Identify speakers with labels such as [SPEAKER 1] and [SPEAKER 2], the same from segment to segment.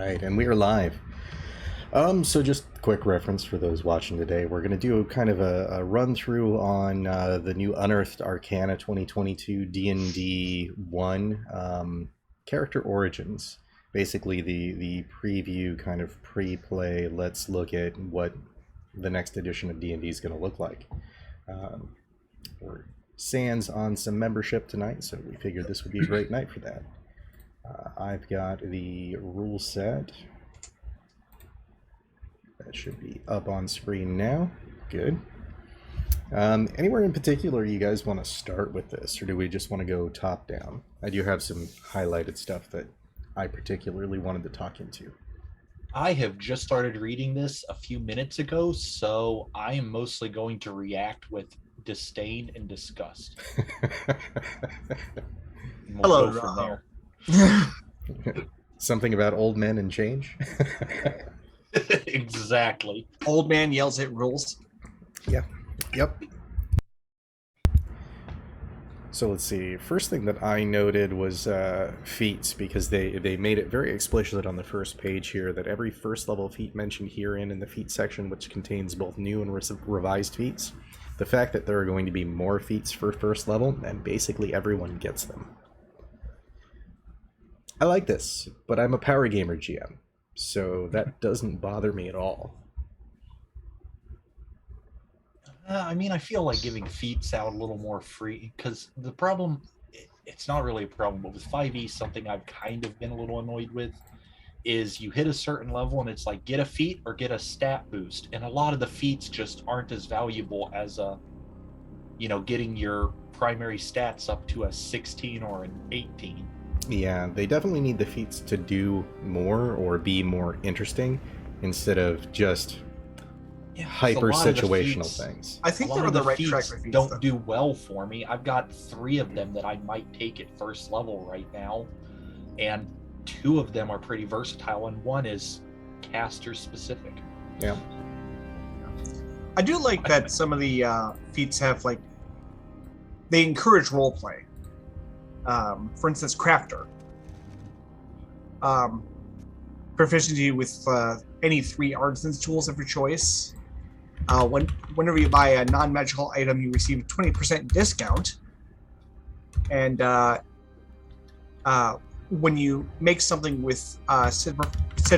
[SPEAKER 1] right, and we are live. So just quick reference for those watching today. We're going to do kind of a run through on the new Unearthed Arcana 2022 D&D One character origins. Basically, the preview kind of pre-play. Let's look at what the next edition of D&D is going to look like. We're sans on some membership tonight, so we figured this would be a great night for that. I've got the rule set. That should be up on screen now. Good. Anywhere in particular you guys want to start with this, or do we just want to go top down? I do have some highlighted stuff that I particularly wanted to talk into.
[SPEAKER 2] I have just started reading this a few minutes ago, so I am mostly going to react with disdain and disgust. And
[SPEAKER 3] Hello,
[SPEAKER 2] go from there.
[SPEAKER 1] Something about old men and change?
[SPEAKER 2] Exactly.
[SPEAKER 3] Old man yells at rules.
[SPEAKER 1] Yep. So let's see. First thing that I noted was feats, because they made it very explicit on the first page here that every first level feat mentioned herein in the feat section, which contains both new and revised feats, the fact that there are going to be more feats for first level, and basically everyone gets them. I like this, but I'm a power gamer GM, so that doesn't bother me at all.
[SPEAKER 2] I mean, I feel like giving feats out a little more free, because the problem, it's not really a problem, but with 5e, something I've kind of been a little annoyed with is you hit a certain level and it's like, get a feat or get a stat boost. And a lot of the feats just aren't as valuable as getting your primary stats up to a 16 or an 18.
[SPEAKER 1] Yeah, they definitely need the feats to do more or be more interesting instead of just hyper situational things.
[SPEAKER 3] I think they're on the right track with feats.
[SPEAKER 2] Don't do well for me. I've got 3 of them that I might take at first level right now, and 2 of them are pretty versatile, and 1 is caster specific.
[SPEAKER 1] Yeah.
[SPEAKER 3] I do like that some of the feats have they encourage role play. For instance, crafter. Proficiency with any 3 artisans tools of your choice. Whenever you buy a non-magical item, you receive a 20% discount. And when you make something with a set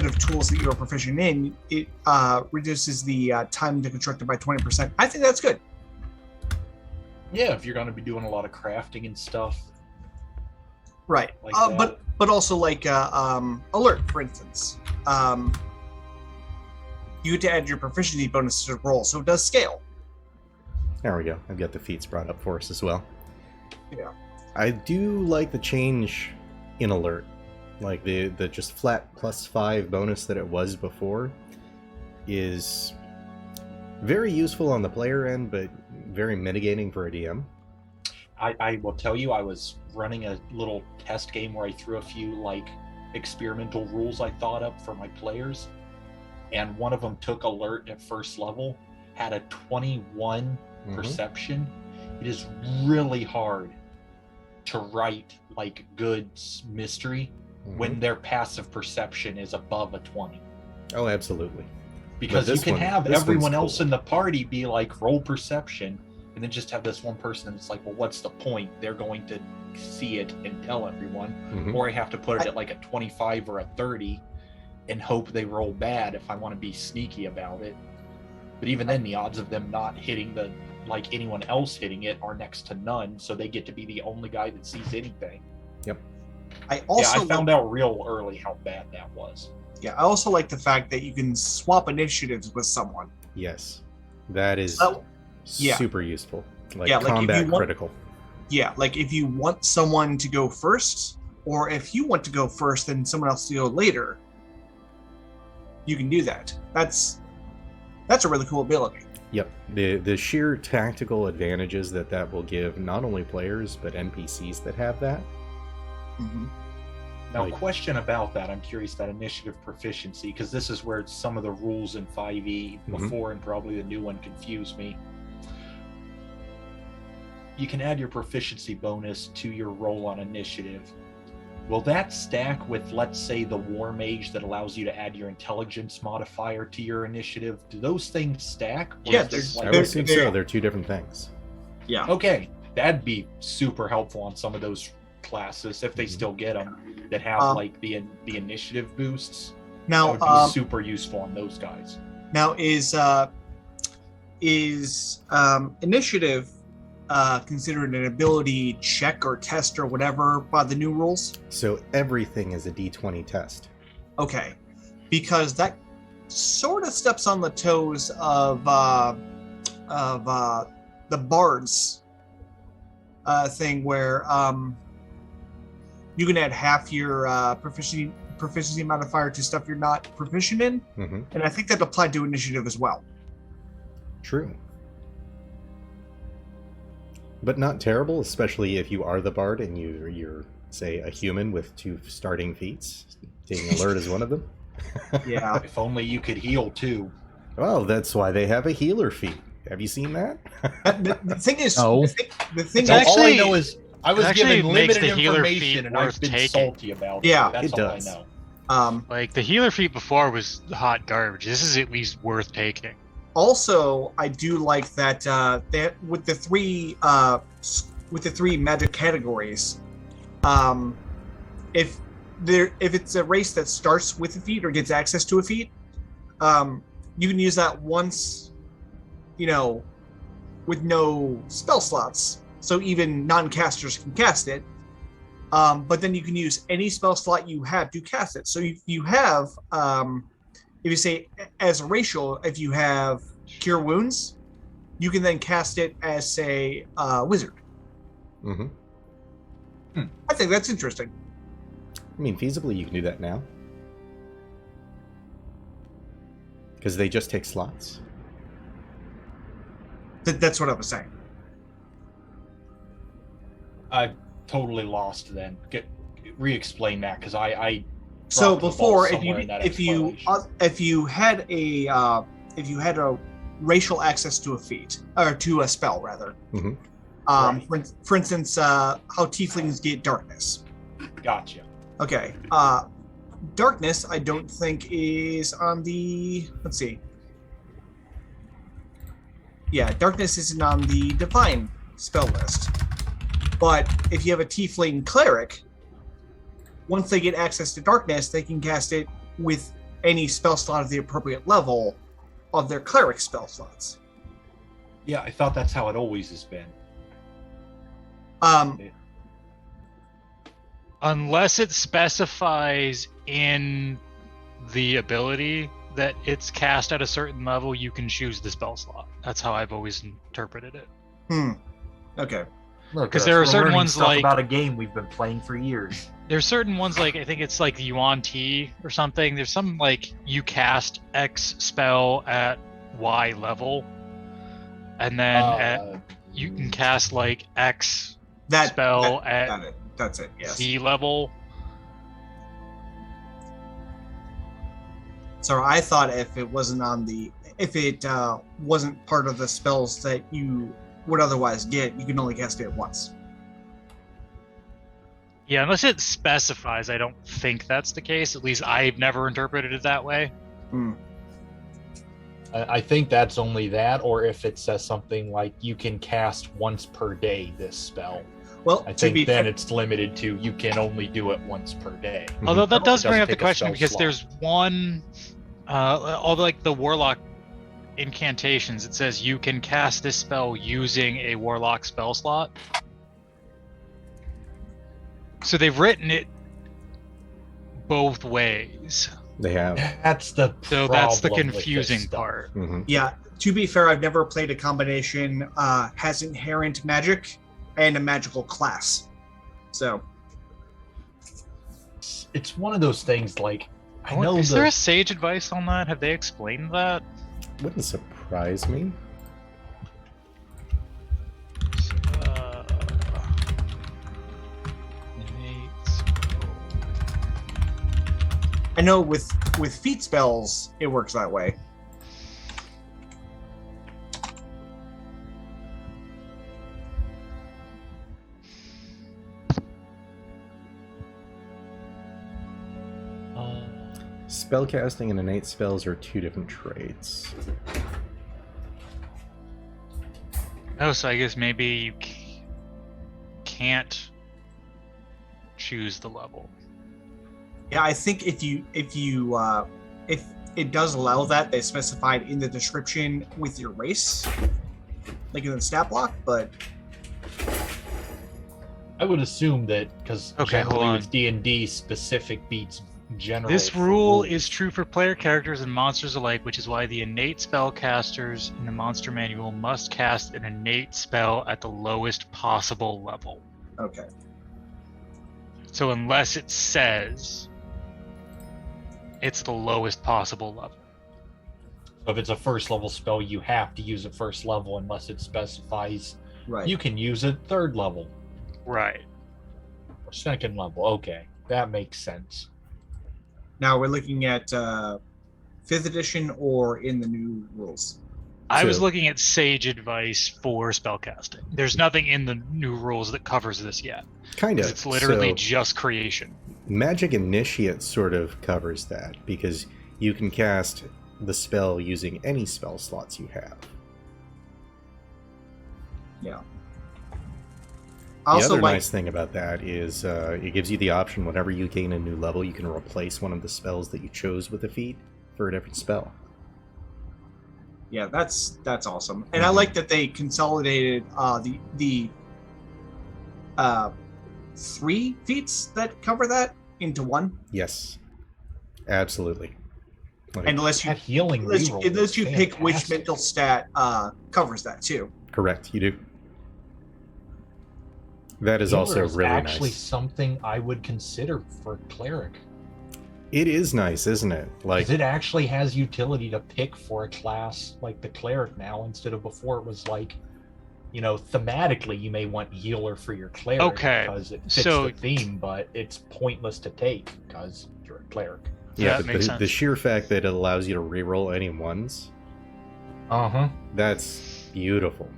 [SPEAKER 3] of tools that you're proficient in, it reduces the time to construct it by 20%. I think that's good.
[SPEAKER 2] Yeah, if you're going to be doing a lot of crafting and stuff.
[SPEAKER 3] Right, but also alert, for instance. You get to add your proficiency bonus to the roll, so it does scale.
[SPEAKER 1] There we go. I've got the feats brought up for us as well.
[SPEAKER 3] Yeah.
[SPEAKER 1] I do like the change in alert. Like the just flat +5 bonus that it was before is very useful on the player end, but very mitigating for a DM.
[SPEAKER 2] I will tell you, I was running a little test game where I threw a few experimental rules I thought up for my players, and one of them took alert at first level, had a 21 perception. It is really hard to write good mystery when their passive perception is above a 20.
[SPEAKER 1] Oh, absolutely.
[SPEAKER 2] Because you can have everyone else in the party be roll perception, and then just have this one person that's well, what's the point? They're going to see it and tell everyone. Or I have to put it at a 25 or a 30 and hope they roll bad if I want to be sneaky about it. But even then, the odds of them not hitting anyone else hitting it are next to none, so they get to be the only guy that sees anything.
[SPEAKER 1] Yep.
[SPEAKER 3] I
[SPEAKER 2] found out real early how bad that was.
[SPEAKER 3] Yeah, I also like the fact that you can swap initiatives with someone.
[SPEAKER 1] Yes. That is super useful. Combat critical.
[SPEAKER 3] Yeah, if you want someone to go first, or if you want to go first and someone else to go later, you can do that. That's a really cool ability.
[SPEAKER 1] Yep. The sheer tactical advantages that will give not only players, but NPCs that have that.
[SPEAKER 2] Now, question about that. I'm curious, that initiative proficiency, because this is where some of the rules in 5e before and probably the new one confuse me. You can add your proficiency bonus to your roll on initiative, Will that stack with, let's say, the War Mage that allows you to add your intelligence modifier to your initiative? Do those things stack?
[SPEAKER 3] Yeah,
[SPEAKER 1] I would assume so. They're two different things.
[SPEAKER 3] Yeah.
[SPEAKER 2] Okay, that'd be super helpful on some of those classes if they still get them that have like the initiative boosts.
[SPEAKER 3] Now,
[SPEAKER 2] that would be super useful on those guys.
[SPEAKER 3] Now, is initiative considered an ability check or test or whatever by the new rules?
[SPEAKER 1] So everything is a D20 test.
[SPEAKER 3] Okay, because that sort of steps on the toes of the bards thing, where you can add half your proficiency modifier to stuff you're not proficient in, and I think that applied to initiative as well.
[SPEAKER 1] True. But not terrible, especially if you are the bard and you're say a human with 2 starting feats. Taking alert is one of them.
[SPEAKER 3] Yeah.
[SPEAKER 2] If only you could heal too.
[SPEAKER 1] Well, that's why they have a healer feat. Have you seen that?
[SPEAKER 3] The thing is,
[SPEAKER 4] No.
[SPEAKER 3] the thing
[SPEAKER 2] All
[SPEAKER 4] Actually,
[SPEAKER 2] I know is I was
[SPEAKER 4] actually
[SPEAKER 2] given
[SPEAKER 4] makes
[SPEAKER 2] limited
[SPEAKER 4] the healer
[SPEAKER 2] information
[SPEAKER 4] feat
[SPEAKER 2] and I've
[SPEAKER 4] worth
[SPEAKER 2] been
[SPEAKER 4] taking.
[SPEAKER 2] salty about it.
[SPEAKER 3] Yeah,
[SPEAKER 2] That's
[SPEAKER 1] it
[SPEAKER 2] all
[SPEAKER 1] does.
[SPEAKER 2] I know.
[SPEAKER 4] Like the healer feat before was hot garbage. This is at least worth taking.
[SPEAKER 3] Also, I do like that that with the three magic categories, if it's a race that starts with a feat or gets access to a feat, you can use that once, with no spell slots. So even non-casters can cast it. But then you can use any spell slot you have to cast it. So if you have, if you say as a racial, if you have Cure Wounds, you can then cast it as, say, Wizard. I think that's interesting.
[SPEAKER 1] I mean, feasibly, you can do that now. Because they just take slots.
[SPEAKER 3] That's what I was saying.
[SPEAKER 2] I totally lost then. Re-explain that, because I
[SPEAKER 3] So
[SPEAKER 2] dropped the ball
[SPEAKER 3] before,
[SPEAKER 2] somewhere in that
[SPEAKER 3] if you had a racial access to a feat, or to a spell rather,
[SPEAKER 2] Right.
[SPEAKER 3] for instance, how tieflings get darkness.
[SPEAKER 2] Gotcha.
[SPEAKER 3] Okay, darkness I don't think is on the. Let's see. Yeah, darkness isn't on the divine spell list. But if you have a tiefling cleric, once they get access to darkness, they can cast it with any spell slot of the appropriate level of their cleric spell slots.
[SPEAKER 2] Yeah, I thought that's how it always has been.
[SPEAKER 4] Unless it specifies in the ability that it's cast at a certain level, you can choose the spell slot. That's how I've always interpreted it.
[SPEAKER 3] Okay.
[SPEAKER 4] Because there are certain ones like
[SPEAKER 2] about a game we've been playing for years.
[SPEAKER 4] There's certain ones like I think it's like Yuan Ti or something. There's some like you cast X spell at Y level, and then you can cast like X spell at
[SPEAKER 3] That's it. Yes.
[SPEAKER 4] Z level.
[SPEAKER 3] So I thought if it wasn't wasn't part of the spells that you would otherwise get, you can only cast it once.
[SPEAKER 4] Yeah, unless it specifies, I don't think that's the case. At least I've never interpreted it that way.
[SPEAKER 2] I think that's only that, or if it says something like you can cast once per day this spell.
[SPEAKER 3] Well,
[SPEAKER 2] I think then it's limited to you can only do it once per day.
[SPEAKER 4] Although that does bring up the
[SPEAKER 2] take a
[SPEAKER 4] question,
[SPEAKER 2] spell
[SPEAKER 4] because
[SPEAKER 2] slot.
[SPEAKER 4] there's one, all like the warlock incantations, it says you can cast this spell using a warlock spell slot. So they've written it both ways.
[SPEAKER 1] They have.
[SPEAKER 2] That's the
[SPEAKER 4] That's the
[SPEAKER 2] problem with
[SPEAKER 4] confusing
[SPEAKER 2] this stuff.
[SPEAKER 4] part.
[SPEAKER 3] Yeah, to be fair, I've never played a combination has inherent magic and a magical class. So
[SPEAKER 2] it's one of those things like I know
[SPEAKER 4] Is there a sage advice on that? Have they explained that?
[SPEAKER 1] Wouldn't surprise me.
[SPEAKER 3] I know with feat spells it works that way.
[SPEAKER 1] Spellcasting and innate spells are two different traits.
[SPEAKER 4] Oh, so I guess maybe you can't choose the level.
[SPEAKER 3] Yeah, I think if it does allow that, they specified in the description with your race, like in the stat block, but
[SPEAKER 2] I would assume that because
[SPEAKER 4] Okay, hold
[SPEAKER 2] generally
[SPEAKER 4] on.
[SPEAKER 2] with D&D, specific beats general.
[SPEAKER 4] This rule is true for player characters and monsters alike, which is why the innate spellcasters in the monster manual must cast an innate spell at the lowest possible level.
[SPEAKER 3] okay.
[SPEAKER 4] So unless it says it's the lowest possible level.
[SPEAKER 2] So if it's a first level spell, you have to use it first level unless it specifies
[SPEAKER 3] Right.
[SPEAKER 2] you can use it third level
[SPEAKER 4] Right.
[SPEAKER 2] or second level. Okay, that makes sense.
[SPEAKER 3] Now we're looking at 5th edition or in the new rules.
[SPEAKER 4] I was
[SPEAKER 1] So-
[SPEAKER 4] looking at sage advice for spellcasting. There's nothing in the new rules that covers this yet.
[SPEAKER 1] Kind of.
[SPEAKER 4] It's literally
[SPEAKER 1] So,
[SPEAKER 4] just creation.
[SPEAKER 1] Magic Initiate sort of covers that, because you can cast the spell using any spell slots you have.
[SPEAKER 3] Yeah.
[SPEAKER 1] The
[SPEAKER 3] Also,
[SPEAKER 1] other
[SPEAKER 3] like,
[SPEAKER 1] nice thing about that is it gives you the option whenever you gain a new level, you can replace one of the spells that you chose with a feat for a different spell.
[SPEAKER 3] yeah, that's awesome, and I like that they consolidated the 3 feats that cover that into one.
[SPEAKER 1] Yes, absolutely. Like,
[SPEAKER 3] And unless you
[SPEAKER 2] That healing reroll
[SPEAKER 3] unless you
[SPEAKER 2] is
[SPEAKER 3] pick which
[SPEAKER 2] fantastic.
[SPEAKER 3] mental stat covers that too.
[SPEAKER 1] correct, you do. That is
[SPEAKER 2] Healer
[SPEAKER 1] also really
[SPEAKER 2] actually
[SPEAKER 1] nice.
[SPEAKER 2] something I would consider for cleric.
[SPEAKER 1] It is nice, isn't it? Like,
[SPEAKER 2] 'Cause it actually has utility to pick for a class like the cleric now, instead of before it was like, you know, thematically you may want healer for your cleric
[SPEAKER 4] Okay,
[SPEAKER 2] because it fits
[SPEAKER 4] so-
[SPEAKER 2] the theme, but it's pointless to take because you're a cleric.
[SPEAKER 1] yeah,
[SPEAKER 4] that
[SPEAKER 1] but
[SPEAKER 4] makes
[SPEAKER 1] the
[SPEAKER 4] sense.
[SPEAKER 1] sheer fact that it allows you to reroll any ones,
[SPEAKER 2] Uh-huh.
[SPEAKER 1] that's beautiful.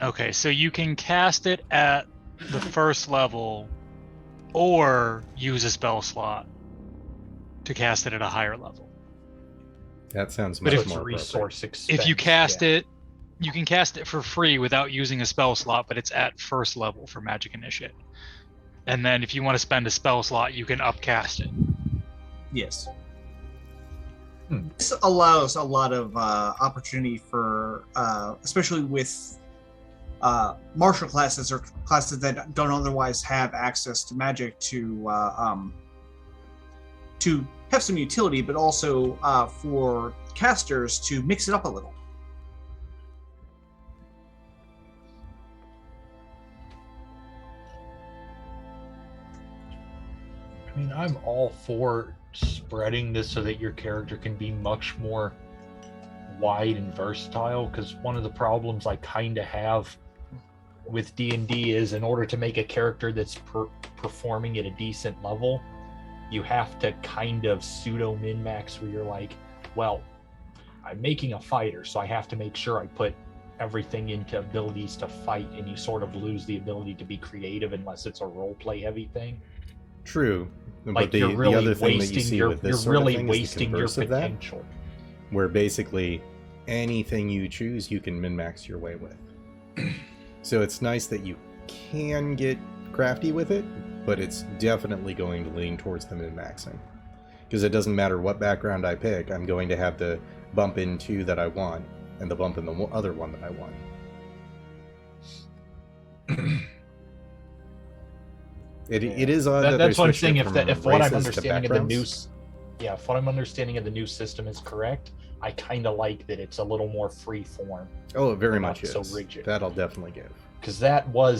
[SPEAKER 4] Okay, so you can cast it at the first level or use a spell slot to cast it at a higher level.
[SPEAKER 1] That sounds
[SPEAKER 4] But
[SPEAKER 1] much
[SPEAKER 4] if-
[SPEAKER 2] It's
[SPEAKER 1] more appropriate.
[SPEAKER 2] resource expense.
[SPEAKER 4] If you cast
[SPEAKER 2] yeah.
[SPEAKER 4] it, you can cast it for free without using a spell slot, but it's at first level for Magic Initiate. And then if you want to spend a spell slot, you can upcast it.
[SPEAKER 3] Yes.
[SPEAKER 2] Hmm.
[SPEAKER 3] This allows a lot of opportunity for, especially with martial classes or classes that don't otherwise have access to magic to have some utility, but also for casters to mix it up a little.
[SPEAKER 2] I mean, I'm all for spreading this so that your character can be much more wide and versatile, because one of the problems I kind of have with D&D is in order to make a character that's performing at a decent level, you have to kind of pseudo min-max where you're like, well, I'm making a fighter, so I have to make sure I put everything into abilities to fight, and you sort of lose the ability to be creative unless it's a role play heavy thing.
[SPEAKER 1] True.
[SPEAKER 2] Like
[SPEAKER 1] But
[SPEAKER 2] you're
[SPEAKER 1] the
[SPEAKER 2] really
[SPEAKER 1] other thing that you
[SPEAKER 2] wasting
[SPEAKER 1] see
[SPEAKER 2] your
[SPEAKER 1] with this
[SPEAKER 2] you're
[SPEAKER 1] sort of
[SPEAKER 2] really
[SPEAKER 1] thing is the
[SPEAKER 2] wasting your
[SPEAKER 1] converse of that,
[SPEAKER 2] potential.
[SPEAKER 1] where basically anything you choose you can min-max your way with. So it's nice that you can get crafty with it, but it's definitely going to lean towards the min-maxing. Because it doesn't matter what background I pick, I'm going to have the bump in 2 that I want, and the bump in the other one that I want. It is odd that
[SPEAKER 2] That's
[SPEAKER 1] they
[SPEAKER 2] what I'm
[SPEAKER 1] switched
[SPEAKER 2] saying.
[SPEAKER 1] it
[SPEAKER 2] if
[SPEAKER 1] from
[SPEAKER 2] what I'm
[SPEAKER 1] races to
[SPEAKER 2] understanding of the new,
[SPEAKER 1] backgrounds.
[SPEAKER 2] if what I'm understanding of the new system is correct, I kind of like that it's a little more free form.
[SPEAKER 1] Oh, it very
[SPEAKER 2] not
[SPEAKER 1] much
[SPEAKER 2] so
[SPEAKER 1] is.
[SPEAKER 2] rigid.
[SPEAKER 1] That I'll definitely give.
[SPEAKER 2] Because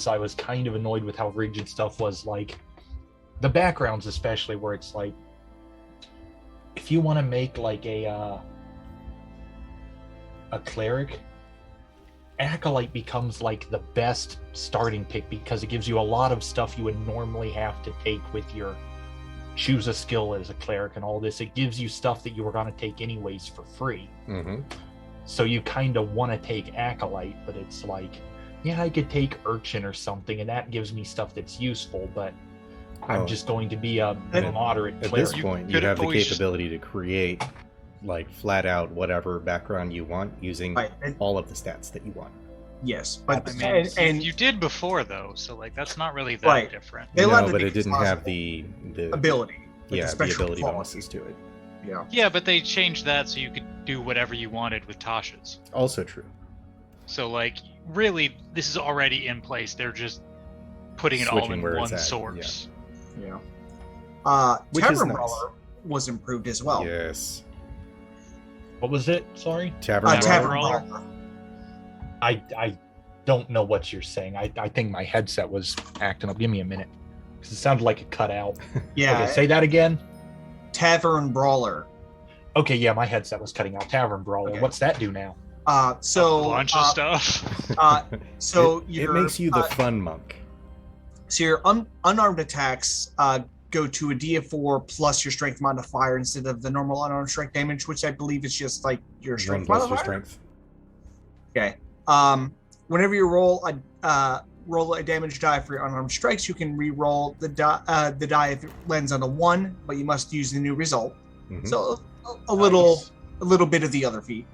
[SPEAKER 2] I was kind of annoyed with how rigid stuff was, like the backgrounds, especially where it's like, if you want to make like a cleric, Acolyte becomes like the best starting pick because it gives you a lot of stuff you would normally have to take with your choose a skill as a cleric and all this. It gives you stuff that you were going to take anyways for free.
[SPEAKER 1] Mm-hmm.
[SPEAKER 2] So you kind of want to take Acolyte, but it's like, yeah, I could take Urchin or something, and that gives me stuff that's useful, but I'm just going to be a moderate
[SPEAKER 1] At
[SPEAKER 2] cleric.
[SPEAKER 1] this point, you have the capability to create, like, flat out whatever background you want using all of the stats that you want.
[SPEAKER 3] Yes, but
[SPEAKER 4] and you did before though, so like that's not really that different.
[SPEAKER 1] No, but it didn't have the
[SPEAKER 3] ability.
[SPEAKER 1] The ability bonuses to it.
[SPEAKER 3] Yeah.
[SPEAKER 4] Yeah, but they changed that so you could do whatever you wanted with Tasha's.
[SPEAKER 1] Also true.
[SPEAKER 4] So like, really, this is already in place. They're just putting it all in one source.
[SPEAKER 3] Yeah.
[SPEAKER 1] Which
[SPEAKER 3] Tavern
[SPEAKER 1] is nice.
[SPEAKER 3] Brawler was improved as well.
[SPEAKER 1] Yes.
[SPEAKER 2] What was it? Sorry?
[SPEAKER 3] Tavern Brawler.
[SPEAKER 2] I don't know what you're saying. I think my headset was acting up. Give me a minute. Because it sounded like it cut out.
[SPEAKER 3] Yeah.
[SPEAKER 2] Okay, say that again.
[SPEAKER 3] Tavern Brawler.
[SPEAKER 2] Okay, yeah, my headset was cutting out. Tavern Brawler. Okay. What's that do now?
[SPEAKER 3] So
[SPEAKER 4] a bunch of stuff.
[SPEAKER 1] It makes you the fun monk.
[SPEAKER 3] So your unarmed attacks go to a D4 plus your strength modifier instead of the normal unarmed strength damage, which I believe is just like your strength modifier. Your strength. Okay. Whenever you roll a damage die for your unarmed strikes, you can re-roll the die if it lands on a 1, but you must use the new result. Mm-hmm. So a little bit of the other feat.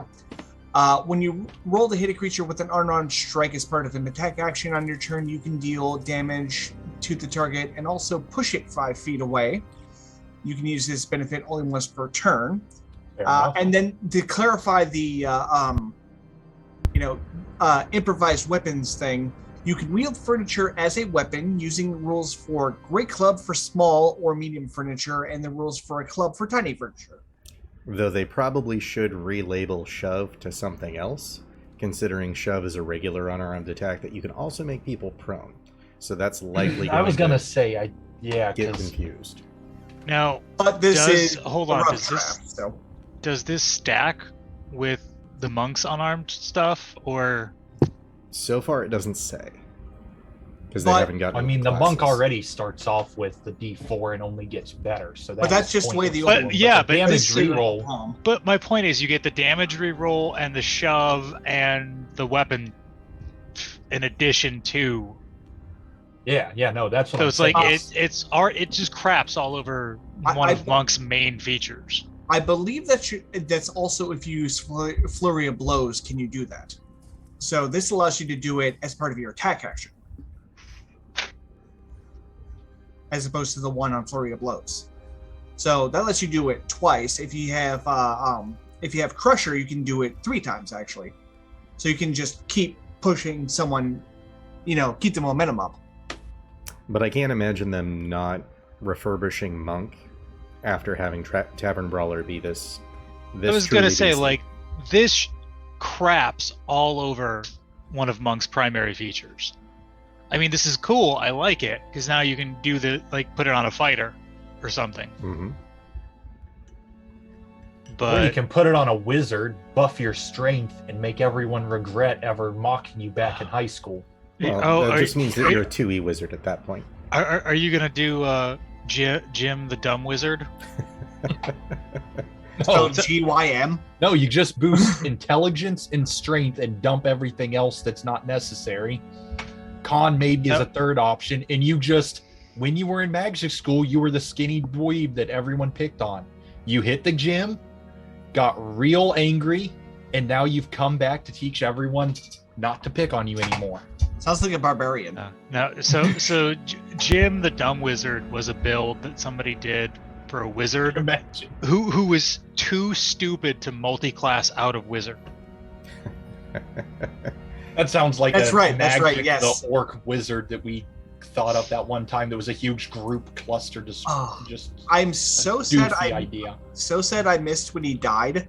[SPEAKER 3] When you roll to hit a creature with an unarmed strike as part of an attack action on your turn, you can deal damage to the target and also push it 5 feet away. You can use this benefit only once per turn. And then to clarify the improvised weapons thing, you can wield furniture as a weapon using the rules for great club for small or medium furniture and the rules for a club for tiny furniture.
[SPEAKER 1] Though they probably should relabel shove to something else, considering shove is a regular unarmed attack that you can also make people prone. So that's likely
[SPEAKER 2] I was going to say,
[SPEAKER 1] get confused.
[SPEAKER 4] Now,
[SPEAKER 3] but this
[SPEAKER 4] does this stack with the monk's unarmed stuff, or?
[SPEAKER 1] So far, it doesn't say. Because they haven't gotten.
[SPEAKER 2] I mean, the monk already starts off with the D4 and only gets better. So
[SPEAKER 3] that's just the way the
[SPEAKER 4] old one. Yeah, but
[SPEAKER 2] damage reroll.
[SPEAKER 4] But my point is, you get the damage reroll and the shove and the weapon in addition to.
[SPEAKER 2] Yeah, no, that's what.
[SPEAKER 4] So it's like it just craps all over one of Monk's main features.
[SPEAKER 3] I believe that's also if you use Flurry of Blows, can you do that? So this allows you to do it as part of your attack action, as opposed to the one on Flurry of Blows. So that lets you do it twice. If you have Crusher, you can do it 3 times actually. So you can just keep pushing someone, keep the momentum up.
[SPEAKER 1] But I can't imagine them not refurbishing Monk after having Tavern Brawler be this
[SPEAKER 4] I was going to say, like, this craps all over one of Monk's primary features. I mean, this is cool. I like it, because now you can do put it on a fighter or something.
[SPEAKER 1] Mm-hmm.
[SPEAKER 2] But or you can put it on a wizard, buff your strength, and make everyone regret ever mocking you back in high school.
[SPEAKER 1] Well, that just means that you're a 2E wizard at that point.
[SPEAKER 4] Are you going to do Jim the Dumb Wizard?
[SPEAKER 3] No, GYM?
[SPEAKER 2] No, you just boost intelligence and strength and dump everything else that's not necessary. Con maybe is a third option, and you just, when you were in magic school, you were the skinny dweeb that everyone picked on. You hit the gym, got real angry, and now you've come back to teach everyone not to pick on you anymore.
[SPEAKER 3] Sounds like a barbarian.
[SPEAKER 4] So Jim the Dumb Wizard was a build that somebody did for a wizard who was too stupid to multi-class out of wizard.
[SPEAKER 2] That sounds like
[SPEAKER 3] that's right. Yes,
[SPEAKER 2] the orc wizard that we thought up that one time. There was a huge group cluster.
[SPEAKER 3] I'm so sad. So sad I missed when he died,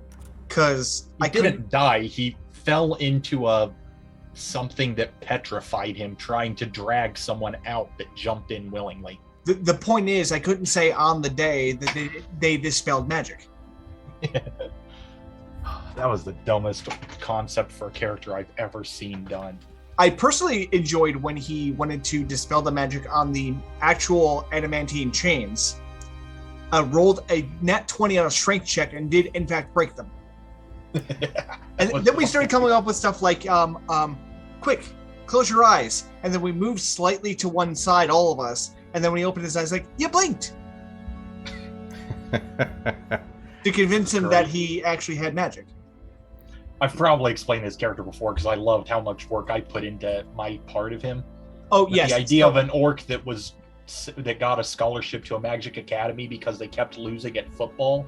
[SPEAKER 3] because
[SPEAKER 2] he didn't die. He fell into something that petrified him, trying to drag someone out that jumped in willingly.
[SPEAKER 3] The point is, I couldn't say on the day that they dispelled magic.
[SPEAKER 2] That was the dumbest concept for a character I've ever seen done.
[SPEAKER 3] I personally enjoyed when he wanted to dispel the magic on the actual adamantine chains, rolled a nat 20 on a strength check and did in fact break them. And then we started coming up with stuff like, quick, close your eyes. And then we moved slightly to one side, all of us, And then when he opened his eyes, like, you blinked! To convince him that he actually had magic.
[SPEAKER 2] I've probably explained this character before because I loved how much work I put into my part of him.
[SPEAKER 3] Oh, yes.
[SPEAKER 2] The idea of an orc that got a scholarship to a magic academy because they kept losing at football.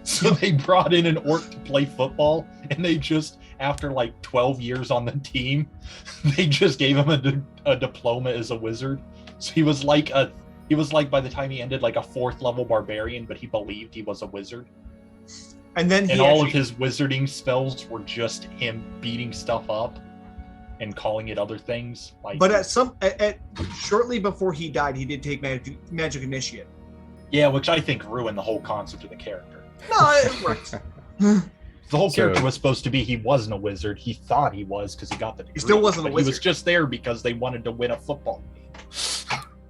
[SPEAKER 2] So they brought in an orc to play football, and they just, after like 12 years on the team, they just gave him a diploma as a wizard. So he was like by the time he ended like a 4th level barbarian, but he believed he was a wizard.
[SPEAKER 3] And then
[SPEAKER 2] all of his wizarding spells were just him beating stuff up and calling it other things.
[SPEAKER 3] But shortly before he died, he did take magic initiate.
[SPEAKER 2] Yeah, which I think ruined the whole concept of the character.
[SPEAKER 3] No, it worked.
[SPEAKER 2] The whole character was supposed to be he wasn't a wizard. He thought he was because he got the degree.
[SPEAKER 3] He still wasn't a wizard.
[SPEAKER 2] He was just there because they wanted to win a football game.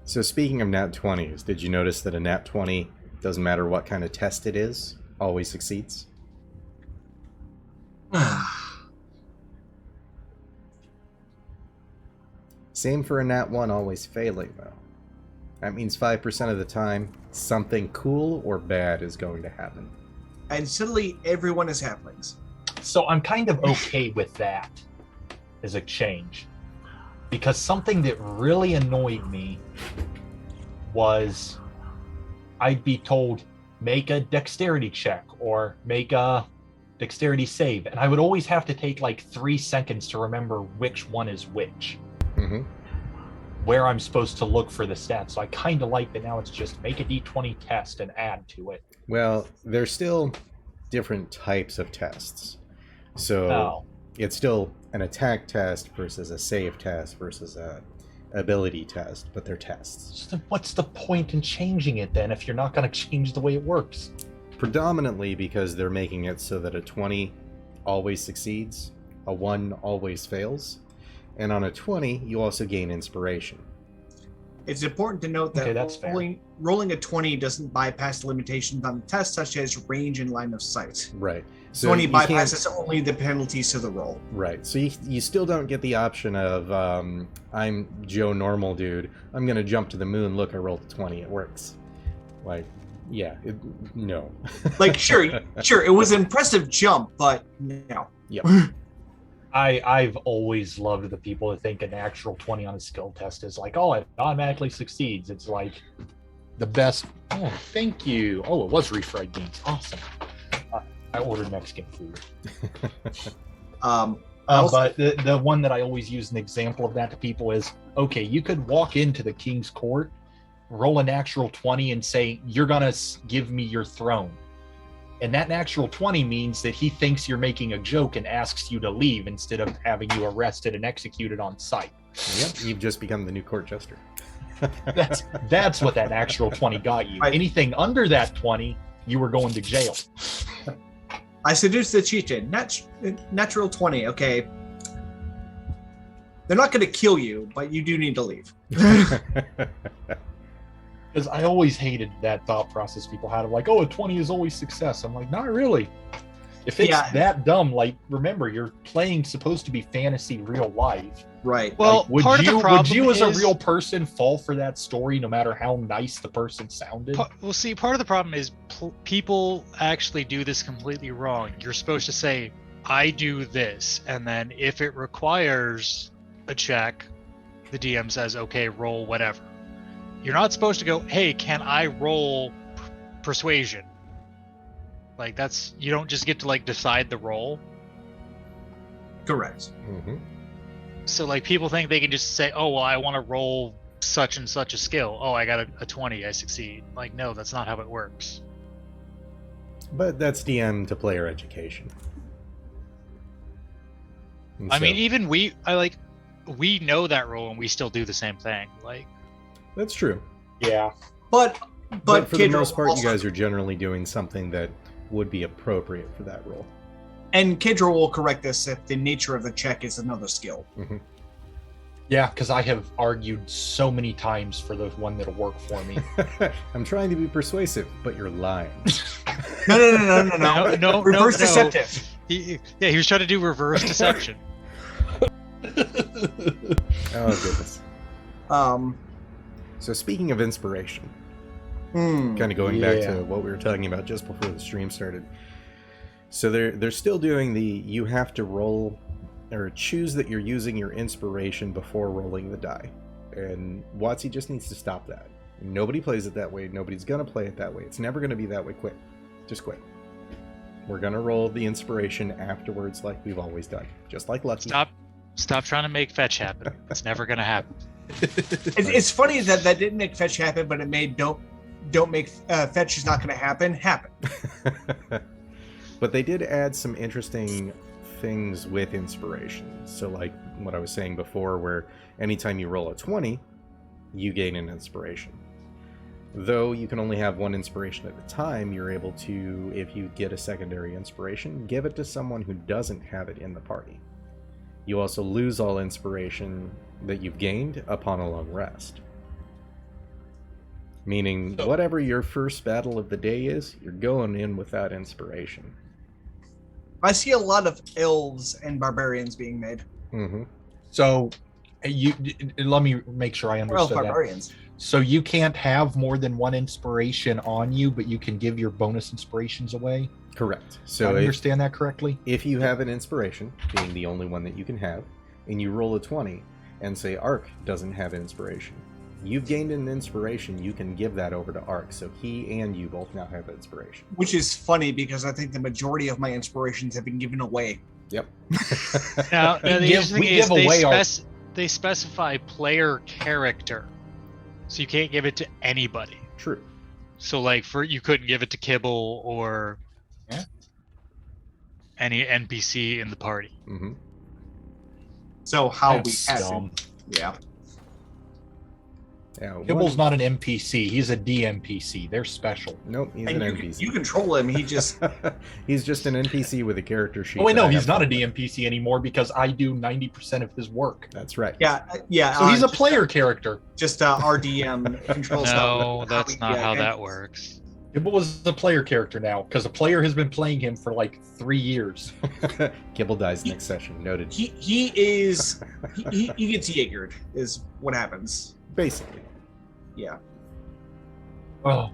[SPEAKER 1] So speaking of nat 20s, did you notice that a nat 20, doesn't matter what kind of test it is, always succeeds? Same for a nat 1 always failing, though. That means 5% of the time, something cool or bad is going to happen.
[SPEAKER 3] And suddenly, everyone is halflings.
[SPEAKER 2] So I'm kind of okay with that as a change. Because something that really annoyed me was I'd be told, make a dexterity check or make a dexterity save. And I would always have to take like 3 seconds to remember which one is which.
[SPEAKER 1] Mm-hmm.
[SPEAKER 2] Where I'm supposed to look for the stats. So I kind of like that now it's just make a d20 test and add to it.
[SPEAKER 1] Well, there's still different types of tests. So it's still an attack test versus a save test versus a ability test, but they're tests.
[SPEAKER 2] So what's the point in changing it then if you're not going to change the way it works?
[SPEAKER 1] Predominantly because they're making it so that a 20 always succeeds, a 1 always fails, and on a 20 you also gain inspiration.
[SPEAKER 3] It's important to note that rolling a 20 doesn't bypass limitations on the test, such as range and line of sight.
[SPEAKER 1] Right. So
[SPEAKER 3] 20 bypasses only the penalties to the roll.
[SPEAKER 1] Right. So you still don't get the option of, I'm Joe Normal Dude, I'm going to jump to the moon, look, I rolled a 20, it works. Like, yeah, no.
[SPEAKER 3] Like, sure, it was an impressive jump, but no.
[SPEAKER 1] Yep.
[SPEAKER 2] I've always loved the people that think a natural 20 on a skill test is like, oh, it automatically succeeds. It's like the best. Oh, thank you. Oh, it was refried beans. Awesome. I ordered Mexican food. But the one that I always use an example of that to people is, okay, you could walk into the king's court, roll a natural 20 and say, you're going to give me your throne. And that natural 20 means that he thinks you're making a joke and asks you to leave instead of having you arrested and executed on sight.
[SPEAKER 1] Yep, you've just become the new court jester.
[SPEAKER 2] That's what that natural 20 got you. Anything under that 20, you were going to jail.
[SPEAKER 3] I seduced the chieftain. Natural 20, okay. They're not going to kill you, but you do need to leave.
[SPEAKER 2] Because I always hated that thought process people had of like, oh, a 20 is always success. I'm like, not really. If it's that dumb, like, remember, you're playing supposed to be fantasy real life.
[SPEAKER 3] Right.
[SPEAKER 2] Well, like, would you as a real person fall for that story no matter how nice the person sounded?
[SPEAKER 4] Well, see, part of the problem is people actually do this completely wrong. You're supposed to say, I do this, and then if it requires a check, the DM says, okay, roll whatever. You're not supposed to go, hey, can I roll persuasion? Like, you don't just get to, like, decide the roll.
[SPEAKER 3] Correct.
[SPEAKER 1] Mm-hmm.
[SPEAKER 4] So, like, people think they can just say, oh, well, I want to roll such and such a skill. Oh, I got a 20, I succeed. Like, no, that's not how it works.
[SPEAKER 1] But that's DM to player education.
[SPEAKER 4] I mean, even we know that role and we still do the same thing. Like,
[SPEAKER 1] that's true.
[SPEAKER 2] Yeah.
[SPEAKER 3] But
[SPEAKER 1] for the most part, you guys are generally doing something that would be appropriate for that role.
[SPEAKER 3] And Kidra will correct this if the nature of the check is another skill.
[SPEAKER 1] Mm-hmm.
[SPEAKER 2] Yeah, because I have argued so many times for the one that'll work for me.
[SPEAKER 1] I'm trying to be persuasive, but you're lying.
[SPEAKER 3] No. Reverse deceptive.
[SPEAKER 4] He was trying to do reverse deception.
[SPEAKER 1] Oh, goodness. So speaking of inspiration, kind of going back to what we were talking about just before the stream started. So they're still doing the you have to roll or choose that you're using your inspiration before rolling the die. And WotC just needs to stop that. Nobody plays it that way. Nobody's going to play it that way. It's never going to be that way. Quit. Just quit. We're going to roll the inspiration afterwards like we've always done. Just like Lucky.
[SPEAKER 4] Stop trying to make fetch happen. It's never going to happen.
[SPEAKER 3] It's funny that didn't make fetch happen, but it made don't make fetch is not going to happen.
[SPEAKER 1] But they did add some interesting things with inspiration. So like what I was saying before, where anytime you roll a 20, you gain an inspiration. Though you can only have one inspiration at a time, you're able to, if you get a secondary inspiration, give it to someone who doesn't have it in the party. You also lose all inspiration that you've gained upon a long rest. Meaning, whatever your first battle of the day is, you're going in with that inspiration.
[SPEAKER 3] I see a lot of elves and barbarians being made.
[SPEAKER 1] Mm-hmm.
[SPEAKER 2] So, let me make sure I understood
[SPEAKER 3] barbarians.
[SPEAKER 2] that. So you can't have more than one inspiration on you, but you can give your bonus inspirations away?
[SPEAKER 1] Correct. So
[SPEAKER 2] I understand that correctly?
[SPEAKER 1] If you have an inspiration, being the only one that you can have, and you roll a 20, and say Ark doesn't have inspiration, you've gained an inspiration, you can give that over to Ark, so he and you both now have inspiration.
[SPEAKER 3] Which is funny, because I think the majority of my inspirations have been given away.
[SPEAKER 1] Yep.
[SPEAKER 4] Now the interesting thing is they specify player character, so you can't give it to anybody.
[SPEAKER 1] True.
[SPEAKER 4] So like you couldn't give it to Kibble or any NPC in the party.
[SPEAKER 1] Mm-hmm.
[SPEAKER 3] So how
[SPEAKER 2] That's
[SPEAKER 3] we have
[SPEAKER 2] dumb.
[SPEAKER 3] Yeah.
[SPEAKER 2] Kibble's not an NPC. He's a DMPC. They're special.
[SPEAKER 1] Nope, he's an NPC.
[SPEAKER 3] You control him. He just...
[SPEAKER 1] He's just an NPC with a character sheet.
[SPEAKER 2] Oh, wait, no, he's not a DMPC anymore because I do 90% of his work.
[SPEAKER 1] That's right.
[SPEAKER 3] Yeah.
[SPEAKER 2] So he's a player character.
[SPEAKER 3] Just RDM controls.
[SPEAKER 4] No, that's not how that works.
[SPEAKER 2] Kibble was the player character now because a player has been playing him for like 3 years.
[SPEAKER 1] Kibble dies next session. Noted.
[SPEAKER 3] He gets Jaegered is what happens.
[SPEAKER 1] Basically.
[SPEAKER 3] Yeah.
[SPEAKER 2] Oh.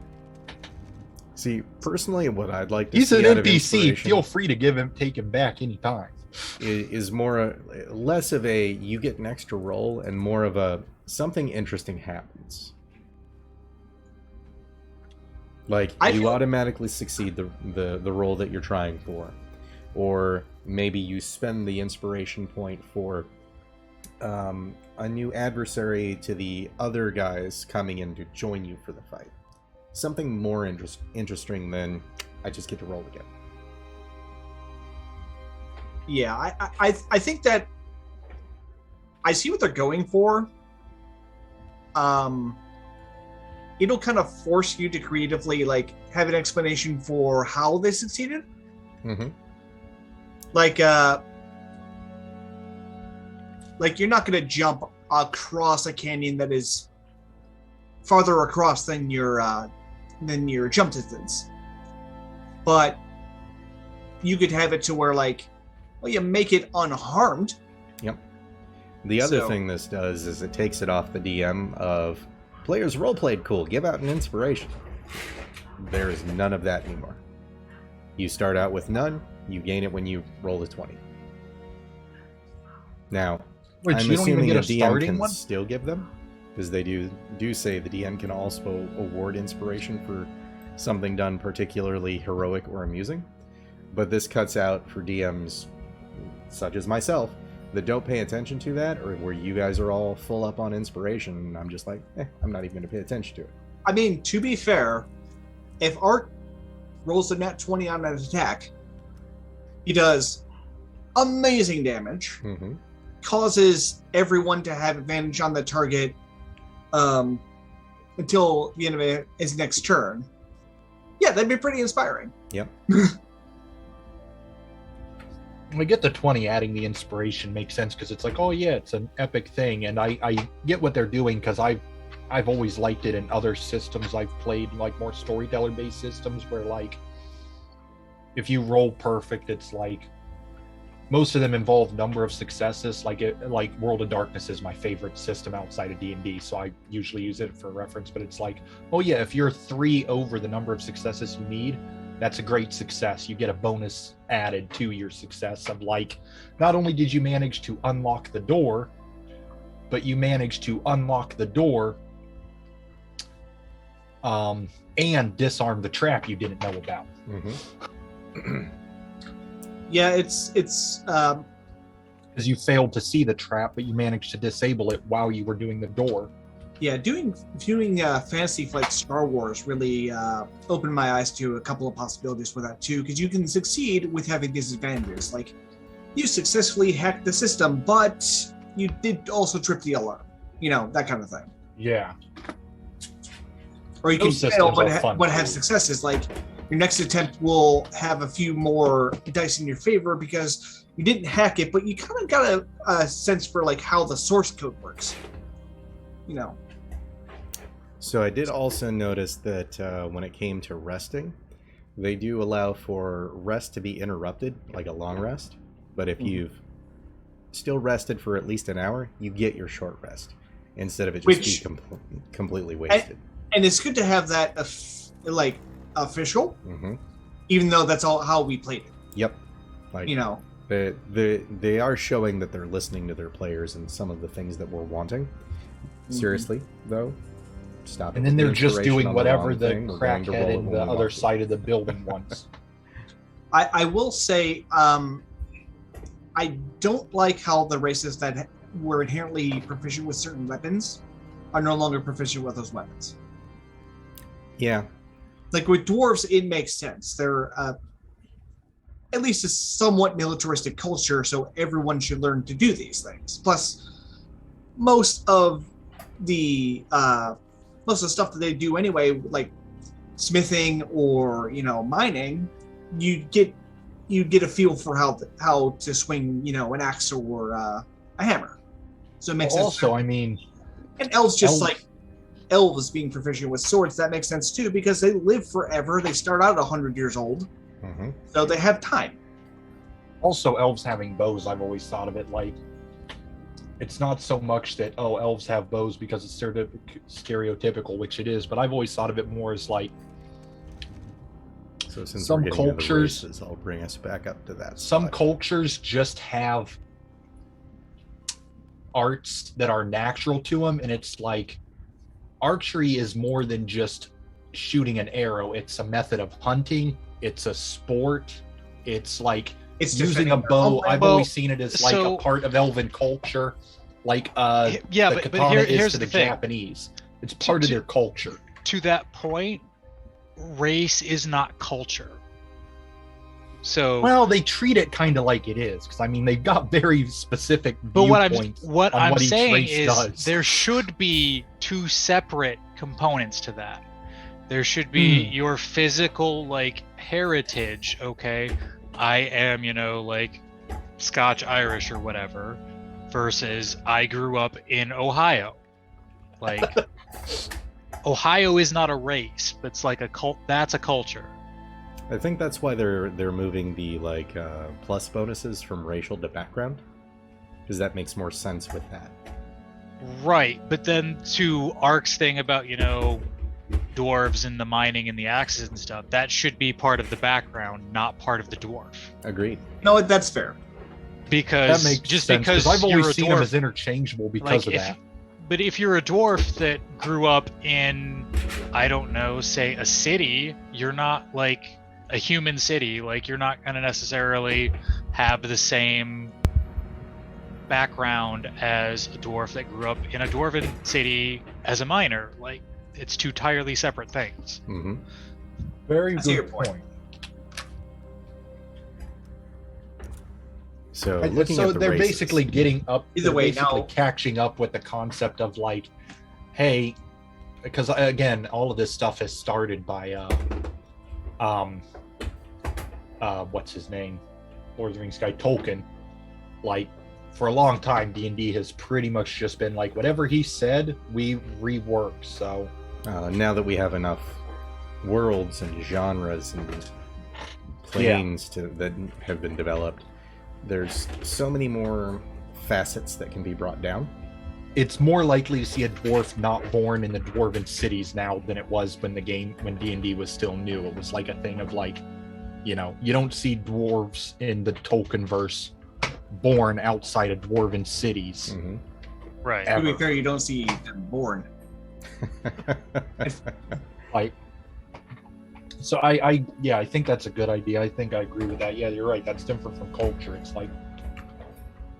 [SPEAKER 1] See, personally, what I'd like to
[SPEAKER 2] He's
[SPEAKER 1] see
[SPEAKER 2] an
[SPEAKER 1] out of
[SPEAKER 2] NPC.
[SPEAKER 1] inspiration
[SPEAKER 2] Feel free to take him back anytime.
[SPEAKER 1] is more less of a you get an extra roll and more of a something interesting happens. Like you automatically succeed the role that you're trying for, or maybe you spend the inspiration point for a new adversary to the other guys coming in to join you for the fight. Something more interesting than I just get to roll again.
[SPEAKER 3] Yeah, I think that I see what they're going for. It'll kind of force you to creatively have an explanation for how they succeeded.
[SPEAKER 1] Mm-hmm.
[SPEAKER 3] Like you're not going to jump across a canyon that is farther across than your jump distance, but you could have it to where you make it unharmed.
[SPEAKER 1] Yep. The other thing this does is it takes it off the DM of players roleplayed cool, give out an inspiration. There is none of that anymore. You start out with none, you gain it when you roll a 20. Now,
[SPEAKER 2] Wait,
[SPEAKER 1] I'm
[SPEAKER 2] so you don't even
[SPEAKER 1] assuming
[SPEAKER 2] get
[SPEAKER 1] the
[SPEAKER 2] a
[SPEAKER 1] DM
[SPEAKER 2] starting
[SPEAKER 1] can
[SPEAKER 2] one?
[SPEAKER 1] still give them, because they do say the DM can also award inspiration for something done particularly heroic or amusing. But this cuts out for DMs such as myself that don't pay attention to that, or where you guys are all full up on inspiration, and I'm just like, I'm not even going to pay attention to it.
[SPEAKER 3] I mean, to be fair, if Art rolls a nat 20 on an attack, he does amazing damage,
[SPEAKER 1] Mm-hmm.
[SPEAKER 3] causes everyone to have advantage on the target until the end of his next turn. Yeah, that'd be pretty inspiring.
[SPEAKER 1] Yep.
[SPEAKER 2] We get the 20 adding the inspiration makes sense because it's like, oh yeah, it's an epic thing, and I get what they're doing because I've always liked it in other systems I've played, like more storyteller based systems where if you roll perfect, it's most of them involve number of successes. Like World of Darkness is my favorite system outside of D&D, so I usually use it for reference. But it's like, oh yeah, if you're 3 over the number of successes you need, that's a great success. You get a bonus added to your success of like, not only did you manage to unlock the door, but you managed to unlock the door and disarm the trap you didn't know about.
[SPEAKER 1] Mm-hmm.
[SPEAKER 3] Yeah, it's
[SPEAKER 2] because you failed to see the trap, but you managed to disable it while you were doing the door.
[SPEAKER 3] Yeah, doing fantasy like Star Wars really opened my eyes to a couple of possibilities for that too, because you can succeed with having disadvantages. Like, you successfully hacked the system, but you did also trip the alarm. You know, that kind of thing.
[SPEAKER 2] Yeah.
[SPEAKER 3] Or you can fail but have successes. Like, your next attempt will have a few more dice in your favor because you didn't hack it, but you kind of got a sense for like how the source code works. You know.
[SPEAKER 1] So I did also notice that when it came to resting, they do allow for rest to be interrupted, like a long rest. But if you've still rested for at least an hour, you get your short rest instead of it just be completely wasted.
[SPEAKER 3] And it's good to have that official, even though that's all how we played it.
[SPEAKER 1] Yep. Like,
[SPEAKER 3] you know,
[SPEAKER 1] they are showing that they're listening to their players and some of the things that we're wanting. Seriously, though, stop.
[SPEAKER 2] And then they're just doing whatever the crackhead in the other side of the building wants.
[SPEAKER 3] I will say, I don't like how the races that were inherently proficient with certain weapons are no longer proficient with those weapons.
[SPEAKER 1] Yeah.
[SPEAKER 3] Like with dwarves, it makes sense. They're at least a somewhat militaristic culture, so everyone should learn to do these things. Plus, most of the stuff that they do anyway, like smithing or mining, you get a feel for how to swing an axe or a hammer. So it makes sense.
[SPEAKER 2] Also, I mean,
[SPEAKER 3] and elves like elves being proficient with swords, that makes sense too, because they live forever. They start out 100 years old, so they have time.
[SPEAKER 2] Also, elves having bows, I've always thought of it like, it's not so much that, elves have bows because it's stereotypical, which it is, but I've always thought of it more as like,
[SPEAKER 1] so since
[SPEAKER 2] some cultures,
[SPEAKER 1] races, I'll bring us back up to that.
[SPEAKER 2] Some cultures just have arts that are natural to them, and it's like, archery is more than just shooting an arrow. It's a method of hunting. It's a sport. It's like using a bow. I've always seen it as like a part of elven culture. Like the katana is to the Japanese. It's part of their culture.
[SPEAKER 4] To that point, race is not culture. So
[SPEAKER 2] well, they treat it kind of like it is, because I mean they've got very specific viewpoints.
[SPEAKER 4] But what I'm saying is there should be two separate components to that. There should be your physical heritage. Okay, I am Scotch Irish or whatever, versus I grew up in Ohio. Ohio is not a race, but it's like a cult. That's a culture.
[SPEAKER 1] I think that's why they're moving the plus bonuses from racial to background, because that makes more sense with that.
[SPEAKER 4] Right, but then to Ark's thing about dwarves and the mining and the axes and stuff, that should be part of the background, not part of the dwarf.
[SPEAKER 1] Agreed.
[SPEAKER 3] No, that's fair.
[SPEAKER 2] Because that makes sense, because I've always seen them as interchangeable because of that.
[SPEAKER 4] But if you're a dwarf that grew up in, I don't know, say a city, you're not a human city. You're not going to necessarily have the same background as a dwarf that grew up in a dwarven city as a miner. It's two entirely separate things.
[SPEAKER 2] Very good point.
[SPEAKER 1] So
[SPEAKER 2] they're basically getting up. Either way, now catching up with the concept of hey, because again, all of this stuff has started by what's his name, Lord of the Rings guy, Tolkien. For a long time, D&D has pretty much just been whatever he said, we rework. So
[SPEAKER 1] now that we have enough worlds and genres and planes that have been developed, There's so many more facets that can be brought down.
[SPEAKER 2] It's more likely to see a dwarf not born in the dwarven cities now than it was when D&D was still new. It was like a thing of like, you don't see dwarves in the Tolkienverse born outside of dwarven cities.
[SPEAKER 1] Mm-hmm.
[SPEAKER 4] Right.
[SPEAKER 3] To be fair, you don't see them born.
[SPEAKER 2] So I think that's a good idea. I think I agree with that. Yeah, you're right. That's different from culture. It's like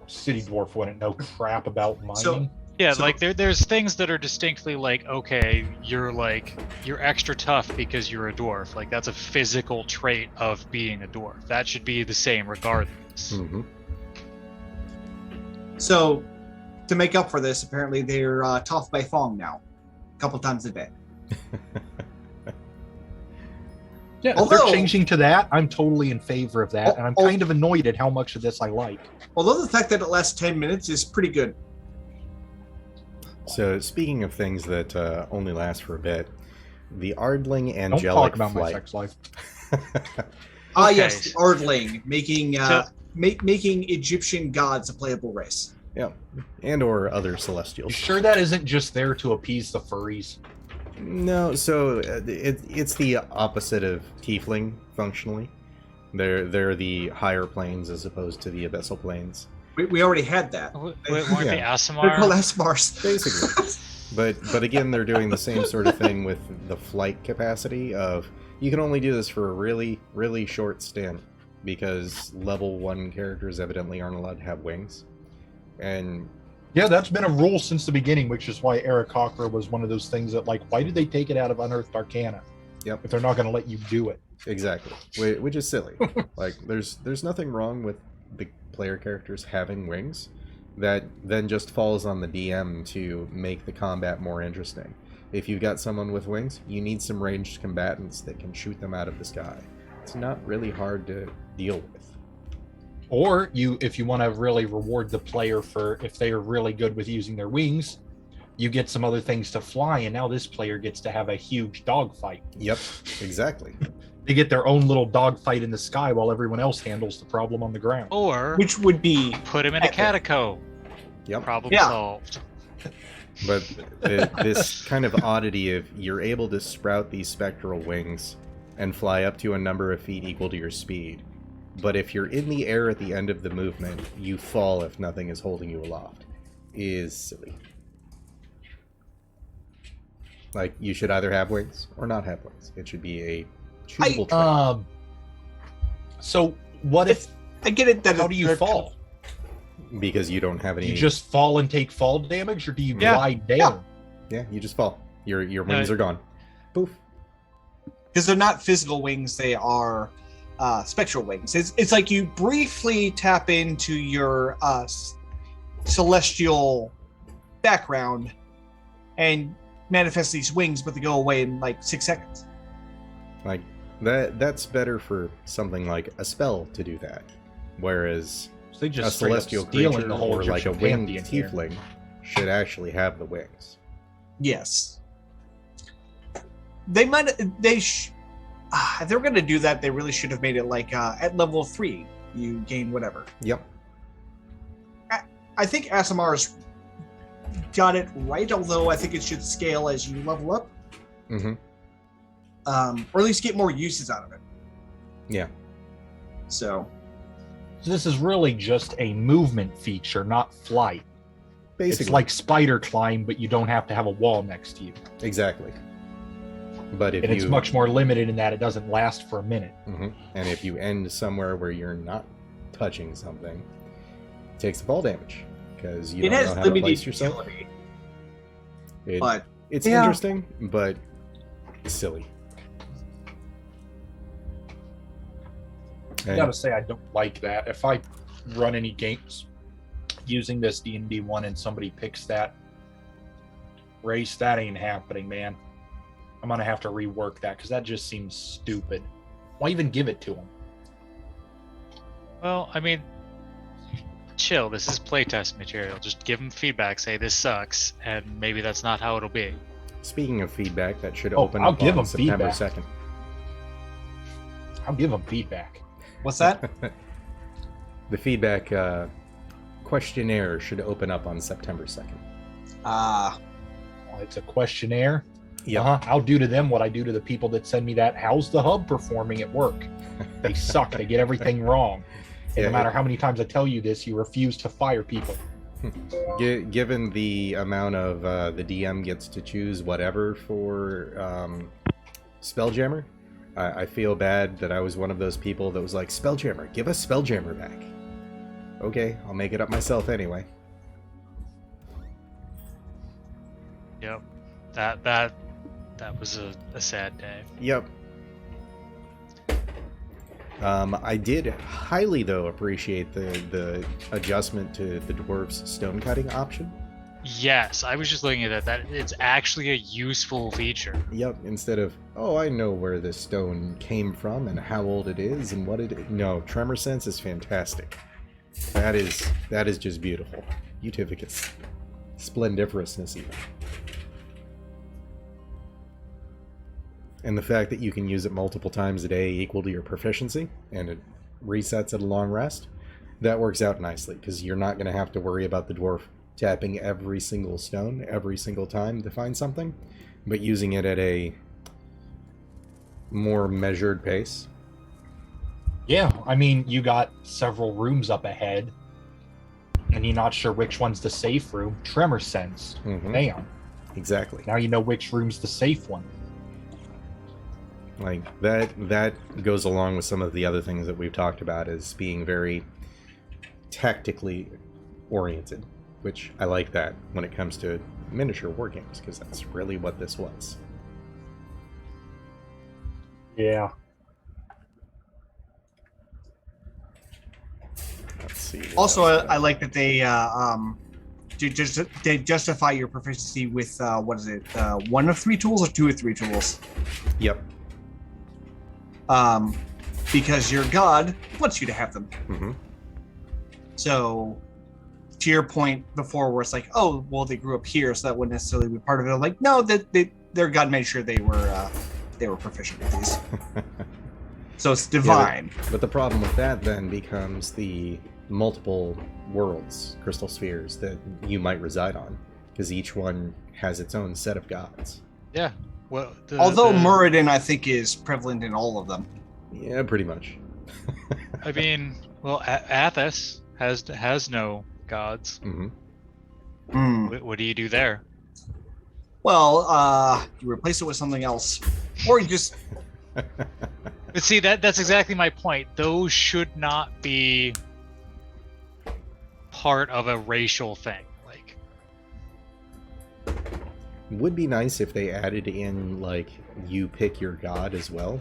[SPEAKER 2] city dwarf wouldn't know crap about mining.
[SPEAKER 4] There's things that are distinctly like, okay, you're extra tough because you're a dwarf. Like that's a physical trait of being a dwarf. That should be the same regardless.
[SPEAKER 1] Mm-hmm.
[SPEAKER 3] So, to make up for this, apparently they're tough by Fong now, a couple times a day.
[SPEAKER 2] Yeah, if they're changing to that, I'm totally in favor of that, and I'm kind of annoyed at how much of this I like.
[SPEAKER 3] Although the fact that it lasts 10 minutes is pretty good.
[SPEAKER 1] So, speaking of things that only last for a bit, the Ardling Angelic
[SPEAKER 2] Don't talk about
[SPEAKER 1] Flight.
[SPEAKER 2] my sex life.
[SPEAKER 3] Yes, the Ardling, making Egyptian gods a playable race.
[SPEAKER 1] Yeah, and or other celestials.
[SPEAKER 2] You sure that isn't just there to appease the furries?
[SPEAKER 1] No, so it's the opposite of tiefling functionally. They're the higher planes as opposed to the abyssal planes.
[SPEAKER 3] We already had that.
[SPEAKER 4] Weren't they Asimar?
[SPEAKER 3] They're called Asmars.
[SPEAKER 1] Basically. But again, they're doing the same sort of thing with the flight capacity of you can only do this for a really, really short stint because level 1 characters evidently aren't allowed to have wings. And
[SPEAKER 2] yeah, that's been a rule since the beginning, which is why Eric Cocker was one of those things that, like, why did they take it out of Unearthed Arcana?
[SPEAKER 1] Yep.
[SPEAKER 2] If they're not going to let you do it.
[SPEAKER 1] Exactly. Which is silly. Like, there's nothing wrong with the player characters having wings. That then just falls on the DM to make the combat more interesting. If you've got someone with wings, you need some ranged combatants that can shoot them out of the sky. It's not really hard to deal with.
[SPEAKER 2] Or if you want to really reward the player for if they are really good with using their wings, you get some other things to fly, and now this player gets to have a huge dogfight.
[SPEAKER 1] Yep, exactly.
[SPEAKER 2] They get their own little dogfight in the sky while everyone else handles the problem on the ground.
[SPEAKER 4] Or
[SPEAKER 3] which would be
[SPEAKER 4] put him in a catacomb.
[SPEAKER 1] Yep.
[SPEAKER 4] Problem solved.
[SPEAKER 1] But this kind of oddity of you're able to sprout these spectral wings and fly up to a number of feet equal to your speed. But if you're in the air at the end of the movement, you fall if nothing is holding you aloft. Is silly. Like, you should either have wings or not have wings. It should be a choosable trait.
[SPEAKER 2] So what if
[SPEAKER 3] I get it that
[SPEAKER 2] how do you fall?
[SPEAKER 1] Because you don't have any...
[SPEAKER 2] You just fall and take fall damage, or do you glide down?
[SPEAKER 1] Yeah, you just fall. Your wings are gone. Poof.
[SPEAKER 3] Because they're not physical wings, they are spectral wings. It's like you briefly tap into your celestial background and manifest these wings, but they go away in like 6 seconds.
[SPEAKER 1] Like that's better for something like a spell to do that, whereas
[SPEAKER 2] they just
[SPEAKER 1] a celestial creature
[SPEAKER 2] the whole
[SPEAKER 1] or like a
[SPEAKER 2] Egyptian
[SPEAKER 1] winged
[SPEAKER 2] pantheon
[SPEAKER 1] tiefling should actually have the wings.
[SPEAKER 3] Yes. If they were going to do that, they really should have made it like at level 3, you gain whatever.
[SPEAKER 1] Yep.
[SPEAKER 3] I think Asimar's got it right, although I think it should scale as you level up.
[SPEAKER 1] Mm-hmm.
[SPEAKER 3] Or at least get more uses out of it.
[SPEAKER 1] Yeah.
[SPEAKER 3] So
[SPEAKER 2] this is really just a movement feature, not flight.
[SPEAKER 1] Basically.
[SPEAKER 2] It's like spider climb, but you don't have to have a wall next to you.
[SPEAKER 1] Exactly. But if
[SPEAKER 2] it's much more limited in that it doesn't last for a minute.
[SPEAKER 1] Mm-hmm. And if you end somewhere where you're not touching something, it takes fall damage because you don't know how to place yourself. It's interesting, but silly.
[SPEAKER 2] I gotta say, I don't like that. If I run any games using this D&D One and somebody picks that race, that ain't happening, man. I'm gonna have to rework that because that just seems stupid. Why even give it to them?
[SPEAKER 4] Well, I mean, chill. This is playtest material. Just give them feedback. Say this sucks, and maybe that's not how it'll be.
[SPEAKER 1] Speaking of feedback, that should open
[SPEAKER 2] I'll
[SPEAKER 1] up
[SPEAKER 2] give
[SPEAKER 1] on
[SPEAKER 2] them
[SPEAKER 1] September
[SPEAKER 2] feedback.
[SPEAKER 1] 2nd.
[SPEAKER 2] I'll give them feedback.
[SPEAKER 3] What's that?
[SPEAKER 1] The feedback questionnaire should open up on September 2nd.
[SPEAKER 2] It's a questionnaire.
[SPEAKER 1] Yeah.
[SPEAKER 2] I'll do to them what I do to the people that send me that. How's the hub performing at work? They suck. They get everything wrong. And no matter how many times I tell you this, you refuse to fire people.
[SPEAKER 1] Given the amount of the DM gets to choose whatever for Spelljammer, I feel bad that I was one of those people that was like, Spelljammer, give us Spelljammer back. Okay, I'll make it up myself anyway.
[SPEAKER 4] Yep. That was a sad day.
[SPEAKER 1] Yep. I did highly, though, appreciate the adjustment to the dwarves' stone cutting option.
[SPEAKER 4] Yes, I was just looking at that. It's actually a useful feature.
[SPEAKER 1] Yep, instead of, oh, I know where this stone came from and how old it is and what it is. No, Tremor Sense is fantastic. That is just beautiful. Utificus. Splendiferousness, even. And the fact that you can use it multiple times a day equal to your proficiency, and it resets at a long rest, that works out nicely, because you're not going to have to worry about the dwarf tapping every single stone every single time to find something, but using it at a more measured pace.
[SPEAKER 2] Yeah, I mean, you got several rooms up ahead, and you're not sure which one's the safe room. Tremor Sense. Bam.
[SPEAKER 1] Exactly.
[SPEAKER 2] Now you know which room's the safe one.
[SPEAKER 1] Like, that goes along with some of the other things that we've talked about as being very tactically oriented, which I like that when it comes to miniature war games, because that's really what this was.
[SPEAKER 2] Yeah.
[SPEAKER 1] Let's see.
[SPEAKER 3] Also, I like that they they justify your proficiency with what is it? One of three tools or two of three tools?
[SPEAKER 1] Yep.
[SPEAKER 3] Because your god wants you to have them.
[SPEAKER 1] Mm-hmm.
[SPEAKER 3] So, to your point before, where it's like, oh, well, they grew up here, so that wouldn't necessarily be part of it. I'm like, no, their god made sure they were proficient with these. So it's divine.
[SPEAKER 1] Yeah, but the problem with that then becomes the multiple worlds, crystal spheres, that you might reside on, because each one has its own set of gods.
[SPEAKER 4] Yeah. Well,
[SPEAKER 3] although Muradin, I think, is prevalent in all of them.
[SPEAKER 1] Yeah, pretty much.
[SPEAKER 4] I mean, well, Athos has no gods.
[SPEAKER 1] Mm-hmm.
[SPEAKER 4] What do you do there?
[SPEAKER 3] Well, you replace it with something else, or you just.
[SPEAKER 4] But see, that's exactly my point. Those should not be part of a racial thing. Like,
[SPEAKER 1] would be nice if they added in, like, you pick your god as well,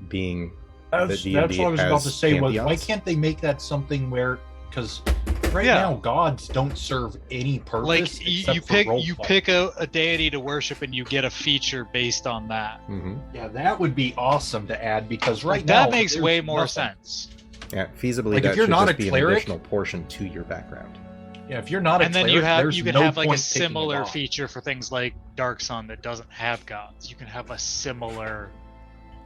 [SPEAKER 1] being
[SPEAKER 2] that's what I was about to say. Was why can't they make that something where, because right now gods don't serve any purpose.
[SPEAKER 4] Like you pick a deity to worship and you get a feature based on that.
[SPEAKER 1] Mm-hmm.
[SPEAKER 2] Yeah, that would be awesome to add, because right now
[SPEAKER 4] that makes way more sense.
[SPEAKER 1] Yeah, feasibly,
[SPEAKER 2] like,
[SPEAKER 1] that
[SPEAKER 2] if you're
[SPEAKER 1] should
[SPEAKER 2] not
[SPEAKER 1] just
[SPEAKER 2] a
[SPEAKER 1] be
[SPEAKER 2] cleric,
[SPEAKER 1] an additional portion to your background.
[SPEAKER 2] Yeah, if you're not a
[SPEAKER 4] and then
[SPEAKER 2] cleric,
[SPEAKER 4] you could have like a similar feature for things like Dark Sun that doesn't have gods. You can have a similar.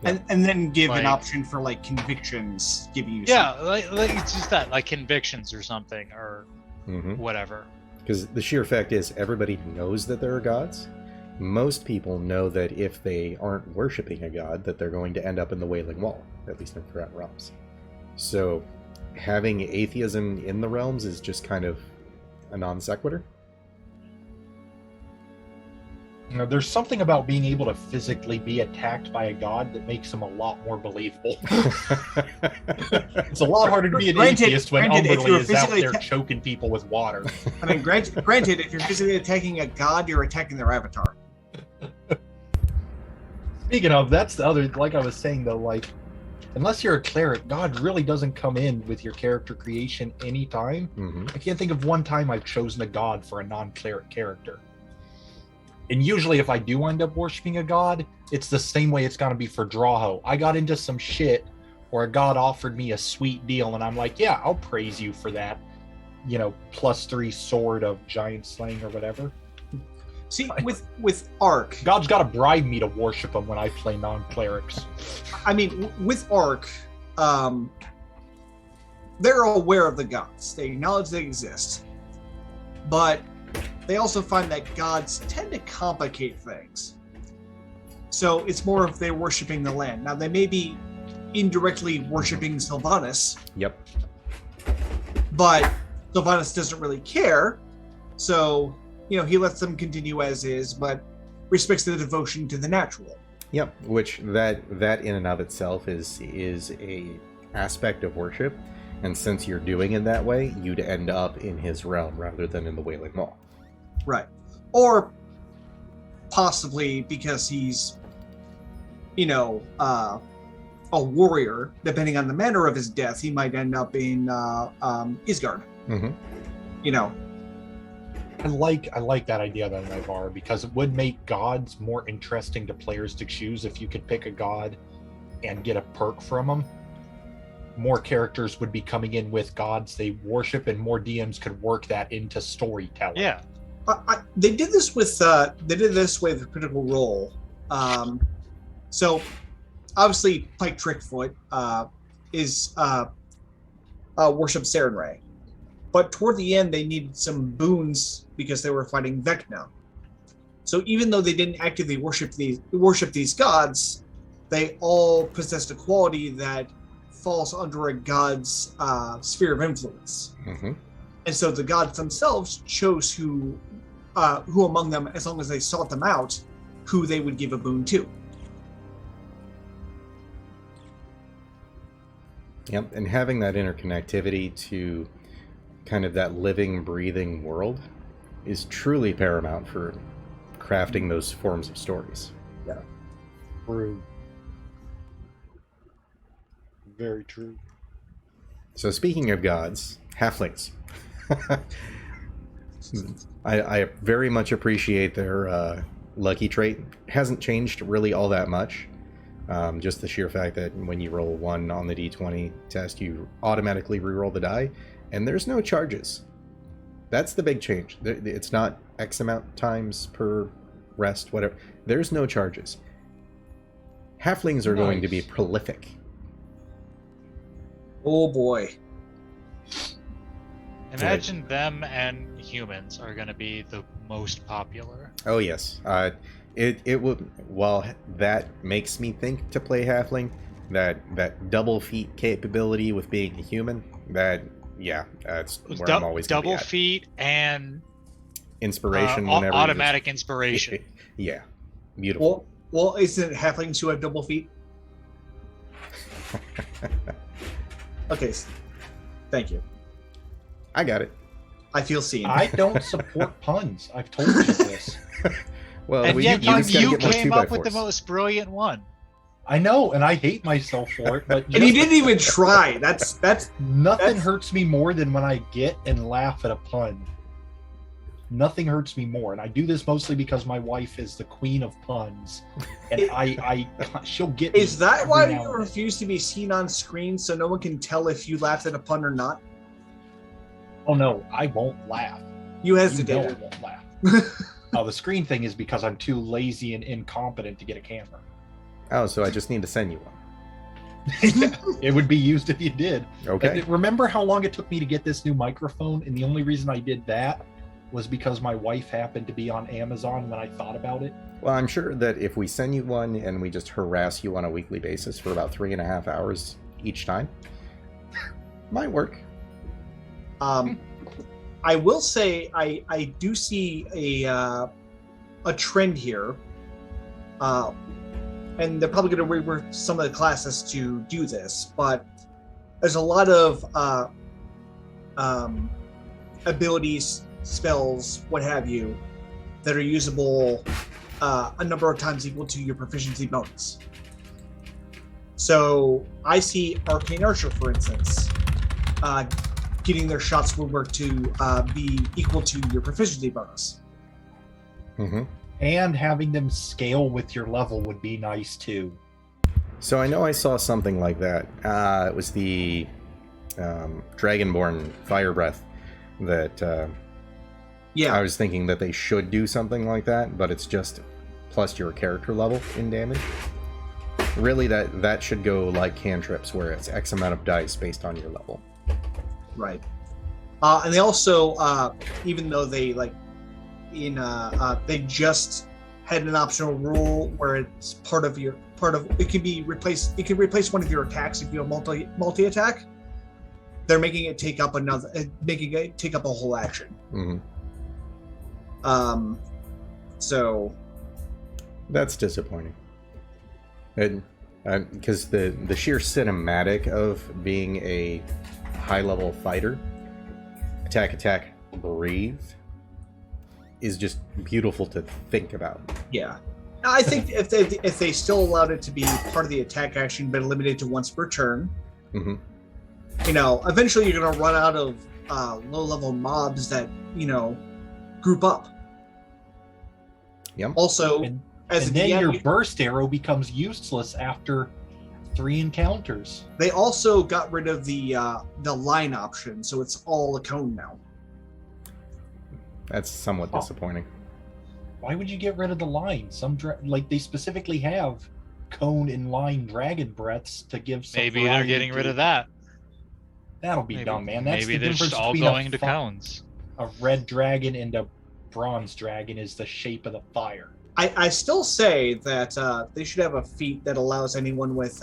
[SPEAKER 3] And then give an option for, like, convictions, give you
[SPEAKER 4] like it's just that, like, convictions or something, or whatever.
[SPEAKER 1] Because the sheer fact is, everybody knows that there are gods. Most people know that if they aren't worshipping a god, that they're going to end up in the Wailing Wall, at least in Forgotten Realms. So having atheism in the realms is just kind of a non sequitur.
[SPEAKER 2] You know, there's something about being able to physically be attacked by a god that makes them a lot more believable. It's a lot harder to be an atheist when Umberly is out there choking people with water.
[SPEAKER 3] I mean, granted, if you're physically attacking a god, you're attacking their avatar.
[SPEAKER 2] Speaking of, that's the other, like I was saying though, like, unless you're a cleric, God really doesn't come in with your character creation anytime.
[SPEAKER 1] Mm-hmm.
[SPEAKER 2] I can't think of one time I've chosen a god for a non-cleric character. And usually if I do end up worshiping a god, it's the same way it's gotta be for Drawho. I got into some shit where a god offered me a sweet deal, and I'm like, yeah, I'll praise you for that. You know, +3 sword of giant slaying or whatever.
[SPEAKER 3] See, with Arc,
[SPEAKER 2] God's got to bribe me to worship him when I play non-clerics.
[SPEAKER 3] I mean, with Arc, they're aware of the gods. They acknowledge they exist. But they also find that gods tend to complicate things. So it's more if they're worshiping the land. Now, they may be indirectly worshiping Sylvanas.
[SPEAKER 1] Yep.
[SPEAKER 3] But Sylvanas doesn't really care. So, he lets them continue as is, but respects the devotion to the natural.
[SPEAKER 1] Yep, which that in and of itself is a aspect of worship, and since you're doing it that way, you'd end up in his realm rather than in the Wailing Wall.
[SPEAKER 3] Right. Or possibly because he's, a warrior, depending on the manner of his death, he might end up in Isgard.
[SPEAKER 1] Mm-hmm.
[SPEAKER 2] I like that idea though, Ivar, because it would make gods more interesting to players to choose if you could pick a god and get a perk from them. More characters would be coming in with gods they worship, and more DMs could work that into storytelling.
[SPEAKER 4] Yeah,
[SPEAKER 3] they did this with Critical Role. So obviously, Pike Trickfoot is worship Sarenrae. But toward the end, they needed some boons because they were fighting Vecna. So even though they didn't actively worship these gods, they all possessed a quality that falls under a god's sphere of influence.
[SPEAKER 1] Mm-hmm.
[SPEAKER 3] And so the gods themselves chose who among them, as long as they sought them out, who they would give a boon to.
[SPEAKER 1] Yep, and having that interconnectivity to kind of that living, breathing world is truly paramount for crafting those forms of stories.
[SPEAKER 3] Yeah.
[SPEAKER 2] True. Very true.
[SPEAKER 1] So speaking of gods, halflings. I very much appreciate their lucky trait. Hasn't changed really all that much. Just the sheer fact that when you roll 1 on the D20 test, you automatically reroll the die, and there's no charges. That's the big change. It's not X amount times per rest, whatever. There's no charges. Halflings are going to be prolific.
[SPEAKER 3] Oh boy.
[SPEAKER 4] Imagine them and humans are going to be the most popular.
[SPEAKER 1] Oh yes. It would. While that makes me think to play halfling, that double feat capability with being a human, that's where I'm always gonna be
[SPEAKER 4] double
[SPEAKER 1] at.
[SPEAKER 4] feat and
[SPEAKER 1] Inspiration. Whenever
[SPEAKER 4] automatic inspiration.
[SPEAKER 1] Yeah, beautiful.
[SPEAKER 3] Well, isn't it halflings who have double feet? Okay, thank you.
[SPEAKER 1] I got it.
[SPEAKER 3] I feel seen.
[SPEAKER 2] I don't support puns. I've told you this.
[SPEAKER 1] Well,
[SPEAKER 4] And yet
[SPEAKER 1] just gotta
[SPEAKER 4] you
[SPEAKER 1] get more
[SPEAKER 4] came up
[SPEAKER 1] 2x4s.
[SPEAKER 4] with the most brilliant one.
[SPEAKER 2] I know, and I hate myself for it, but
[SPEAKER 3] and he didn't even try. That's
[SPEAKER 2] nothing hurts me more than when I get and laugh at a pun. Nothing hurts me more, and I do this mostly because my wife is the queen of puns, and she'll get.
[SPEAKER 3] Is
[SPEAKER 2] me
[SPEAKER 3] that
[SPEAKER 2] every
[SPEAKER 3] why
[SPEAKER 2] now
[SPEAKER 3] you
[SPEAKER 2] and then.
[SPEAKER 3] refuse to be seen on screen so no one can tell if you laughed at a pun or not?
[SPEAKER 2] Oh no, I won't laugh.
[SPEAKER 3] You
[SPEAKER 2] You know I
[SPEAKER 3] hesitated.
[SPEAKER 2] won't laugh. The screen thing is because I'm too lazy and incompetent to get a camera.
[SPEAKER 1] Oh, so I just need to send you one.
[SPEAKER 2] It would be used if you did.
[SPEAKER 1] Okay.
[SPEAKER 2] And remember how long it took me to get this new microphone? And the only reason I did that was because my wife happened to be on Amazon when I thought about it.
[SPEAKER 1] Well, I'm sure that if we send you one and we just harass you on a weekly basis for about 3.5 hours each time, might work.
[SPEAKER 3] I will say I do see a trend here, and they're probably going to rework some of the classes to do this. But there's a lot of abilities, spells, what have you, that are usable a number of times equal to your proficiency bonus. So I see Arcane Archer, for instance, getting their shots woodwork to be equal to your proficiency bonus.
[SPEAKER 1] Mm-hmm.
[SPEAKER 2] And having them scale with your level would be nice too.
[SPEAKER 1] So I know I saw something like that. It was the Dragonborn Fire Breath that I was thinking that they should do something like that, but it's just plus your character level in damage. Really, that should go like cantrips, where it's X amount of dice based on your level.
[SPEAKER 3] Right. And they also, even though they they just had an optional rule where it's it can be replaced. It can replace one of your attacks if you have multi attack. They're making it take up a whole action.
[SPEAKER 1] Mm-hmm.
[SPEAKER 3] So
[SPEAKER 1] that's disappointing. And because the sheer cinematic of being a high level fighter, attack, breathe, is just beautiful to think about.
[SPEAKER 3] Yeah, I think if they still allowed it to be part of the attack action, but limited to once per turn, eventually you're gonna run out of low level mobs that group up.
[SPEAKER 1] Yep.
[SPEAKER 3] Also,
[SPEAKER 2] and then your burst arrow becomes useless after 3 encounters.
[SPEAKER 3] They also got rid of the line option, so it's all a cone now.
[SPEAKER 1] That's somewhat disappointing.
[SPEAKER 2] Why would you get rid of the line? They specifically have cone and line dragon breaths to give some.
[SPEAKER 4] Maybe they're getting rid of that.
[SPEAKER 2] That'll be dumb, man. That's
[SPEAKER 4] maybe
[SPEAKER 2] the
[SPEAKER 4] they're
[SPEAKER 2] difference
[SPEAKER 4] just all
[SPEAKER 2] between
[SPEAKER 4] going to cones.
[SPEAKER 2] A red dragon and a bronze dragon is the shape of the fire.
[SPEAKER 3] I still say that they should have a feat that allows anyone with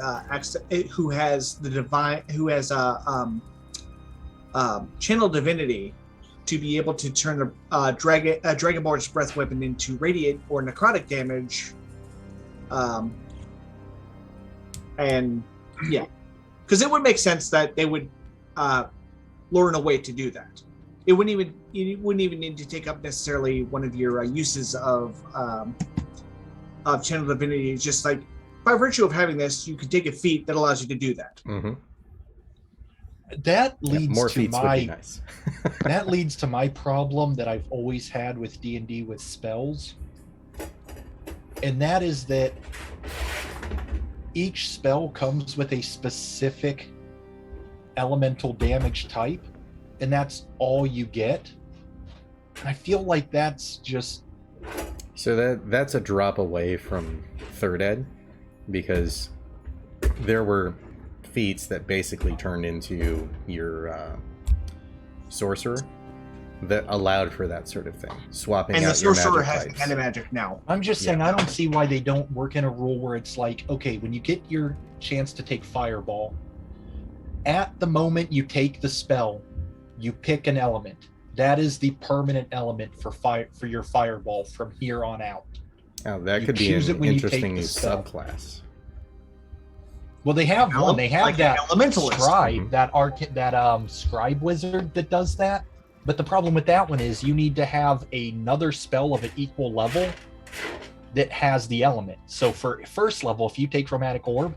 [SPEAKER 3] who has channel divinity to be able to turn a Dragonborn's breath weapon into radiant or necrotic damage. And yeah, because it would make sense that they would learn a way to do that. You wouldn't even need to take up necessarily one of your uses of channel divinity. It's just like by virtue of having this, you could take a feat that allows you to do that.
[SPEAKER 1] Mm-hmm.
[SPEAKER 2] That leads
[SPEAKER 1] more
[SPEAKER 2] to
[SPEAKER 1] feats
[SPEAKER 2] my
[SPEAKER 1] would be nice.
[SPEAKER 2] that leads to my problem that I've always had with D&D with spells, and that is that each spell comes with a specific elemental damage type, and that's all you get. And I feel like that's just
[SPEAKER 1] so that's a drop away from third ed, because there were feats that basically turned into your sorcerer that allowed for that sort of thing, swapping
[SPEAKER 3] and
[SPEAKER 1] out
[SPEAKER 3] the
[SPEAKER 1] your
[SPEAKER 3] sorcerer
[SPEAKER 1] magic
[SPEAKER 3] has
[SPEAKER 1] types.
[SPEAKER 3] kind of magic now.
[SPEAKER 2] I'm just saying, I don't see why they don't work in a rule where it's like, okay, when you get your chance to take fireball, at the moment you take the spell, you pick an element. That is the permanent element for your fireball from here on out.
[SPEAKER 1] Oh, that could be
[SPEAKER 2] choose it
[SPEAKER 1] an
[SPEAKER 2] when you take
[SPEAKER 1] interesting
[SPEAKER 2] the
[SPEAKER 1] new
[SPEAKER 2] spell.
[SPEAKER 1] subclass.
[SPEAKER 2] Well, they have one. They have
[SPEAKER 3] like
[SPEAKER 2] that
[SPEAKER 3] elementalist.
[SPEAKER 2] scribe, that scribe wizard that does that. But the problem with that one is you need to have another spell of an equal level that has the element. So for first level, if you take Chromatic Orb,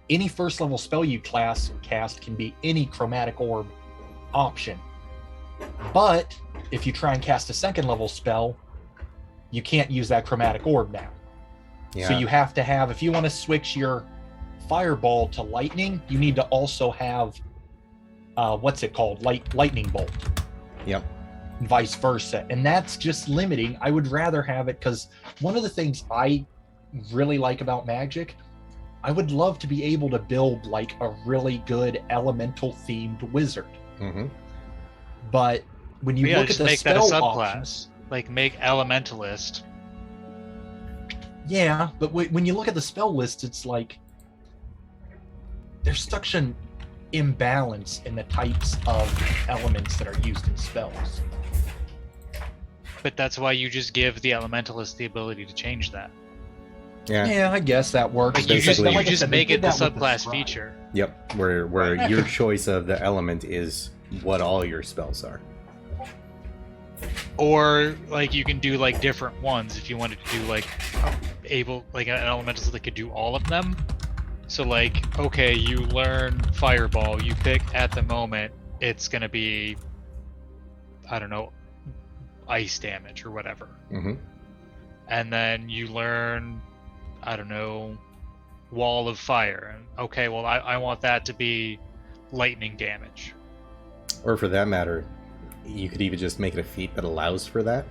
[SPEAKER 2] any first level spell you cast can be any Chromatic Orb option. But if you try and cast a second level spell, you can't use that Chromatic Orb now.
[SPEAKER 1] Yeah.
[SPEAKER 2] So you have to have, if you want to switch your fireball to lightning, you need to also have what's it called, lightning bolt.
[SPEAKER 1] Yep.
[SPEAKER 2] And vice versa, and that's just limiting. I would rather have it, because one of the things I really like about Magic, I would love to be able to build like a really good elemental themed wizard.
[SPEAKER 1] Mm-hmm.
[SPEAKER 2] But when you look at the
[SPEAKER 4] make that a
[SPEAKER 2] spell
[SPEAKER 4] subclass,
[SPEAKER 2] options,
[SPEAKER 4] like make elementalist.
[SPEAKER 2] yeah, but when you look at the spell list, it's like there's such an imbalance in the types of elements that are used in spells.
[SPEAKER 4] But that's why you just give the elementalist the ability to change that.
[SPEAKER 1] Yeah.
[SPEAKER 2] I guess that works.
[SPEAKER 4] Like you just,
[SPEAKER 1] Basically-
[SPEAKER 4] you
[SPEAKER 2] Like I
[SPEAKER 4] just
[SPEAKER 2] said, they
[SPEAKER 4] make
[SPEAKER 2] did
[SPEAKER 4] it the
[SPEAKER 2] that with
[SPEAKER 4] subclass
[SPEAKER 2] scribe.
[SPEAKER 4] feature.
[SPEAKER 1] Yep. Where
[SPEAKER 2] Right.
[SPEAKER 1] your choice of the element is what all your spells are.
[SPEAKER 4] Or like you can do like different ones if you wanted to do like an elementalist that could do all of them. So like, okay, you learn fireball, you pick at the moment it's gonna be, I don't know, ice damage or whatever.
[SPEAKER 1] Mm-hmm.
[SPEAKER 4] And then you learn, I don't know, wall of fire. And okay, well I want that to be lightning damage.
[SPEAKER 1] Or for that matter, you could even just make it a feat that allows for that.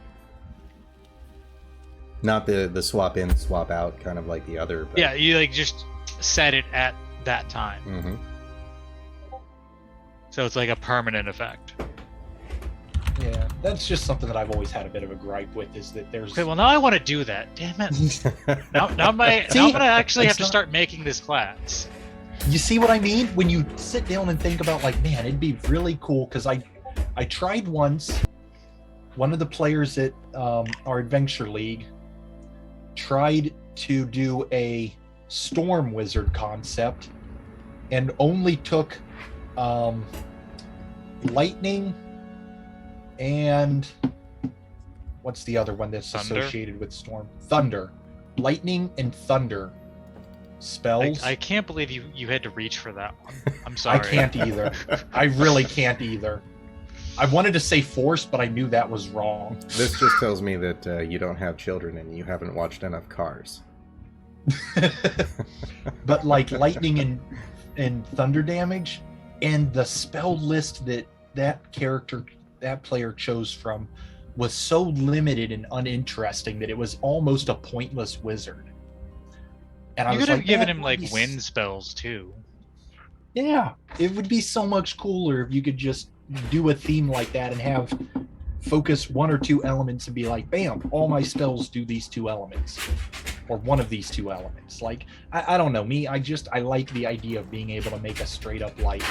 [SPEAKER 1] Not the swap in, swap out, kind of like the other. But...
[SPEAKER 4] Yeah, you like just set it at that time.
[SPEAKER 1] Mm-hmm.
[SPEAKER 4] So it's like a permanent effect.
[SPEAKER 2] Yeah, that's just something that I've always had a bit of a gripe with, is that there's...
[SPEAKER 4] Okay, well now I want to do that. Damn it. now I'm gonna actually have to start making this class.
[SPEAKER 2] You see what I mean? When you sit down and think about, like, man, it'd be really cool, because I tried once. One of the players at our Adventure League tried to do a Storm Wizard concept and only took Lightning and what's the other one that's
[SPEAKER 4] Thunder?
[SPEAKER 2] associated with Storm? Thunder. Lightning and Thunder spells.
[SPEAKER 4] I can't believe you had to reach for that one. I'm sorry.
[SPEAKER 2] I can't either. I really can't either. I wanted to say Force, but I knew that was wrong.
[SPEAKER 1] This just tells me that you don't have children and you haven't watched enough Cars.
[SPEAKER 2] But like Lightning and Thunder damage, and the spell list that player chose from was so limited and uninteresting that it was almost a pointless wizard. And I
[SPEAKER 4] You
[SPEAKER 2] was
[SPEAKER 4] could have
[SPEAKER 2] like,
[SPEAKER 4] given
[SPEAKER 2] "Man,
[SPEAKER 4] him like
[SPEAKER 2] please."
[SPEAKER 4] wind spells too.
[SPEAKER 2] Yeah, it would be so much cooler if you could just do a theme like that and have focus one or two elements and be like, bam, all my spells do these two elements, or one of these two elements. Like, I don't know, me, I like the idea of being able to make a straight up, like,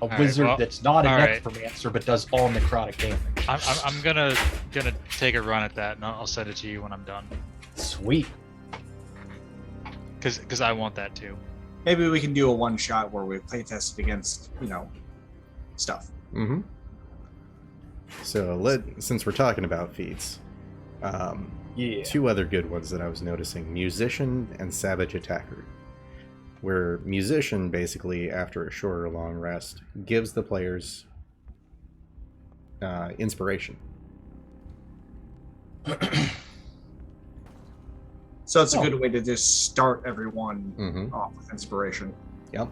[SPEAKER 2] a wizard that's not a necromancer but does all necrotic damage.
[SPEAKER 4] I'm gonna take a run at that, and I'll send it to you when I'm done.
[SPEAKER 2] Sweet.
[SPEAKER 4] Because I want that too.
[SPEAKER 3] Maybe we can do a one shot where we play test it against, stuff.
[SPEAKER 1] Mm-hmm. So since we're talking about feats, two other good ones that I was noticing: Musician and Savage Attacker. Where Musician, basically, after a short or long rest, gives the players inspiration.
[SPEAKER 3] So it's a good way to just start everyone off with inspiration.
[SPEAKER 1] Yep.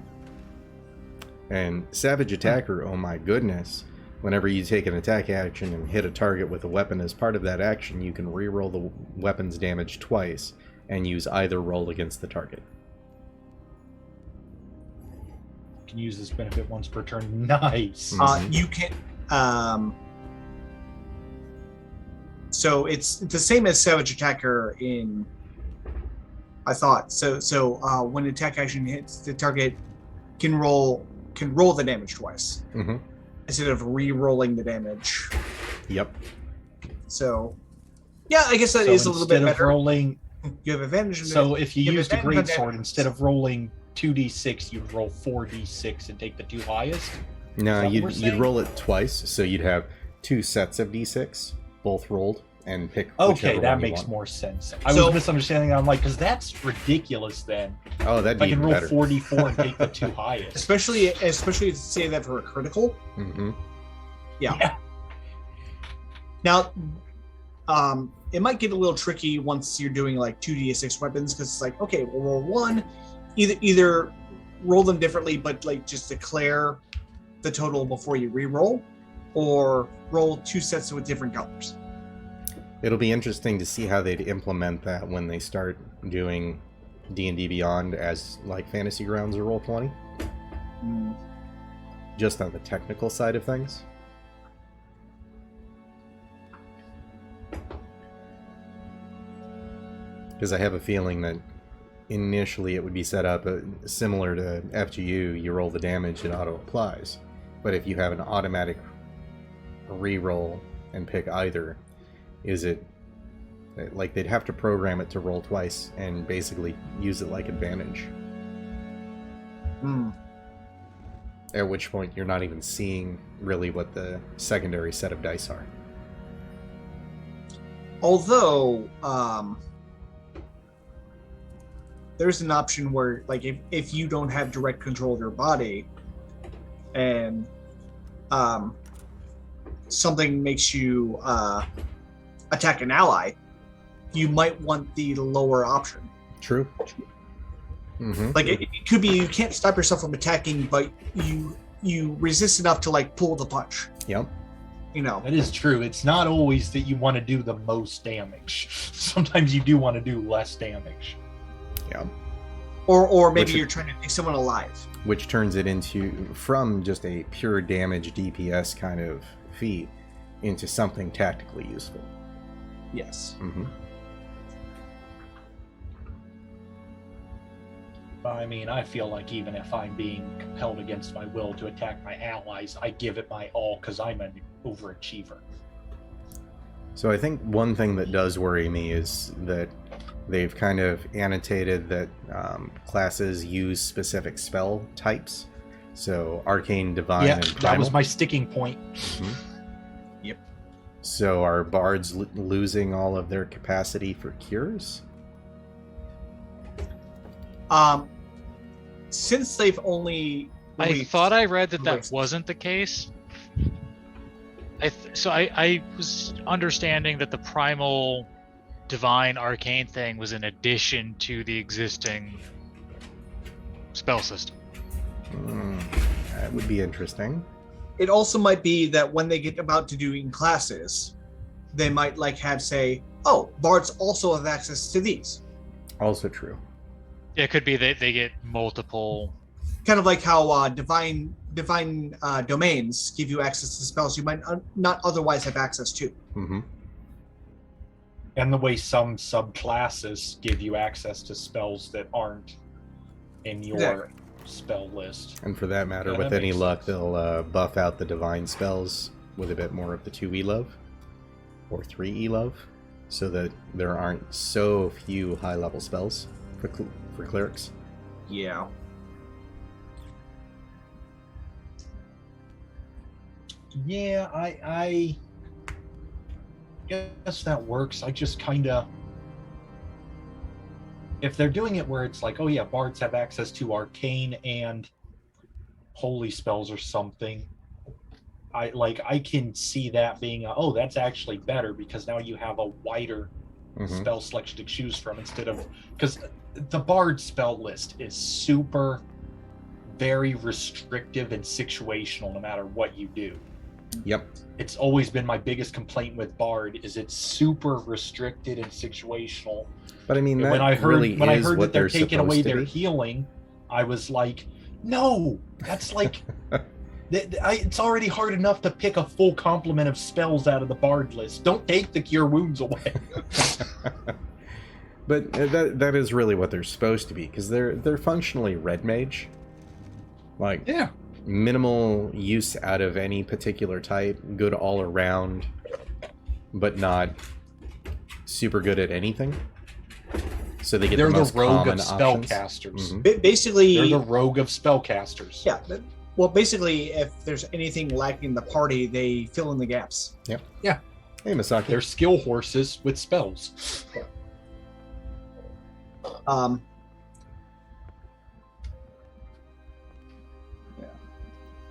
[SPEAKER 1] And Savage Attacker, oh my goodness. Whenever you take an attack action and hit a target with a weapon as part of that action, you can reroll the weapon's damage twice and use either roll against the target.
[SPEAKER 2] You can use this benefit once per turn. Nice.
[SPEAKER 3] You can... so it's the same as Savage Attacker in... I thought. So when an attack action hits, the target can roll the damage twice. Instead of re-rolling the damage.
[SPEAKER 1] Yep.
[SPEAKER 3] So, yeah, I guess that is a little bit better.
[SPEAKER 2] Rolling,
[SPEAKER 3] you have advantage.
[SPEAKER 2] So if you used a greatsword, instead of rolling 2d6, you'd roll 4d6 and take the two highest?
[SPEAKER 1] No, you'd roll it twice, so you'd have two sets of d6, both rolled, and pick
[SPEAKER 2] Okay, that makes more sense. I was misunderstanding. I'm like, because that's ridiculous then.
[SPEAKER 1] Oh, that'd be
[SPEAKER 2] I can roll
[SPEAKER 1] better.
[SPEAKER 2] 4d4 and take the two highest.
[SPEAKER 3] Especially to say that for a critical. Yeah. Now, it might get a little tricky once you're doing like 2d6 weapons, because it's like, okay, we'll roll one, either roll them differently, but like just declare the total before you re-roll, or roll two sets with different colors.
[SPEAKER 1] It'll be interesting to see how they'd implement that when they start doing D&D Beyond as like Fantasy Grounds or Roll20. Just on the technical side of things. Because I have a feeling that initially it would be set up similar to FGU, you roll the damage, it auto-applies. But if you have an automatic re-roll and pick either, is it like they'd have to program it to roll twice and basically use it like advantage? At which point you're not even seeing really what the secondary set of dice are.
[SPEAKER 3] Although, there's an option where, like, if you don't have direct control of your body, and something makes you attack an ally, you might want the lower option.
[SPEAKER 1] True.
[SPEAKER 3] Like it could be you can't stop yourself from attacking, but you resist enough to like pull the punch.
[SPEAKER 1] Yep.
[SPEAKER 2] That is true. It's not always that you want to do the most damage. Sometimes you do want to do less damage.
[SPEAKER 1] Yeah.
[SPEAKER 3] Or maybe you're trying to take someone alive.
[SPEAKER 1] Which turns it from just a pure damage DPS kind of feat into something tactically useful.
[SPEAKER 3] Yes.
[SPEAKER 1] Mm-hmm.
[SPEAKER 2] I mean, I feel like even if I'm being compelled against my will to attack my allies, I give it my all because I'm an overachiever.
[SPEAKER 1] So I think one thing that does worry me is that they've kind of annotated that classes use specific spell types. So Arcane, Divine, and Primal.
[SPEAKER 2] That was my sticking point.
[SPEAKER 1] Mm-hmm.
[SPEAKER 2] Yep.
[SPEAKER 1] So are bards losing all of their capacity for cures?
[SPEAKER 3] Since they've only...
[SPEAKER 4] I thought I read that wasn't the case. I was understanding that the Primal Divine Arcane thing was in addition to the existing spell system.
[SPEAKER 1] That would be interesting.
[SPEAKER 3] It also might be that when they get about to doing classes, they might have say, oh, bards also have access to these.
[SPEAKER 1] Also true.
[SPEAKER 4] Yeah, it could be that they get multiple.
[SPEAKER 3] Kind of like how divine domains give you access to spells you might not otherwise have access to.
[SPEAKER 1] Mm-hmm.
[SPEAKER 2] And the way some subclasses give you access to spells that aren't in your spell list.
[SPEAKER 1] And for that matter, with any luck, they'll buff out the divine spells with a bit more of the 2e love or 3e love, so that there aren't so few high-level spells for clerics.
[SPEAKER 3] Yeah.
[SPEAKER 2] Yeah, I guess that works. I just kind of... If they're doing it where it's like, oh yeah, bards have access to arcane and holy spells or something, I can see that being oh, that's actually better because now you have a wider spell selection to choose from instead of... Because the bard spell list is super, very restrictive and situational no matter what you do.
[SPEAKER 1] Yep.
[SPEAKER 2] It's always been my biggest complaint with bard is it's super restricted and situational.
[SPEAKER 1] But I mean, that
[SPEAKER 2] when I heard that they're taking away their
[SPEAKER 1] be.
[SPEAKER 2] Healing, I was like, no, that's like... it's already hard enough to pick a full complement of spells out of the bard list. Don't take the cure wounds away.
[SPEAKER 1] But that is really what they're supposed to be, because they're functionally red mage.
[SPEAKER 2] Yeah.
[SPEAKER 1] Minimal use out of any particular type, good all around, but not super good at anything. So they get the most common options.
[SPEAKER 2] They're the rogue of spellcasters.
[SPEAKER 3] Mm-hmm. Basically,
[SPEAKER 2] they're the rogue of spellcasters.
[SPEAKER 3] Yeah. Well, basically, if there's anything lacking in the party, they fill in the gaps.
[SPEAKER 1] Yep.
[SPEAKER 2] Yeah.
[SPEAKER 1] Hey, Misaki.
[SPEAKER 2] They're skill horses with spells.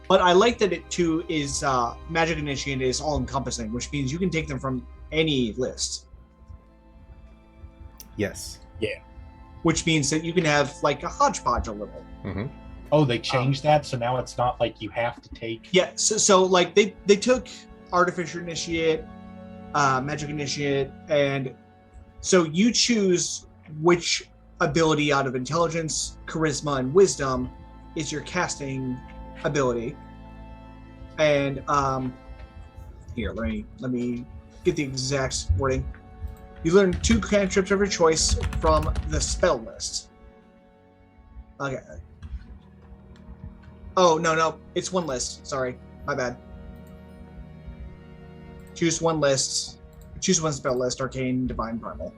[SPEAKER 3] But I like that it too is Magic Initiate is all encompassing, which means you can take them from any list.
[SPEAKER 1] Yes.
[SPEAKER 2] Yeah.
[SPEAKER 3] Which means that you can have a hodgepodge a little.
[SPEAKER 1] Mm-hmm.
[SPEAKER 2] Oh, they changed that, so now it's not like you have to take.
[SPEAKER 3] Yeah. So they took Artificer Initiate, Magic Initiate, and so you choose which ability out of Intelligence, Charisma, and Wisdom is your casting ability. And here, let me get the exact wording. You learn 2 cantrips of your choice from the spell list. Okay. Oh, no, it's 1 list. Sorry, my bad. Choose 1 list. Choose 1 spell list, Arcane, Divine, Primal.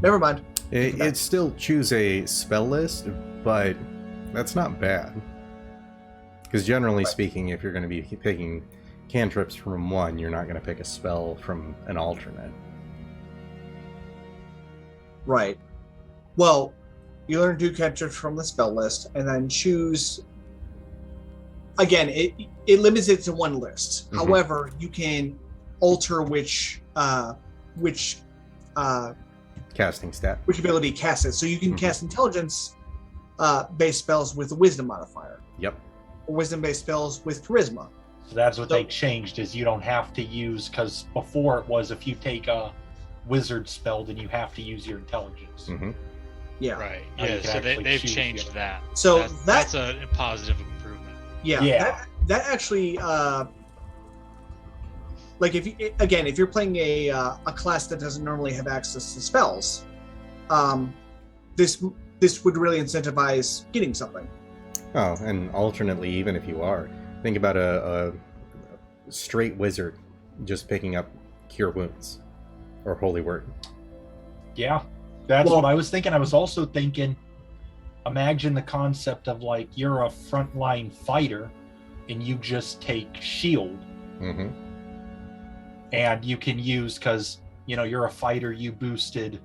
[SPEAKER 3] Never mind.
[SPEAKER 1] It's still choose a spell list, but that's not bad. Because generally speaking, if you're going to be picking cantrips from 1, you're not going to pick a spell from an alternate.
[SPEAKER 3] Right. Well, you learn 2 cantrips from the spell list, and then choose... Again, it limits it to 1 list. Mm-hmm. However, you can alter which
[SPEAKER 1] casting stat.
[SPEAKER 3] Which ability casts it. So you can cast Intelligence based spells with a Wisdom modifier.
[SPEAKER 1] Yep.
[SPEAKER 3] Or Wisdom-based spells with Charisma.
[SPEAKER 2] So that's what they changed, is you don't have to use... Because before it was if you take a Wizard spell, then you have to use your Intelligence.
[SPEAKER 1] Mm-hmm.
[SPEAKER 3] Yeah.
[SPEAKER 4] Right.
[SPEAKER 2] Now you
[SPEAKER 4] Yeah.
[SPEAKER 2] can
[SPEAKER 4] So
[SPEAKER 2] actually
[SPEAKER 4] they've
[SPEAKER 2] choose
[SPEAKER 4] changed
[SPEAKER 2] the
[SPEAKER 4] that.
[SPEAKER 3] So
[SPEAKER 4] that's a positive improvement.
[SPEAKER 3] Yeah. That actually, like if you're playing a class that doesn't normally have access to spells, this would really incentivize getting something.
[SPEAKER 1] Oh, and alternately, even if you are, think about a straight wizard just picking up Cure Wounds or Holy Word.
[SPEAKER 2] Yeah, that's what I was thinking. I was also thinking, imagine the concept of like you're a frontline fighter and you just take shield.
[SPEAKER 1] Mm-hmm.
[SPEAKER 2] And you can use, because you're a fighter, you boosted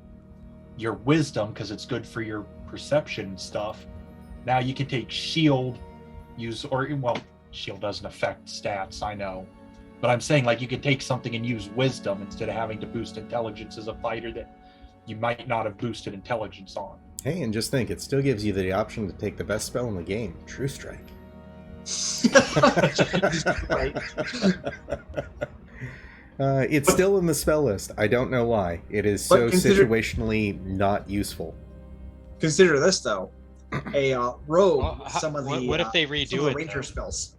[SPEAKER 2] your wisdom because it's good for your perception and stuff. Now you can take shield, shield doesn't affect stats, I know, but I'm saying like you can take something and use wisdom instead of having to boost intelligence as a fighter that you might not have boosted intelligence on.
[SPEAKER 1] Hey, and just think, it still gives you the option to take the best spell in the game, True Strike.
[SPEAKER 3] Right.
[SPEAKER 1] It's still in the spell list. I don't know why. It is so situationally not useful.
[SPEAKER 3] Consider this though, a rogue.
[SPEAKER 4] What if they redo it?
[SPEAKER 3] Ranger spells.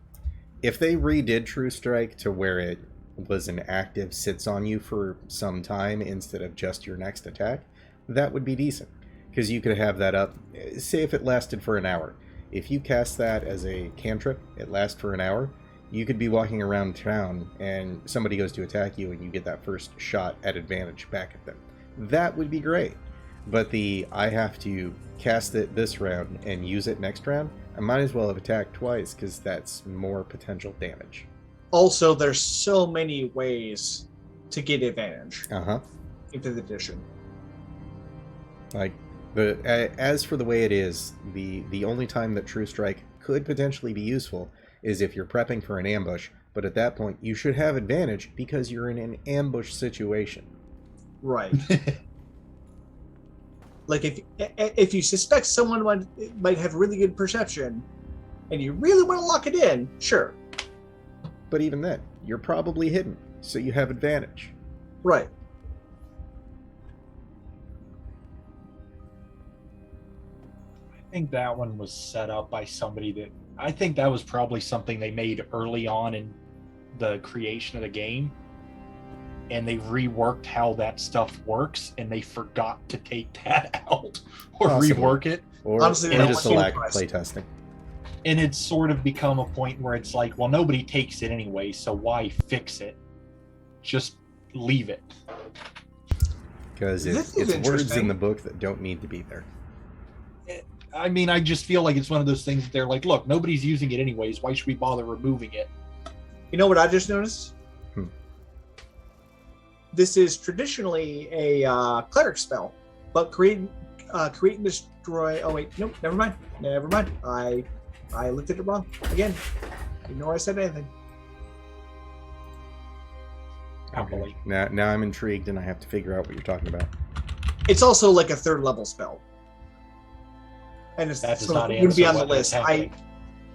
[SPEAKER 1] If they redid True Strike to where it was an active sits on you for some time instead of just your next attack, that would be decent. Because you could have that up, say if it lasted for an hour. If you cast that as a cantrip, it lasts for an hour, you could be walking around town and somebody goes to attack you and you get that first shot at advantage back at them. That would be great. But I have to cast it this round and use it next round, I might as well have attacked twice because that's more potential damage.
[SPEAKER 3] Also, there's so many ways to get advantage in 5th edition.
[SPEAKER 1] Like, as for the way it is, the only time that True Strike could potentially be useful is if you're prepping for an ambush, but at that point you should have advantage because you're in an ambush situation.
[SPEAKER 3] Right. Like if you suspect someone might have really good perception and you really want to lock it in, sure.
[SPEAKER 1] But even then, you're probably hidden, so you have advantage.
[SPEAKER 3] Right.
[SPEAKER 2] I think that one was set up by somebody I think that was probably something they made early on in the creation of the game, and they reworked how that stuff works, and they forgot to take that out or rework it.
[SPEAKER 1] Or
[SPEAKER 3] honestly,
[SPEAKER 1] just a lack of playtesting.
[SPEAKER 2] And it's sort of become a point where it's like, well, nobody takes it anyway, so why fix it? Just leave it.
[SPEAKER 1] Because it's words in the book that don't need to be there.
[SPEAKER 2] I mean, I just feel like it's one of those things that they're like, look, nobody's using it anyways. Why should we bother removing it?
[SPEAKER 3] You know what I just noticed? This is traditionally a cleric spell, but create and destroy. Oh wait, nope, never mind. I looked at it wrong again. Ignore I said anything.
[SPEAKER 1] Okay. Now I'm intrigued and I have to figure out what you're talking about.
[SPEAKER 3] It's also like a 3rd level spell, and it wouldn't be on the list.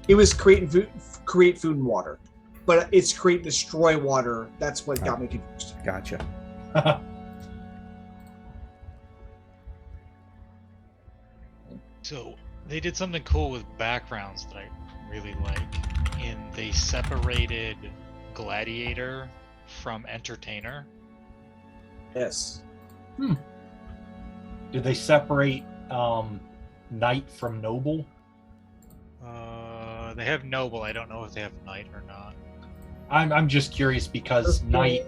[SPEAKER 3] It was create food and water, but it's create and destroy water. That's what got me confused.
[SPEAKER 1] Gotcha.
[SPEAKER 4] So they did something cool with backgrounds that I really like. They separated gladiator from entertainer.
[SPEAKER 3] Yes.
[SPEAKER 2] Did they separate knight from noble?
[SPEAKER 4] They have noble. I don't know if they have knight or not.
[SPEAKER 2] I'm just curious because knight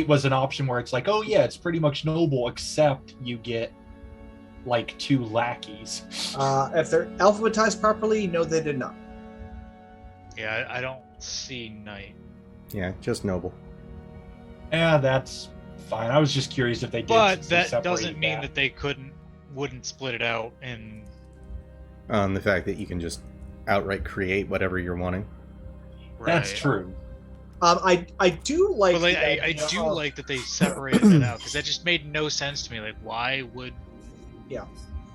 [SPEAKER 2] was an option where it's like, oh yeah, it's pretty much noble, except you get like 2 lackeys.
[SPEAKER 3] If they're alphabetized properly, no, they did not.
[SPEAKER 4] Yeah, I don't see knight.
[SPEAKER 1] Yeah, just noble.
[SPEAKER 2] Yeah, that's fine. I was just curious if they did.
[SPEAKER 4] But that doesn't mean that they wouldn't split it out in.
[SPEAKER 1] The fact that you can just outright create whatever you're wanting.
[SPEAKER 4] Right.
[SPEAKER 2] That's true.
[SPEAKER 3] I do like.
[SPEAKER 4] But I do like that they separated it out because that just made no sense to me. Like, why would?
[SPEAKER 3] Yeah.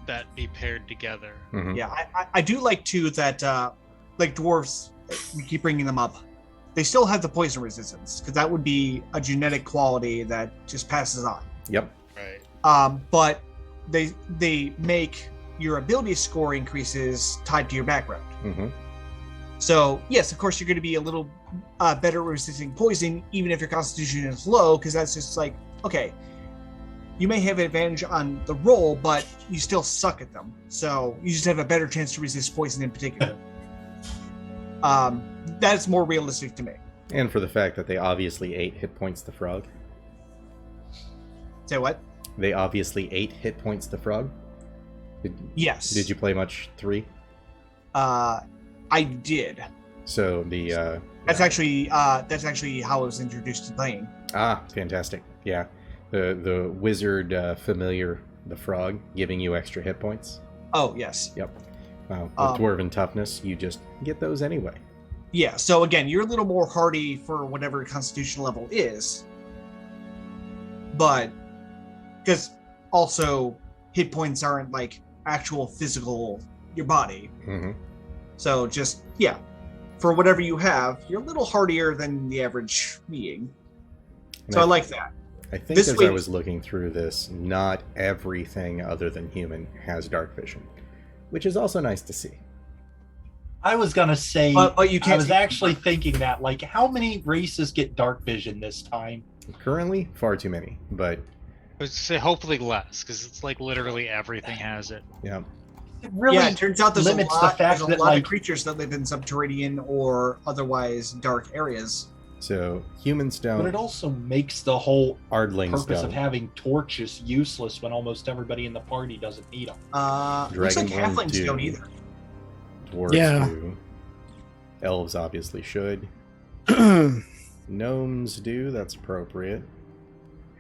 [SPEAKER 4] That be paired together.
[SPEAKER 1] Mm-hmm.
[SPEAKER 3] Yeah, I do like too that like dwarves, we keep bringing them up. They still have the poison resistance because that would be a genetic quality that just passes on.
[SPEAKER 1] Yep.
[SPEAKER 4] Right.
[SPEAKER 3] But they make your ability score increases tied to your background.
[SPEAKER 1] Mm-hmm.
[SPEAKER 3] So yes, of course you're going to be a little better resisting poison, even if your constitution is low, because that's just like, okay, you may have an advantage on the roll, but you still suck at them. So you just have a better chance to resist poison in particular. That's more realistic to me.
[SPEAKER 1] And for the fact that they obviously ate hit points the frog.
[SPEAKER 3] Say what?
[SPEAKER 1] They obviously ate hit points the frog.
[SPEAKER 3] Yes.
[SPEAKER 1] Did you play much 3?
[SPEAKER 3] I did.
[SPEAKER 1] So the
[SPEAKER 3] That's actually how I was introduced to playing.
[SPEAKER 1] Ah, fantastic. Yeah. The wizard familiar, the frog, giving you extra hit points.
[SPEAKER 3] Oh, yes.
[SPEAKER 1] Yep. With dwarven toughness, you just get those anyway.
[SPEAKER 3] Yeah, so again, you're a little more hardy for whatever constitution level is. But, because also hit points aren't like actual physical, your body.
[SPEAKER 1] Mm-hmm.
[SPEAKER 3] So just, yeah, for whatever you have, you're a little hardier than the average being.
[SPEAKER 1] And
[SPEAKER 3] so I like that.
[SPEAKER 1] I think as I was looking through this, not everything other than human has dark vision, which is also nice to see.
[SPEAKER 2] I was gonna say,
[SPEAKER 3] but you can't.
[SPEAKER 2] I was actually thinking that, like, how many races get dark vision this time?
[SPEAKER 1] Currently, far too many, but
[SPEAKER 4] I would say hopefully less, because it's like literally everything has it.
[SPEAKER 1] yeah.
[SPEAKER 2] It really
[SPEAKER 3] Yeah, it turns out there's a
[SPEAKER 2] limits
[SPEAKER 3] lot,
[SPEAKER 2] the fact
[SPEAKER 3] there's a
[SPEAKER 2] that,
[SPEAKER 3] lot
[SPEAKER 2] like,
[SPEAKER 3] of creatures that live in subterranean or otherwise dark areas.
[SPEAKER 1] So humans
[SPEAKER 2] but it
[SPEAKER 1] don't,
[SPEAKER 2] also makes the whole
[SPEAKER 1] Ardlings
[SPEAKER 2] purpose of
[SPEAKER 1] don't.
[SPEAKER 2] having torches useless when almost everybody in the party doesn't need them.
[SPEAKER 3] Looks like
[SPEAKER 1] Dragonborn
[SPEAKER 3] halflings
[SPEAKER 1] do.
[SPEAKER 3] don't either.
[SPEAKER 1] Dwarves
[SPEAKER 5] Yeah.
[SPEAKER 1] do. Elves obviously should. Gnomes do, that's appropriate.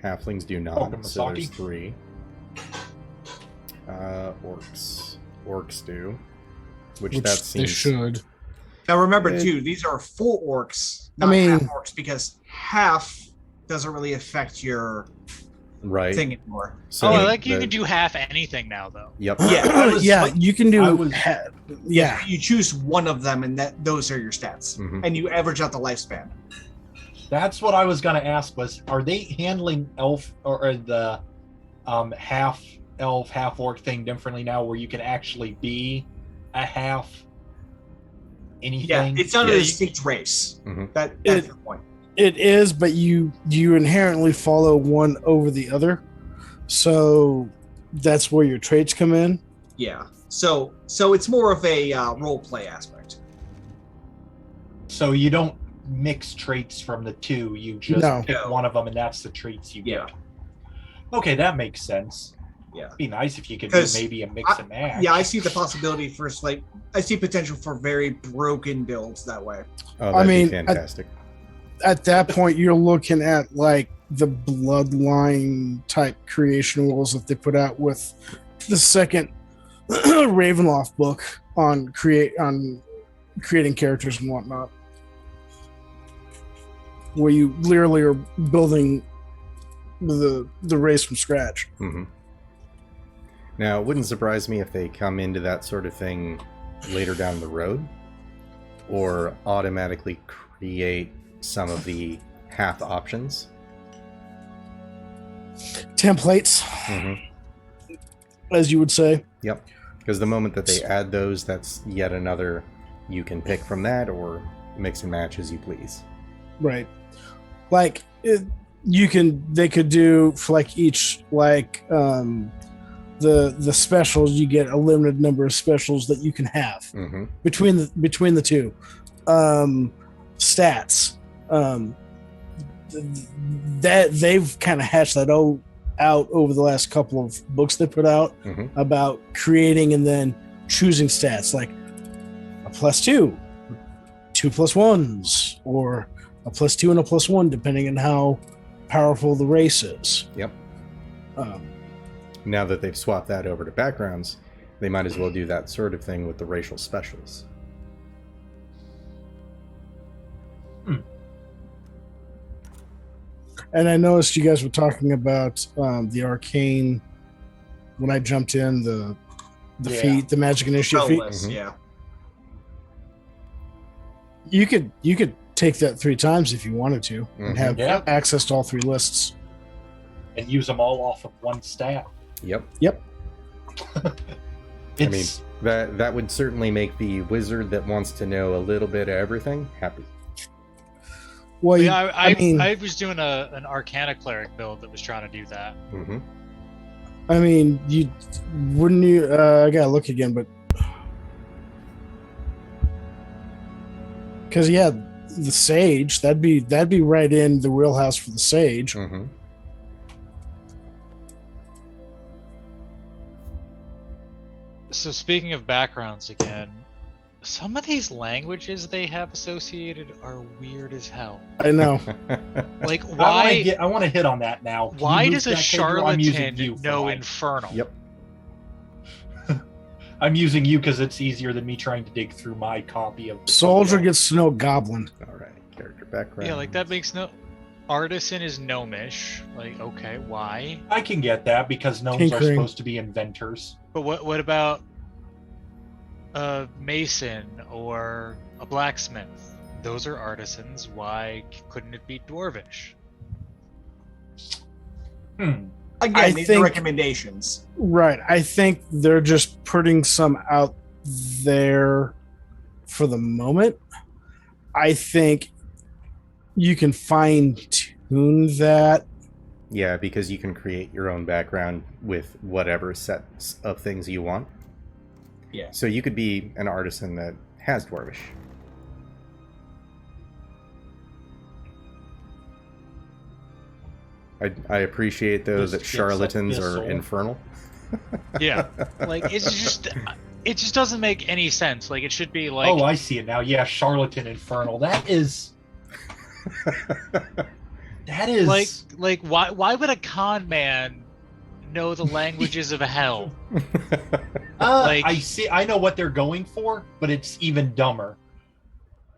[SPEAKER 1] Halflings do
[SPEAKER 2] Welcome,
[SPEAKER 1] not, so there's
[SPEAKER 2] Misaki.
[SPEAKER 1] 3. Orcs do. Which that
[SPEAKER 5] Which they
[SPEAKER 1] seems...
[SPEAKER 5] should.
[SPEAKER 3] Now remember
[SPEAKER 1] Yeah.
[SPEAKER 3] too, these are full orcs, not
[SPEAKER 5] I mean-
[SPEAKER 3] half orcs, because half doesn't really affect your
[SPEAKER 1] Right.
[SPEAKER 3] thing anymore.
[SPEAKER 1] So
[SPEAKER 4] Oh, I like you
[SPEAKER 1] the-
[SPEAKER 4] can do half anything now, though.
[SPEAKER 1] Yep.
[SPEAKER 3] Yeah,
[SPEAKER 5] Yeah,
[SPEAKER 3] like-
[SPEAKER 5] you can do.
[SPEAKER 2] I was-
[SPEAKER 5] Yeah,
[SPEAKER 3] You choose one of them, and those are your stats,
[SPEAKER 1] Mhm.
[SPEAKER 3] and you average out the lifespan.
[SPEAKER 2] That's what I was gonna ask. Was are they handling elf or the half elf, half orc thing differently now, where you can actually be a half
[SPEAKER 3] Yeah,
[SPEAKER 2] anything?
[SPEAKER 3] it's not
[SPEAKER 1] Yeah,
[SPEAKER 3] a
[SPEAKER 1] you-
[SPEAKER 3] distinct race.
[SPEAKER 1] Mhm.
[SPEAKER 3] That's
[SPEAKER 5] It-
[SPEAKER 3] the point.
[SPEAKER 5] it is, but you inherently follow one over the other, so that's where your traits come in.
[SPEAKER 3] Yeah. So it's more of a role play aspect.
[SPEAKER 2] So you don't mix traits from the two. You just
[SPEAKER 5] No.
[SPEAKER 2] pick
[SPEAKER 3] No.
[SPEAKER 2] one of them, and that's the traits you
[SPEAKER 3] Yeah.
[SPEAKER 2] get. Okay, that makes sense.
[SPEAKER 3] Yeah.
[SPEAKER 2] It'd be nice if you could do
[SPEAKER 3] 'Cause
[SPEAKER 2] maybe a mix and match.
[SPEAKER 3] Yeah, I see the possibility for I see potential for very broken builds that way.
[SPEAKER 1] Oh,
[SPEAKER 5] I
[SPEAKER 1] that'd
[SPEAKER 5] mean,
[SPEAKER 1] be fantastic.
[SPEAKER 5] At that point, you're looking at like the bloodline type creation rules that they put out with the second Ravenloft book on creating characters and whatnot, where you literally are building the race from scratch.
[SPEAKER 1] hmm Now, it wouldn't surprise me if they come into that sort of thing later down the road, or automatically create some of the half options.
[SPEAKER 5] Templates,
[SPEAKER 1] hmm
[SPEAKER 5] as you would say.
[SPEAKER 1] Yep. Because the moment that they add those, that's yet another. You can pick from that or mix and match as you please.
[SPEAKER 5] Right. Like they could do for like each like the specials, you get a limited number of specials that you can have
[SPEAKER 1] hmm
[SPEAKER 5] between the two. Stats. That they've kind of hatched that out over the last couple of books they put out
[SPEAKER 1] hmm
[SPEAKER 5] about creating and then choosing stats like a +2, 2 +1s, or a +2 and a +1, depending on how powerful the race is.
[SPEAKER 1] Yep.
[SPEAKER 5] Um,
[SPEAKER 1] Now that they've swapped that over to backgrounds, they might as well do that sort of thing with the racial specials.
[SPEAKER 5] and I noticed you guys were talking about the arcane when I jumped in the
[SPEAKER 2] Yeah.
[SPEAKER 5] feat, the magic initiative feat.
[SPEAKER 3] Spell list,
[SPEAKER 1] Mhm.
[SPEAKER 3] yeah.
[SPEAKER 5] You could take that 3 times if you wanted to and
[SPEAKER 1] Mhm.
[SPEAKER 5] have
[SPEAKER 2] Yeah.
[SPEAKER 5] access to all 3 lists.
[SPEAKER 2] and use them all off of one stat.
[SPEAKER 1] Yep. I mean, that would certainly make the wizard that wants to know a little bit of everything happy.
[SPEAKER 5] Well,
[SPEAKER 4] Yeah,
[SPEAKER 5] I mean,
[SPEAKER 4] I was doing an Arcana cleric build that was trying to do that.
[SPEAKER 1] Mm-hmm.
[SPEAKER 5] I mean, wouldn't you? I gotta look again, but because the sage that'd be right in the wheelhouse for the sage.
[SPEAKER 1] Mm-hmm.
[SPEAKER 4] So speaking of backgrounds again, some of these languages they have associated are weird as hell.
[SPEAKER 5] I know.
[SPEAKER 4] Like, why?
[SPEAKER 2] I want to hit on that now. Can
[SPEAKER 4] Why
[SPEAKER 2] you
[SPEAKER 4] does a
[SPEAKER 2] move that, Pedro? I'm using you
[SPEAKER 4] charlatan
[SPEAKER 2] for
[SPEAKER 4] know
[SPEAKER 2] mine.
[SPEAKER 4] infernal?
[SPEAKER 1] Yep.
[SPEAKER 2] I'm using you because it's easier than me trying to dig through my copy of.
[SPEAKER 5] Soldier gets to know goblin.
[SPEAKER 1] All right. Character background.
[SPEAKER 4] Yeah, like that makes no. Artisan is gnomish. Like, okay, why?
[SPEAKER 2] I can get that because gnomes
[SPEAKER 5] Tinkering.
[SPEAKER 2] are supposed to be inventors.
[SPEAKER 4] But what about a mason or a blacksmith? Those are artisans. Why couldn't it be dwarvish?
[SPEAKER 3] Again,
[SPEAKER 5] I
[SPEAKER 3] these
[SPEAKER 5] think-
[SPEAKER 3] are recommendations.
[SPEAKER 5] Right. I think they're just putting some out there for the moment. I think you can fine tune that.
[SPEAKER 1] Yeah, because you can create your own background with whatever sets of things you want.
[SPEAKER 2] Yeah.
[SPEAKER 1] So you could be an artisan that has dwarvish. I appreciate though
[SPEAKER 2] This
[SPEAKER 1] that
[SPEAKER 2] gets
[SPEAKER 1] charlatans are
[SPEAKER 2] abyssal.
[SPEAKER 1] infernal.
[SPEAKER 4] Yeah, like it just doesn't make any sense. Like it should be like,
[SPEAKER 2] Oh, I see it now. Yeah, charlatan infernal. That is
[SPEAKER 4] like why would a con man know the languages of hell? like-
[SPEAKER 2] I see. I know what they're going for, but it's even dumber.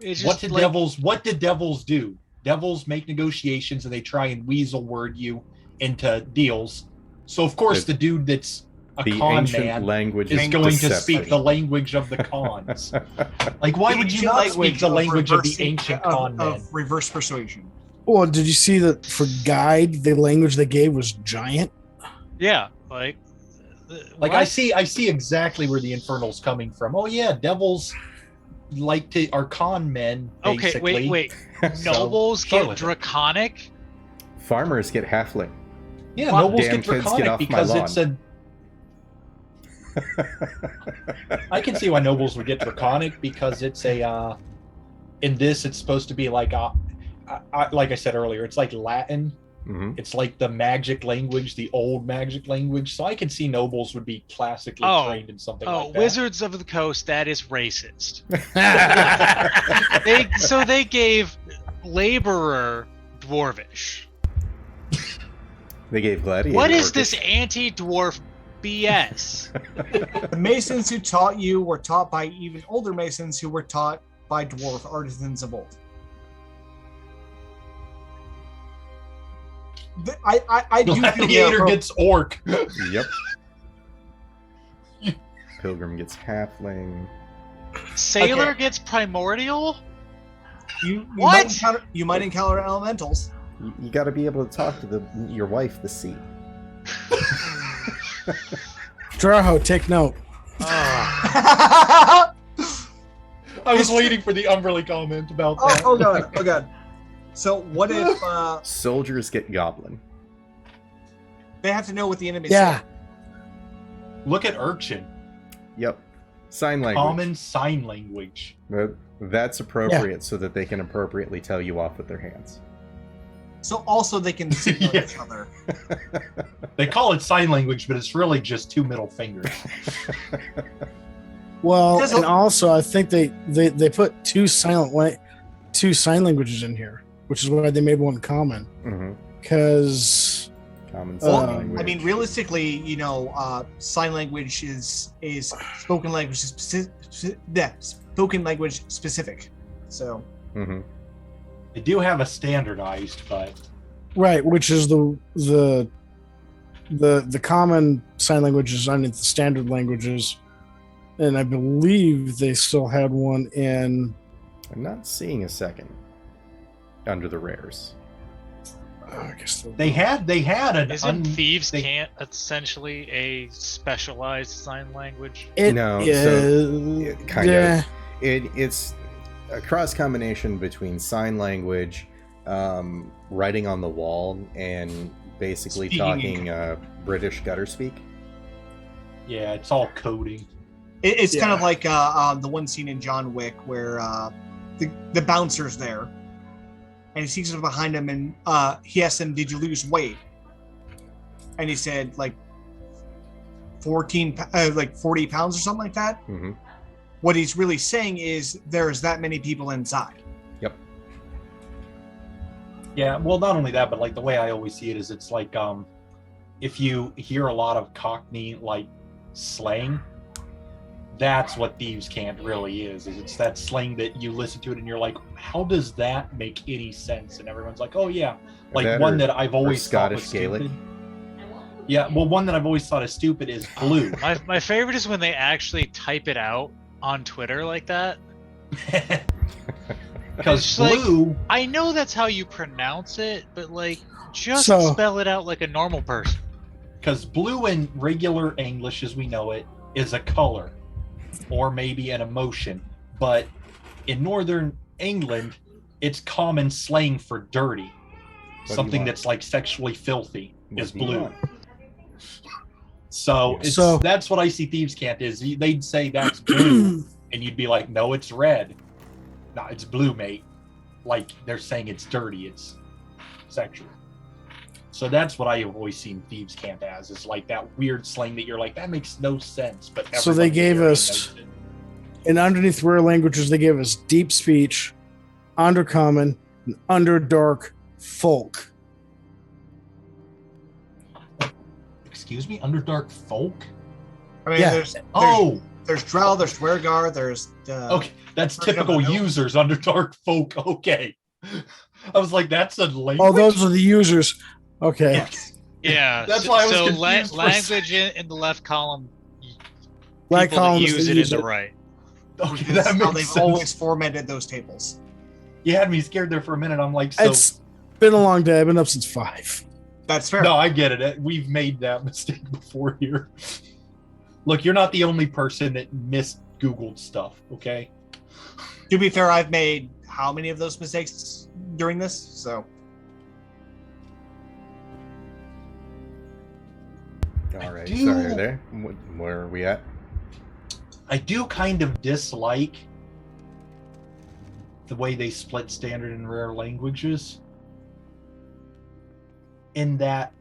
[SPEAKER 4] It's
[SPEAKER 2] What
[SPEAKER 4] just
[SPEAKER 2] did
[SPEAKER 4] like,
[SPEAKER 2] devils do? Devils make negotiations and they try and weasel word you into deals. So of course the dude that's a
[SPEAKER 1] The
[SPEAKER 2] con
[SPEAKER 1] ancient
[SPEAKER 2] man
[SPEAKER 1] language
[SPEAKER 2] is
[SPEAKER 1] of
[SPEAKER 2] going to
[SPEAKER 1] deception.
[SPEAKER 2] speak the language of the cons. Like, why would you not speak the language of the ancient con men?
[SPEAKER 3] of reverse persuasion?
[SPEAKER 5] Well, did you see that for guide, the language they gave was giant?
[SPEAKER 4] yeah, like
[SPEAKER 2] Like,
[SPEAKER 4] what?
[SPEAKER 2] I see exactly where the infernal's coming from. Oh yeah, devils are con men.
[SPEAKER 4] Okay,
[SPEAKER 2] Basically.
[SPEAKER 4] wait.
[SPEAKER 2] So,
[SPEAKER 4] Nobles get
[SPEAKER 2] charlatan.
[SPEAKER 4] draconic.
[SPEAKER 1] Farmers get halfling.
[SPEAKER 2] Yeah,
[SPEAKER 4] What?
[SPEAKER 2] nobles
[SPEAKER 1] Damn
[SPEAKER 2] get
[SPEAKER 1] kids, get
[SPEAKER 2] draconic
[SPEAKER 1] off my
[SPEAKER 2] because
[SPEAKER 1] lawn.
[SPEAKER 2] it's a. I can see why nobles would get draconic because it's a. In this, it's supposed to be like like I said earlier, it's like Latin.
[SPEAKER 1] Mhm.
[SPEAKER 2] It's like the magic language, the old magic language. So I can see nobles would be classically
[SPEAKER 4] Oh.
[SPEAKER 2] trained in something
[SPEAKER 4] Oh,
[SPEAKER 2] like that.
[SPEAKER 4] Wizards of the Coast, that is racist. They gave laborer dwarvish.
[SPEAKER 1] They gave gladiator.
[SPEAKER 4] What is
[SPEAKER 1] orcish.
[SPEAKER 4] this anti-dwarf BS?
[SPEAKER 3] The masons who taught you were taught by even older masons who were taught by dwarf artisans of old. I do feel
[SPEAKER 2] Gladiator
[SPEAKER 3] they're
[SPEAKER 2] gets orc.
[SPEAKER 1] Yep. Pilgrim gets halfling.
[SPEAKER 4] Sailor
[SPEAKER 3] Okay.
[SPEAKER 4] gets primordial?
[SPEAKER 3] you
[SPEAKER 4] What?
[SPEAKER 3] might encounter elementals.
[SPEAKER 1] You got to be able to talk to your wife, the sea.
[SPEAKER 5] Draho, take note.
[SPEAKER 2] I was waiting for the Umberly comment about that.
[SPEAKER 3] Oh god. So what if
[SPEAKER 1] Soldiers get goblin.
[SPEAKER 3] they have to know what the enemy
[SPEAKER 5] Yeah.
[SPEAKER 3] say?
[SPEAKER 2] Look at urchin.
[SPEAKER 1] Yep. Sign language.
[SPEAKER 2] Common sign language.
[SPEAKER 1] That's appropriate so that they can appropriately tell you off with their hands.
[SPEAKER 3] So also they can signal
[SPEAKER 2] Yeah.
[SPEAKER 3] each other.
[SPEAKER 2] They call it sign language, but it's really just two middle fingers.
[SPEAKER 5] Well,
[SPEAKER 3] There's
[SPEAKER 5] and
[SPEAKER 3] a-
[SPEAKER 5] also I think they put two sign languages in here, which is why they made one common.
[SPEAKER 1] Mm-hmm.
[SPEAKER 5] Because
[SPEAKER 1] Common
[SPEAKER 5] Well,
[SPEAKER 1] sign language.
[SPEAKER 3] I mean, realistically, sign language is spoken language spoken language specific. So
[SPEAKER 1] Mm-hmm.
[SPEAKER 2] They do have a standardized, but
[SPEAKER 5] right, which is the common sign languages underneath the standard languages, and I believe they still had one in.
[SPEAKER 1] I'm not seeing a second under the rares.
[SPEAKER 5] I guess
[SPEAKER 2] They had an
[SPEAKER 4] Isn't Thieves Can't essentially a specialized sign language?
[SPEAKER 1] Kind of. It's a cross combination between sign language, writing on the wall, and basically talking British gutter speak.
[SPEAKER 2] Yeah, it's all coding.
[SPEAKER 3] It's kind of like the one scene in John Wick where the bouncer's there, and he sees him behind him, and he asks him, "Did you lose weight?" And he said, like 40 pounds or something like that.
[SPEAKER 1] Mm-hmm.
[SPEAKER 3] What he's really saying is there's that many people inside.
[SPEAKER 1] Yep.
[SPEAKER 2] Yeah, well, not only that, but like the way I always see it is it's like if you hear a lot of Cockney like slang, that's what Thieves Can't really is it's that slang that you listen to it and you're like, how does that make any sense? And everyone's like, oh yeah, like that one that I've always thought was Gaelic. Stupid. Yeah, well, one that I've always thought is stupid is blue.
[SPEAKER 4] My favorite is when they actually type it out on Twitter like that.
[SPEAKER 2] Because blue,
[SPEAKER 4] like, I know that's how you pronounce it, but like just spell it out like a normal person.
[SPEAKER 2] Because blue in regular English as we know it is a color or maybe an emotion, but in northern England it's common slang for dirty. Something that's like sexually filthy is blue. So that's what I see Thieves Can't is. They'd say that's blue, and you'd be like, no, it's red. No, it's blue, mate. Like they're saying it's dirty, it's sexual. So that's what I have always seen Thieves Can't as, is like that weird slang that you're like, that makes no sense. But
[SPEAKER 5] so they gave us, and underneath rare languages, they gave us deep speech, undercommon, and underdark folk.
[SPEAKER 2] Excuse me, Underdark folk?
[SPEAKER 3] I mean, there's Drow, there's Sweargar, there's
[SPEAKER 2] okay, that's typical users, Underdark folk. Okay, I was like, that's a language.
[SPEAKER 5] Oh, those are the users. Okay.
[SPEAKER 2] Yes.
[SPEAKER 4] Yeah,
[SPEAKER 2] that's why I was confused.
[SPEAKER 4] Language in the left column.
[SPEAKER 5] Right column
[SPEAKER 4] use it in the right.
[SPEAKER 2] Okay, that makes
[SPEAKER 3] they've
[SPEAKER 2] sense.
[SPEAKER 3] always formatted those tables.
[SPEAKER 2] You had me scared there for a minute. I'm like, so
[SPEAKER 5] it's been a long day. I've been up since 5.
[SPEAKER 3] That's fair.
[SPEAKER 2] No, I get it. We've made that mistake before here. Look, you're not the only person that mis-Googled stuff, okay?
[SPEAKER 3] To be fair, I've made how many of those mistakes during this? So.
[SPEAKER 1] All right, sorry there. Where are we at?
[SPEAKER 2] I do kind of dislike the way they split standard and rare languages. In that,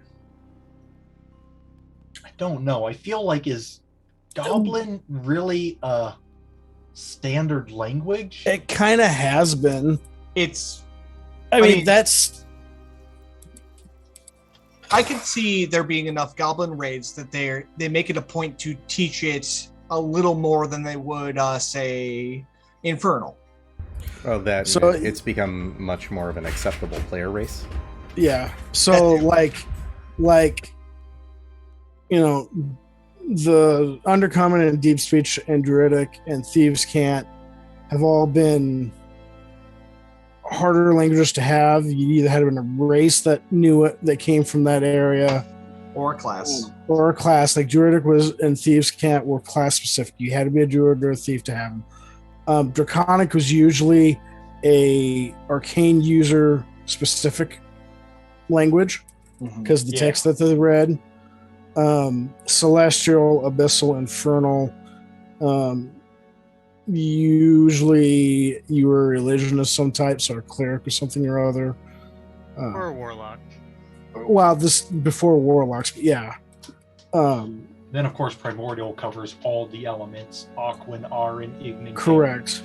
[SPEAKER 2] I don't know. I feel like, is Goblin really a standard language?
[SPEAKER 5] It kind of has been.
[SPEAKER 3] I mean,
[SPEAKER 5] that's.
[SPEAKER 3] I can see there being enough Goblin raids that they make it a point to teach it a little more than they would, say, Infernal.
[SPEAKER 1] Oh, so it's become much more of an acceptable player race.
[SPEAKER 5] Yeah. So like, you know, the Undercommon and Deep Speech and Druidic and Thieves Can't have all been harder languages to have. You either had to have a race that knew it, that came from that area,
[SPEAKER 3] or a class.
[SPEAKER 5] Or a class. Like Druidic was and Thieves Can't were class specific. You had to be a Druid or a Thief to have them. Draconic was usually a arcane user specific language because the text that they read. Celestial, Abyssal, Infernal. Usually you were a religion of some type, so a cleric or something or other.
[SPEAKER 4] Or a warlock.
[SPEAKER 5] Well, this before warlocks, but yeah.
[SPEAKER 2] Then, of course, Primordial covers all the elements: Aquan, Arin, Ignis.
[SPEAKER 5] Correct.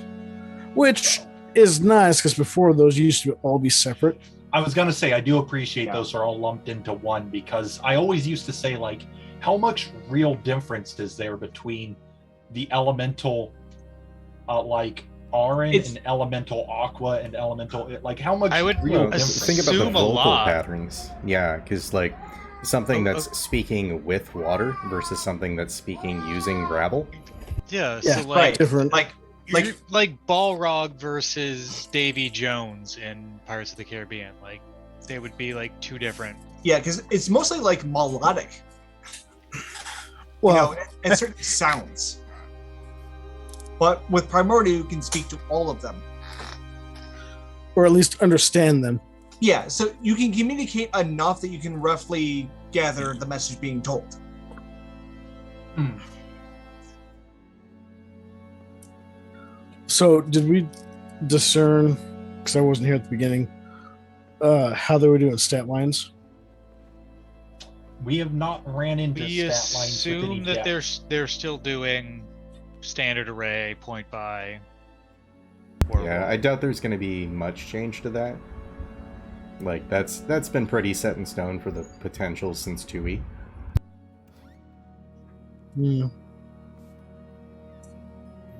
[SPEAKER 5] Which is nice because before those used to all be separate.
[SPEAKER 2] I was going to say, I do appreciate those are all lumped into one, because I always used to say, like, how much real difference is there between the elemental, like, Arin and elemental Aqua and elemental, like, how much real difference?
[SPEAKER 1] Think about the vocal patterns. Yeah, because, like, something that's speaking with water versus something that's speaking using gravel.
[SPEAKER 4] Yeah, so like
[SPEAKER 5] different.
[SPEAKER 4] Like Balrog versus Davy Jones in Pirates of the Caribbean. Like, they would be like two different.
[SPEAKER 3] Yeah, because it's mostly like melodic.
[SPEAKER 5] Well,
[SPEAKER 3] And certain sounds. But with Primordial, you can speak to all of them.
[SPEAKER 5] or at least understand them.
[SPEAKER 3] Yeah, so you can communicate enough that you can roughly gather the message being told.
[SPEAKER 5] So did we discern, because I wasn't here at the beginning, how they were doing stat lines?
[SPEAKER 2] We have not ran into
[SPEAKER 4] We
[SPEAKER 2] stat lines with any
[SPEAKER 4] assume that
[SPEAKER 2] depth.
[SPEAKER 4] they're still doing standard array, point by.
[SPEAKER 1] Yeah, I doubt there's going to be much change to that. Like that's been pretty set in stone for the potential since 2E.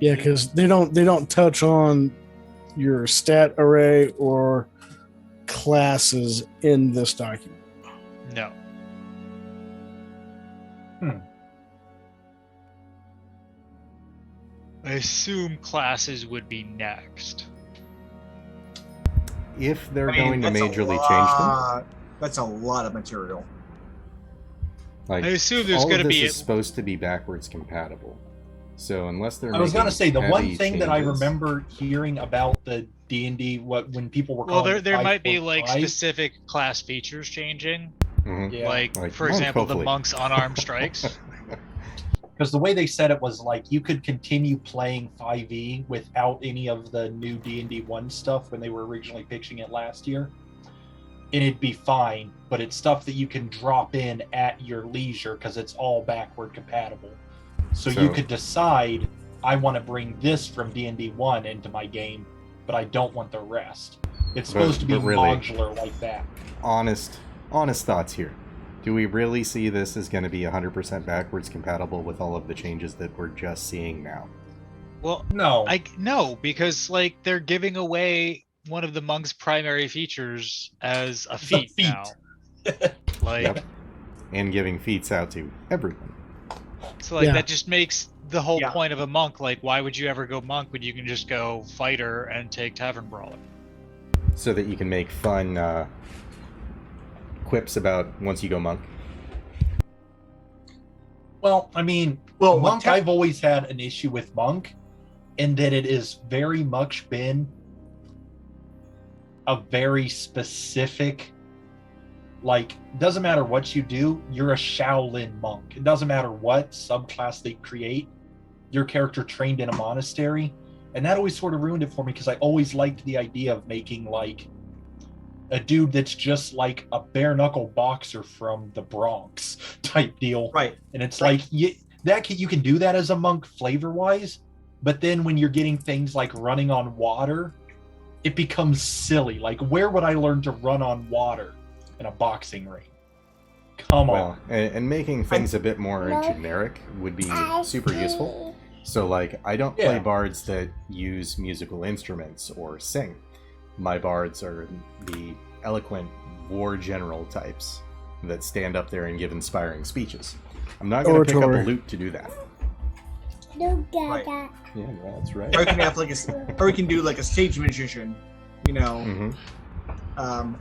[SPEAKER 5] Yeah, because they don't touch on your stat array or classes in this document.
[SPEAKER 4] No. I assume classes would be next.
[SPEAKER 1] If they're
[SPEAKER 3] I mean,
[SPEAKER 1] going to
[SPEAKER 3] that's a
[SPEAKER 1] majorly change them.
[SPEAKER 3] lot- That's a lot of material.
[SPEAKER 1] Like,
[SPEAKER 4] I assume there's
[SPEAKER 1] all
[SPEAKER 4] gonna
[SPEAKER 1] of this
[SPEAKER 4] be
[SPEAKER 1] is supposed to be backwards compatible. So unless they're
[SPEAKER 2] I was
[SPEAKER 1] going
[SPEAKER 2] gonna say the one thing that I
[SPEAKER 1] changes,
[SPEAKER 2] remember hearing about the D&D when people were
[SPEAKER 4] Well,
[SPEAKER 2] calling
[SPEAKER 4] there
[SPEAKER 2] it
[SPEAKER 4] might be like
[SPEAKER 2] 5.5,
[SPEAKER 4] specific class features changing,
[SPEAKER 1] Mhm.
[SPEAKER 2] yeah,
[SPEAKER 4] like
[SPEAKER 1] Like
[SPEAKER 4] for
[SPEAKER 1] monk,
[SPEAKER 4] example,
[SPEAKER 1] hopefully.
[SPEAKER 4] the monk's unarmed strikes.
[SPEAKER 2] because the way they said it was like you could continue playing 5e without any of the new D&D One stuff when they were originally pitching it last year, and it'd be fine. But it's stuff that you can drop in at your leisure because it's all backward compatible. So you
[SPEAKER 1] So-
[SPEAKER 2] could decide, I want to bring this from D&D One into my game, but I don't want the rest. It's supposed to be
[SPEAKER 1] but really-
[SPEAKER 2] modular like that.
[SPEAKER 1] honest thoughts here. Do we really see this as going to be 100% backwards compatible with all of the changes that we're just seeing now?
[SPEAKER 4] Well,
[SPEAKER 2] No,
[SPEAKER 4] no, because like they're giving away one of the monk's primary features as a feat
[SPEAKER 2] feat.
[SPEAKER 4] now. Like,
[SPEAKER 1] Yep. And giving feats out to everyone.
[SPEAKER 4] so like
[SPEAKER 5] Yeah.
[SPEAKER 4] that just makes the whole
[SPEAKER 3] Yeah.
[SPEAKER 4] point of a monk. Like, why would you ever go monk when you can just go fighter and take tavern brawler?
[SPEAKER 1] So that you can make fun quips about once you go monk.
[SPEAKER 2] well, I mean,
[SPEAKER 3] Well,
[SPEAKER 2] Monk, I've always had an issue with Monk, in that it has very much been a very specific, like, doesn't matter what you do, you're a Shaolin monk. It doesn't matter what subclass they create, your character trained in a monastery. And that always sort of ruined it for me because I always liked the idea of making like a dude that's just like a bare knuckle boxer from the Bronx type deal.
[SPEAKER 3] Right.
[SPEAKER 2] And it's
[SPEAKER 3] Right.
[SPEAKER 2] like you can do that as a monk flavor wise, but then when you're getting things like running on water, it becomes silly. Like, where would I learn to run on water in a boxing ring? Come
[SPEAKER 1] Well,
[SPEAKER 2] on.
[SPEAKER 1] and making things a bit more generic would be super useful. So, like, I don't play
[SPEAKER 2] Yeah.
[SPEAKER 1] bards that use musical instruments or sing. My bards are the eloquent war general types that stand up there and give inspiring speeches. I'm not going to pick up a
[SPEAKER 5] Oratory.
[SPEAKER 1] lute to do that.
[SPEAKER 3] Right.
[SPEAKER 1] Yeah, that's right.
[SPEAKER 3] Or you can have like or you can do like a stage magician, you know.
[SPEAKER 1] hmm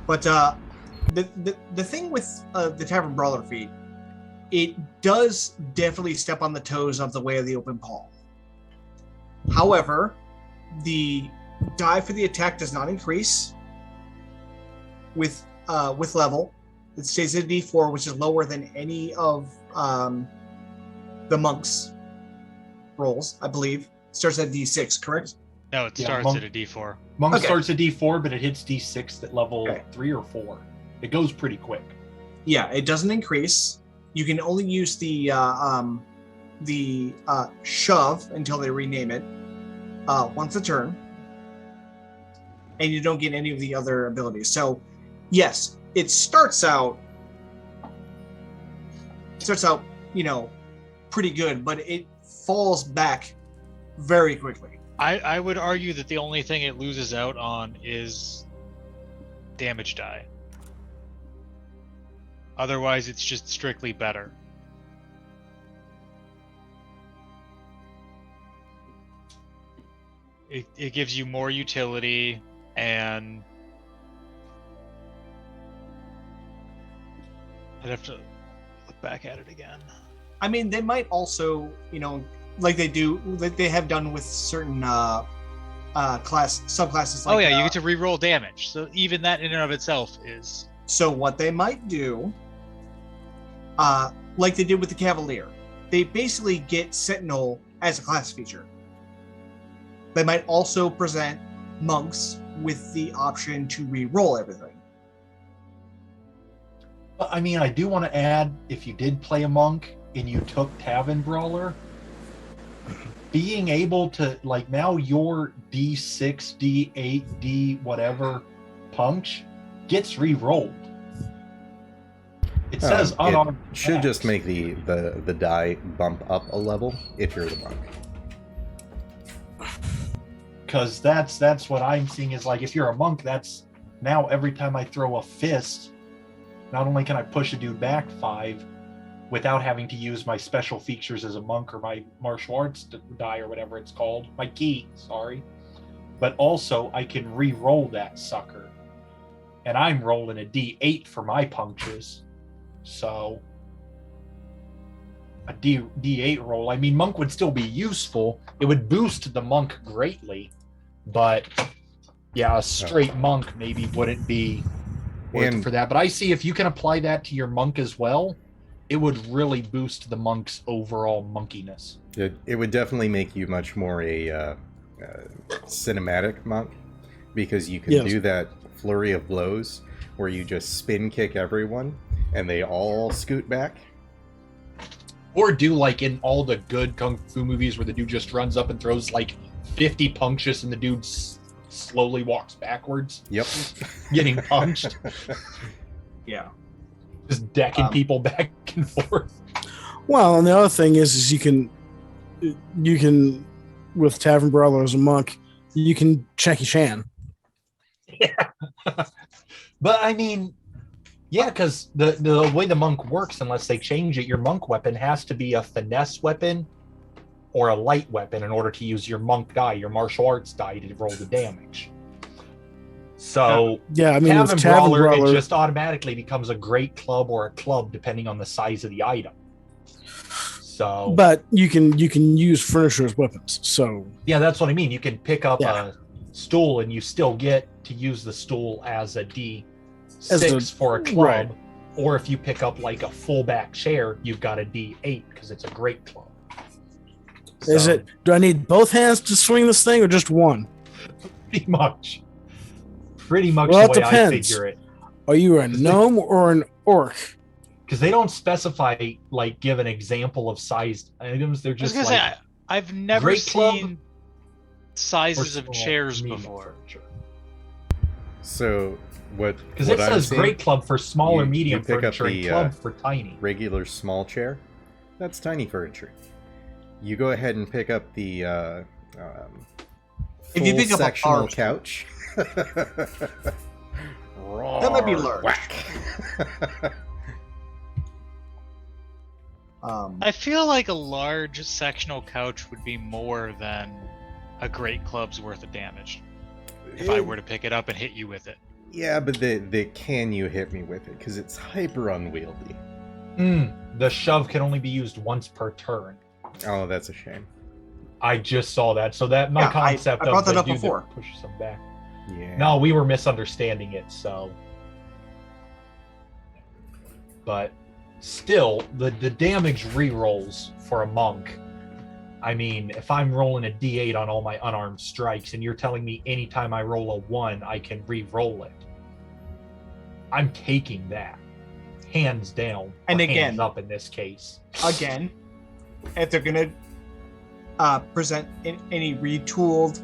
[SPEAKER 3] But the thing with the Tavern Brawler feat, it does definitely step on the toes of the Way of the Open Palm. However, the die for the attack does not increase with level. It stays at a D4, which is lower than any of the monks' rolls, I believe. Starts at D6, correct?
[SPEAKER 4] No, it
[SPEAKER 2] Yeah,
[SPEAKER 4] starts
[SPEAKER 2] monk-
[SPEAKER 4] at a D4.
[SPEAKER 2] Monk
[SPEAKER 3] Okay.
[SPEAKER 2] starts at D4, but it hits D6 at level
[SPEAKER 3] Okay.
[SPEAKER 2] 3 or 4. It goes pretty quick.
[SPEAKER 3] Yeah, it doesn't increase. You can only use the shove until they rename it once a turn, and you don't get any of the other abilities. So, yes, it starts out, you know, pretty good, but it falls back very quickly.
[SPEAKER 4] I would argue that the only thing it loses out on is damage die. Otherwise, it's just strictly better. It gives you more utility, and I'd have to look back at it again.
[SPEAKER 3] I mean, they might also, like they have done with certain subclasses. Like,
[SPEAKER 4] you get to reroll damage. So even that in and of itself is.
[SPEAKER 3] So what they might do, like they did with the Cavalier, they basically get Sentinel as a class feature. They might also present monks with the option to re-roll everything.
[SPEAKER 2] I mean, I do want to add, if you did play a monk and you took Tavern Brawler, being able to, like, now your D6, D8, D whatever punch gets re-rolled. It says unarmed.
[SPEAKER 1] It should just make the die bump up a level if you're the monk.
[SPEAKER 2] Because that's what I'm seeing is, like, if you're a monk, that's now every time I throw a fist, not only can I push a dude back 5 without having to use my special features as a monk or my martial arts die or whatever it's called, my key, sorry, but also I can re-roll that sucker. And I'm rolling a D8 for my punctures. So a D8 roll, I mean, monk would still be useful. It would boost the monk greatly, but yeah, a straight monk maybe wouldn't be worth for that. But I see if you can apply that to your monk as well, it would really boost the monk's overall monkiness.
[SPEAKER 1] It would definitely make you much more a cinematic monk, because you can do that flurry of blows where you just spin kick everyone and they all scoot back.
[SPEAKER 2] Or do like in all the good kung fu movies where the dude just runs up and throws like 50 punctures and the dude slowly walks backwards.
[SPEAKER 1] Yep.
[SPEAKER 2] Getting punched.
[SPEAKER 3] Yeah.
[SPEAKER 2] Just decking people back and forth.
[SPEAKER 5] Well, and the other thing is you can with Tavern Brawler as a monk, you can Jackie Chan.
[SPEAKER 2] Yeah. But I mean, yeah, because the way the monk works, unless they change it, your monk weapon has to be a finesse weapon or a light weapon in order to use your monk die, your martial arts die, to roll the damage. So
[SPEAKER 5] yeah, I mean,
[SPEAKER 2] Tavern Brawler, it just automatically becomes a great club or a club depending on the size of the item. So,
[SPEAKER 5] but you can use furniture as weapons. So
[SPEAKER 2] yeah, that's what I mean. You can pick up a stool and you still get to use the stool as a D6 for a club.
[SPEAKER 5] Right.
[SPEAKER 2] Or if you pick up like a full back chair, you've got a D8 because it's a great club. So,
[SPEAKER 5] do I need both hands to swing this thing or just one?
[SPEAKER 2] Pretty much the way I figure it.
[SPEAKER 5] Are you a gnome or an orc?
[SPEAKER 2] Because they don't specify, like, give an example of sized items. They're just like,
[SPEAKER 4] I've never seen sizes of chairs before.
[SPEAKER 2] Furniture.
[SPEAKER 1] So what?
[SPEAKER 2] Because it says great club for small or medium furniture, and club for tiny.
[SPEAKER 1] Regular small chair, that's tiny furniture. You go ahead and pick up the
[SPEAKER 3] if you pick up
[SPEAKER 1] sectional
[SPEAKER 3] a
[SPEAKER 1] couch.
[SPEAKER 3] That might be large.
[SPEAKER 4] I feel like a large sectional couch would be more than a great club's worth of damage if I were to pick it up and hit you with it.
[SPEAKER 1] Yeah, but can you hit me with it? Because it's hyper unwieldy.
[SPEAKER 2] The shove can only be used once per turn.
[SPEAKER 1] Oh, that's a shame.
[SPEAKER 2] I just saw that. So that my concept
[SPEAKER 3] I brought
[SPEAKER 2] of
[SPEAKER 3] that
[SPEAKER 2] the
[SPEAKER 3] up
[SPEAKER 2] dude
[SPEAKER 3] before.
[SPEAKER 2] that pushes them back.
[SPEAKER 1] Yeah.
[SPEAKER 2] No, we were misunderstanding it. So, but still, the damage re-rolls for a monk. I mean, if I'm rolling a D8 on all my unarmed strikes, and you're telling me anytime I roll a 1, I can re-roll it, I'm taking that, hands down.
[SPEAKER 3] And
[SPEAKER 2] or
[SPEAKER 3] again,
[SPEAKER 2] hands up in this case.
[SPEAKER 3] Again, if they're gonna present any retooled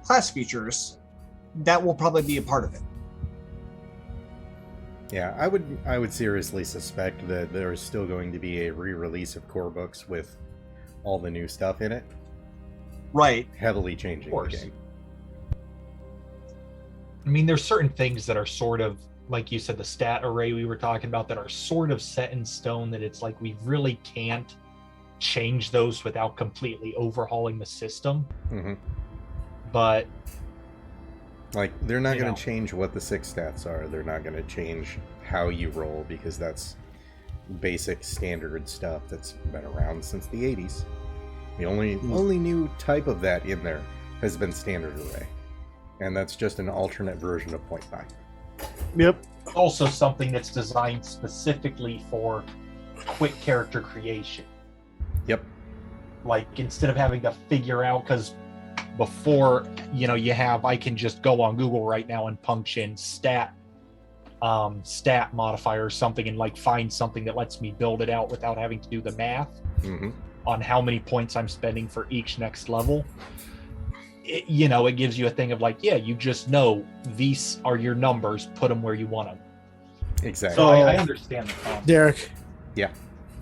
[SPEAKER 3] class features, that will probably be a part of it.
[SPEAKER 1] Yeah, I would seriously suspect that there is still going to be a re-release of core books with all the new stuff in it.
[SPEAKER 3] Right.
[SPEAKER 1] Heavily changing the game.
[SPEAKER 2] I mean, there's certain things that are sort of, like you said, the stat array we were talking about, that are sort of set in stone, that it's like we really can't change those without completely overhauling the system.
[SPEAKER 1] Mm-hmm.
[SPEAKER 2] But
[SPEAKER 1] Like, they're not going to change what the 6 stats are. They're not going to change how you roll, because that's basic standard stuff that's been around since the 80s. The only new type of that in there has been standard array. And that's just an alternate version of point buy.
[SPEAKER 5] Yep.
[SPEAKER 2] Also something that's designed specifically for quick character creation.
[SPEAKER 1] Yep.
[SPEAKER 2] Like, instead of having to figure out, because before, I can just go on Google right now and punch in stat modifier or something and like find something that lets me build it out without having to do the math on how many points I'm spending for each next level. It gives you a thing of like, you just know these are your numbers, put them where you want them.
[SPEAKER 1] Exactly.
[SPEAKER 2] So I understand the concept.
[SPEAKER 5] Derek.
[SPEAKER 1] Yeah.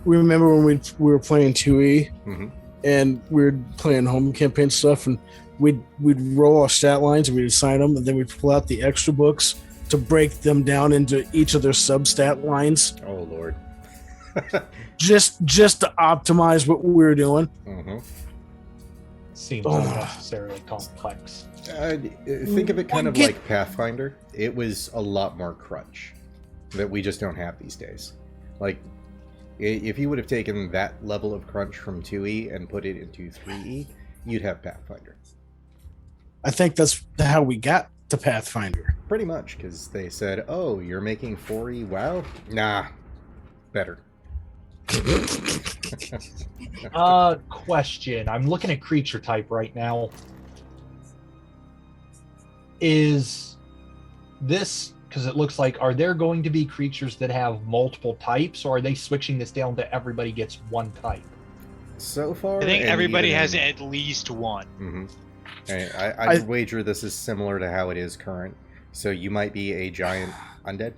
[SPEAKER 5] Remember when we were playing 2E and we were playing home campaign stuff, and we'd roll our stat lines and we'd assign them, and then we'd pull out the extra books to break them down into each of their sub-stat lines.
[SPEAKER 1] Oh, Lord.
[SPEAKER 5] just to optimize what we were doing.
[SPEAKER 2] Seems unnecessarily complex.
[SPEAKER 1] Think of it kind of like Pathfinder. It was a lot more crunch that we just don't have these days. Like, if you would have taken that level of crunch from 2E and put it into 3E, you'd have Pathfinder.
[SPEAKER 5] I think that's how we got to Pathfinder.
[SPEAKER 1] Pretty much, because they said, oh, you're making 4E WoW? Nah, better.
[SPEAKER 2] Question. I'm looking at creature type right now. Is this, because it looks like, are there going to be creatures that have multiple types, or are they switching this down to everybody gets one type?
[SPEAKER 1] So far,
[SPEAKER 4] I think everybody has at least one.
[SPEAKER 1] I wager this is similar to how it is current. So you might be a giant undead.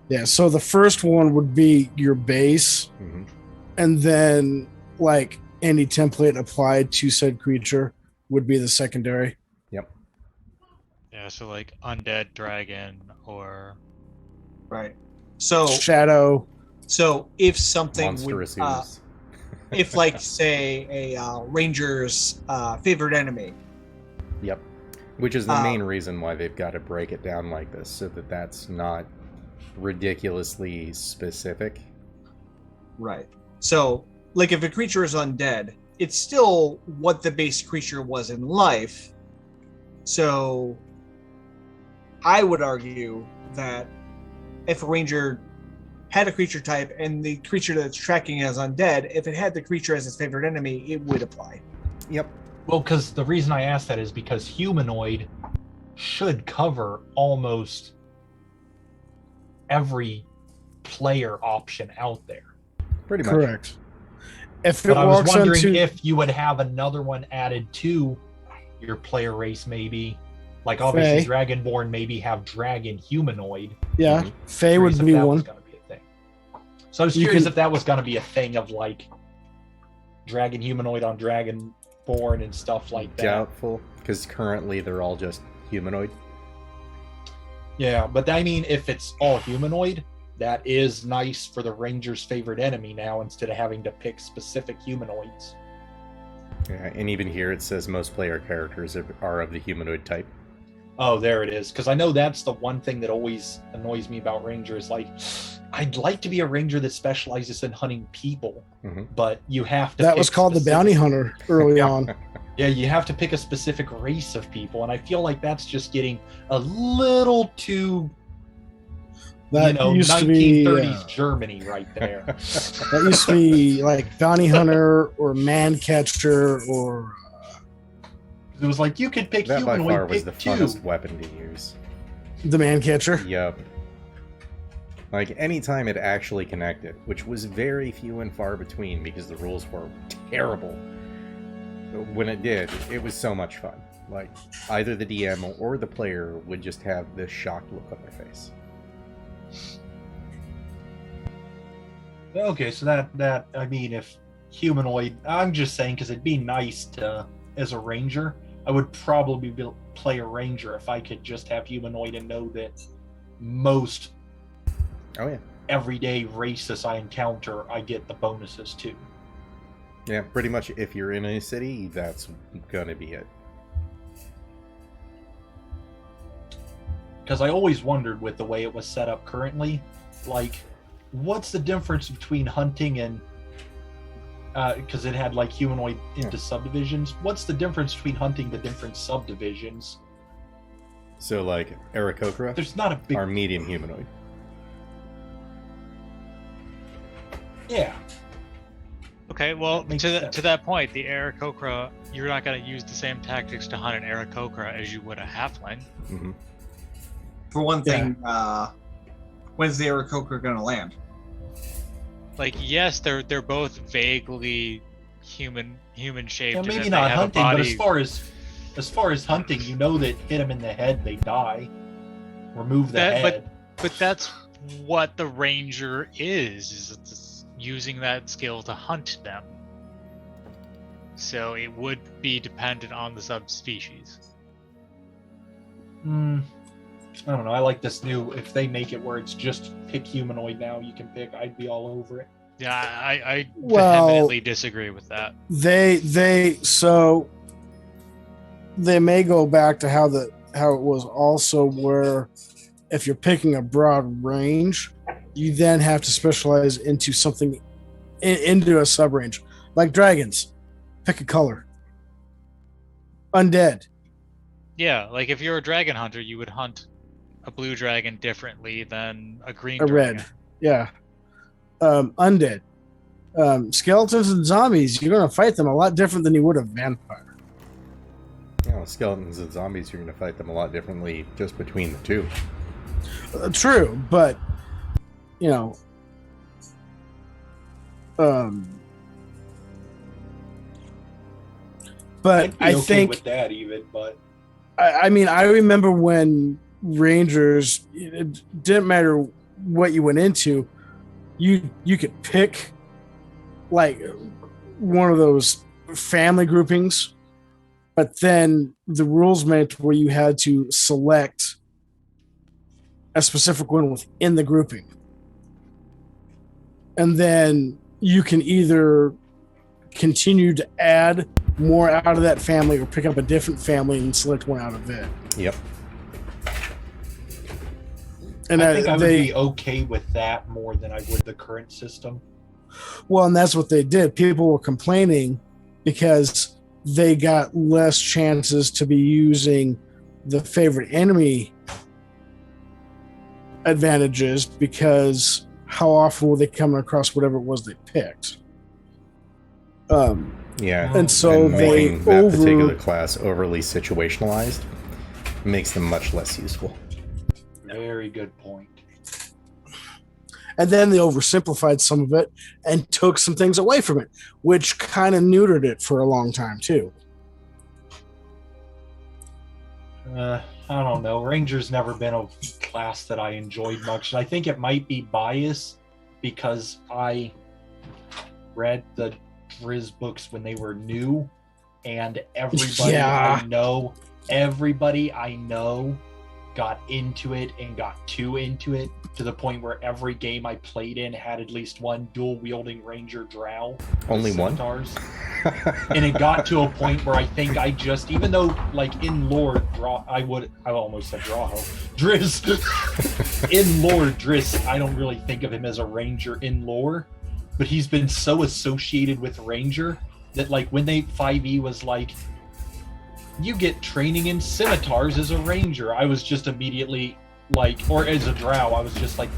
[SPEAKER 5] Yeah, so the first one would be your base, and then like any template applied to said creature would be the secondary.
[SPEAKER 1] Yep.
[SPEAKER 4] Yeah, so like undead dragon or
[SPEAKER 3] right. So
[SPEAKER 5] shadow.
[SPEAKER 3] So if something
[SPEAKER 1] monstrous
[SPEAKER 3] would, if like say a ranger's favorite enemy.
[SPEAKER 1] Yep. Which is the main reason why they've got to break it down like this, so that that's not ridiculously specific.
[SPEAKER 3] Right. So, like, if a creature is undead, it's still what the base creature was in life. So, I would argue that if a ranger had a creature type and the creature that's tracking as undead, if it had the creature as its favorite enemy, it would apply.
[SPEAKER 1] Yep.
[SPEAKER 2] Well, because the reason I asked that is because humanoid should cover almost every player option out there.
[SPEAKER 1] Pretty much.
[SPEAKER 5] Correct.
[SPEAKER 2] But I was wondering if you would have another one added to your player race, maybe. Like, obviously,
[SPEAKER 5] Fae.
[SPEAKER 2] Dragonborn maybe have dragon humanoid.
[SPEAKER 5] Yeah, Fae would be one.
[SPEAKER 2] So I was curious if that was going to be a thing of, like, dragon humanoid on Dragonborn and stuff like that.
[SPEAKER 1] Doubtful, because currently they're all just humanoid.
[SPEAKER 2] Yeah, but I mean, if it's all humanoid, that is nice for the ranger's favorite enemy now, instead of having to pick specific humanoids.
[SPEAKER 1] Yeah, and even here it says most player characters are of the humanoid type.
[SPEAKER 2] Oh, there it is. Because I know that's the one thing that always annoys me about rangers. Like, I'd like to be a ranger that specializes in hunting people, but you have to.
[SPEAKER 5] That was called the bounty hunter early on.
[SPEAKER 2] Yeah, you have to pick a specific race of people, and I feel like that's just getting a little too,
[SPEAKER 5] that used
[SPEAKER 2] 1930s
[SPEAKER 5] to be,
[SPEAKER 2] Germany right there.
[SPEAKER 5] That used to be like bounty hunter or man catcher or.
[SPEAKER 2] It was like you could pick
[SPEAKER 1] that
[SPEAKER 2] humanoid.
[SPEAKER 1] By far was the
[SPEAKER 2] two.
[SPEAKER 1] funnest weapon to use.
[SPEAKER 5] The man catcher.
[SPEAKER 1] Yep. Like, anytime it actually connected, which was very few and far between because the rules were terrible. When it did, it was so much fun. Like, either the DM or the player would just have this shocked look on their face.
[SPEAKER 2] Okay, so that I mean, if humanoid, I'm just saying because it'd be nice to, as a ranger, I would probably play a ranger if I could just have humanoid and know that most everyday races I encounter, I get the bonuses too.
[SPEAKER 1] Yeah, pretty much if you're in a city, that's gonna be it.
[SPEAKER 2] because I always wondered with the way it was set up currently, like, what's the difference between hunting and because it had like humanoid into subdivisions. What's the difference between hunting the different subdivisions?
[SPEAKER 1] So like Aarakocra,
[SPEAKER 2] there's not a big...
[SPEAKER 1] are medium humanoid.
[SPEAKER 2] Yeah.
[SPEAKER 4] Okay, well, to that point, the Aarakocra, you're not going to use the same tactics to hunt an Aarakocra as you would a halfling.
[SPEAKER 1] Mm-hmm.
[SPEAKER 3] For one thing, when's the Aarakocra going to land?
[SPEAKER 4] Like, yes, they're both vaguely human shaped.
[SPEAKER 2] Yeah, maybe not hunting, but as far as hunting, you know that hit them in the head, they die. Remove the head.
[SPEAKER 4] But that's what the ranger is it's using that skill to hunt them. So it would be dependent on the subspecies.
[SPEAKER 2] I don't know. I like this new. If they make it where it's just pick humanoid now, you can pick. I'd be all over it.
[SPEAKER 4] Yeah, I vehemently disagree with that.
[SPEAKER 5] They may go back to how it was also, where if you're picking a broad range, you then have to specialize into something into a sub range, like dragons. Pick a color. Undead.
[SPEAKER 4] Yeah, like if you're a dragon hunter, you would hunt a blue dragon differently than a green
[SPEAKER 5] a
[SPEAKER 4] dragon.
[SPEAKER 5] Red. Yeah. Undead. Skeletons and zombies, you're going to fight them a lot different than you would a vampire.
[SPEAKER 1] Skeletons and zombies, you're going to fight them a lot differently just between the two.
[SPEAKER 5] True, but you know, but
[SPEAKER 2] I'd be
[SPEAKER 5] I
[SPEAKER 2] okay
[SPEAKER 5] think
[SPEAKER 2] with that even, but
[SPEAKER 5] I mean, I remember when Rangers, it didn't matter what you went into, you could pick like one of those family groupings, but then the rules meant where you had to select a specific one within the grouping. And then you can either continue to add more out of that family or pick up a different family and select one out of it.
[SPEAKER 1] Yep.
[SPEAKER 5] And
[SPEAKER 2] I think I would be okay with that more than I would the current system.
[SPEAKER 5] Well, and that's what they did. People were complaining because they got less chances to be using the favorite enemy advantages because how often were they coming across whatever it was they picked?
[SPEAKER 1] Yeah,
[SPEAKER 5] and so
[SPEAKER 1] making that particular class overly situationalized makes them much less useful.
[SPEAKER 2] Very good point.
[SPEAKER 5] And then they oversimplified some of it and took some things away from it, which kind of neutered it for a long time too.
[SPEAKER 2] I don't know. Ranger's never been a class that I enjoyed much. I think it might be bias because I read the Driz books when they were new, and everybody I know got into it and got too into it to the point where every game I played in had at least one dual-wielding ranger drow.
[SPEAKER 1] Only one?
[SPEAKER 2] And it got to a point where I think I just, even though like in lore, I almost said Driz. In lore, Driz, I don't really think of him as a ranger in lore, but he's been so associated with ranger that like when they 5e was like, you get training in scimitars as a ranger, I was just immediately like, or as a drow, I was just like,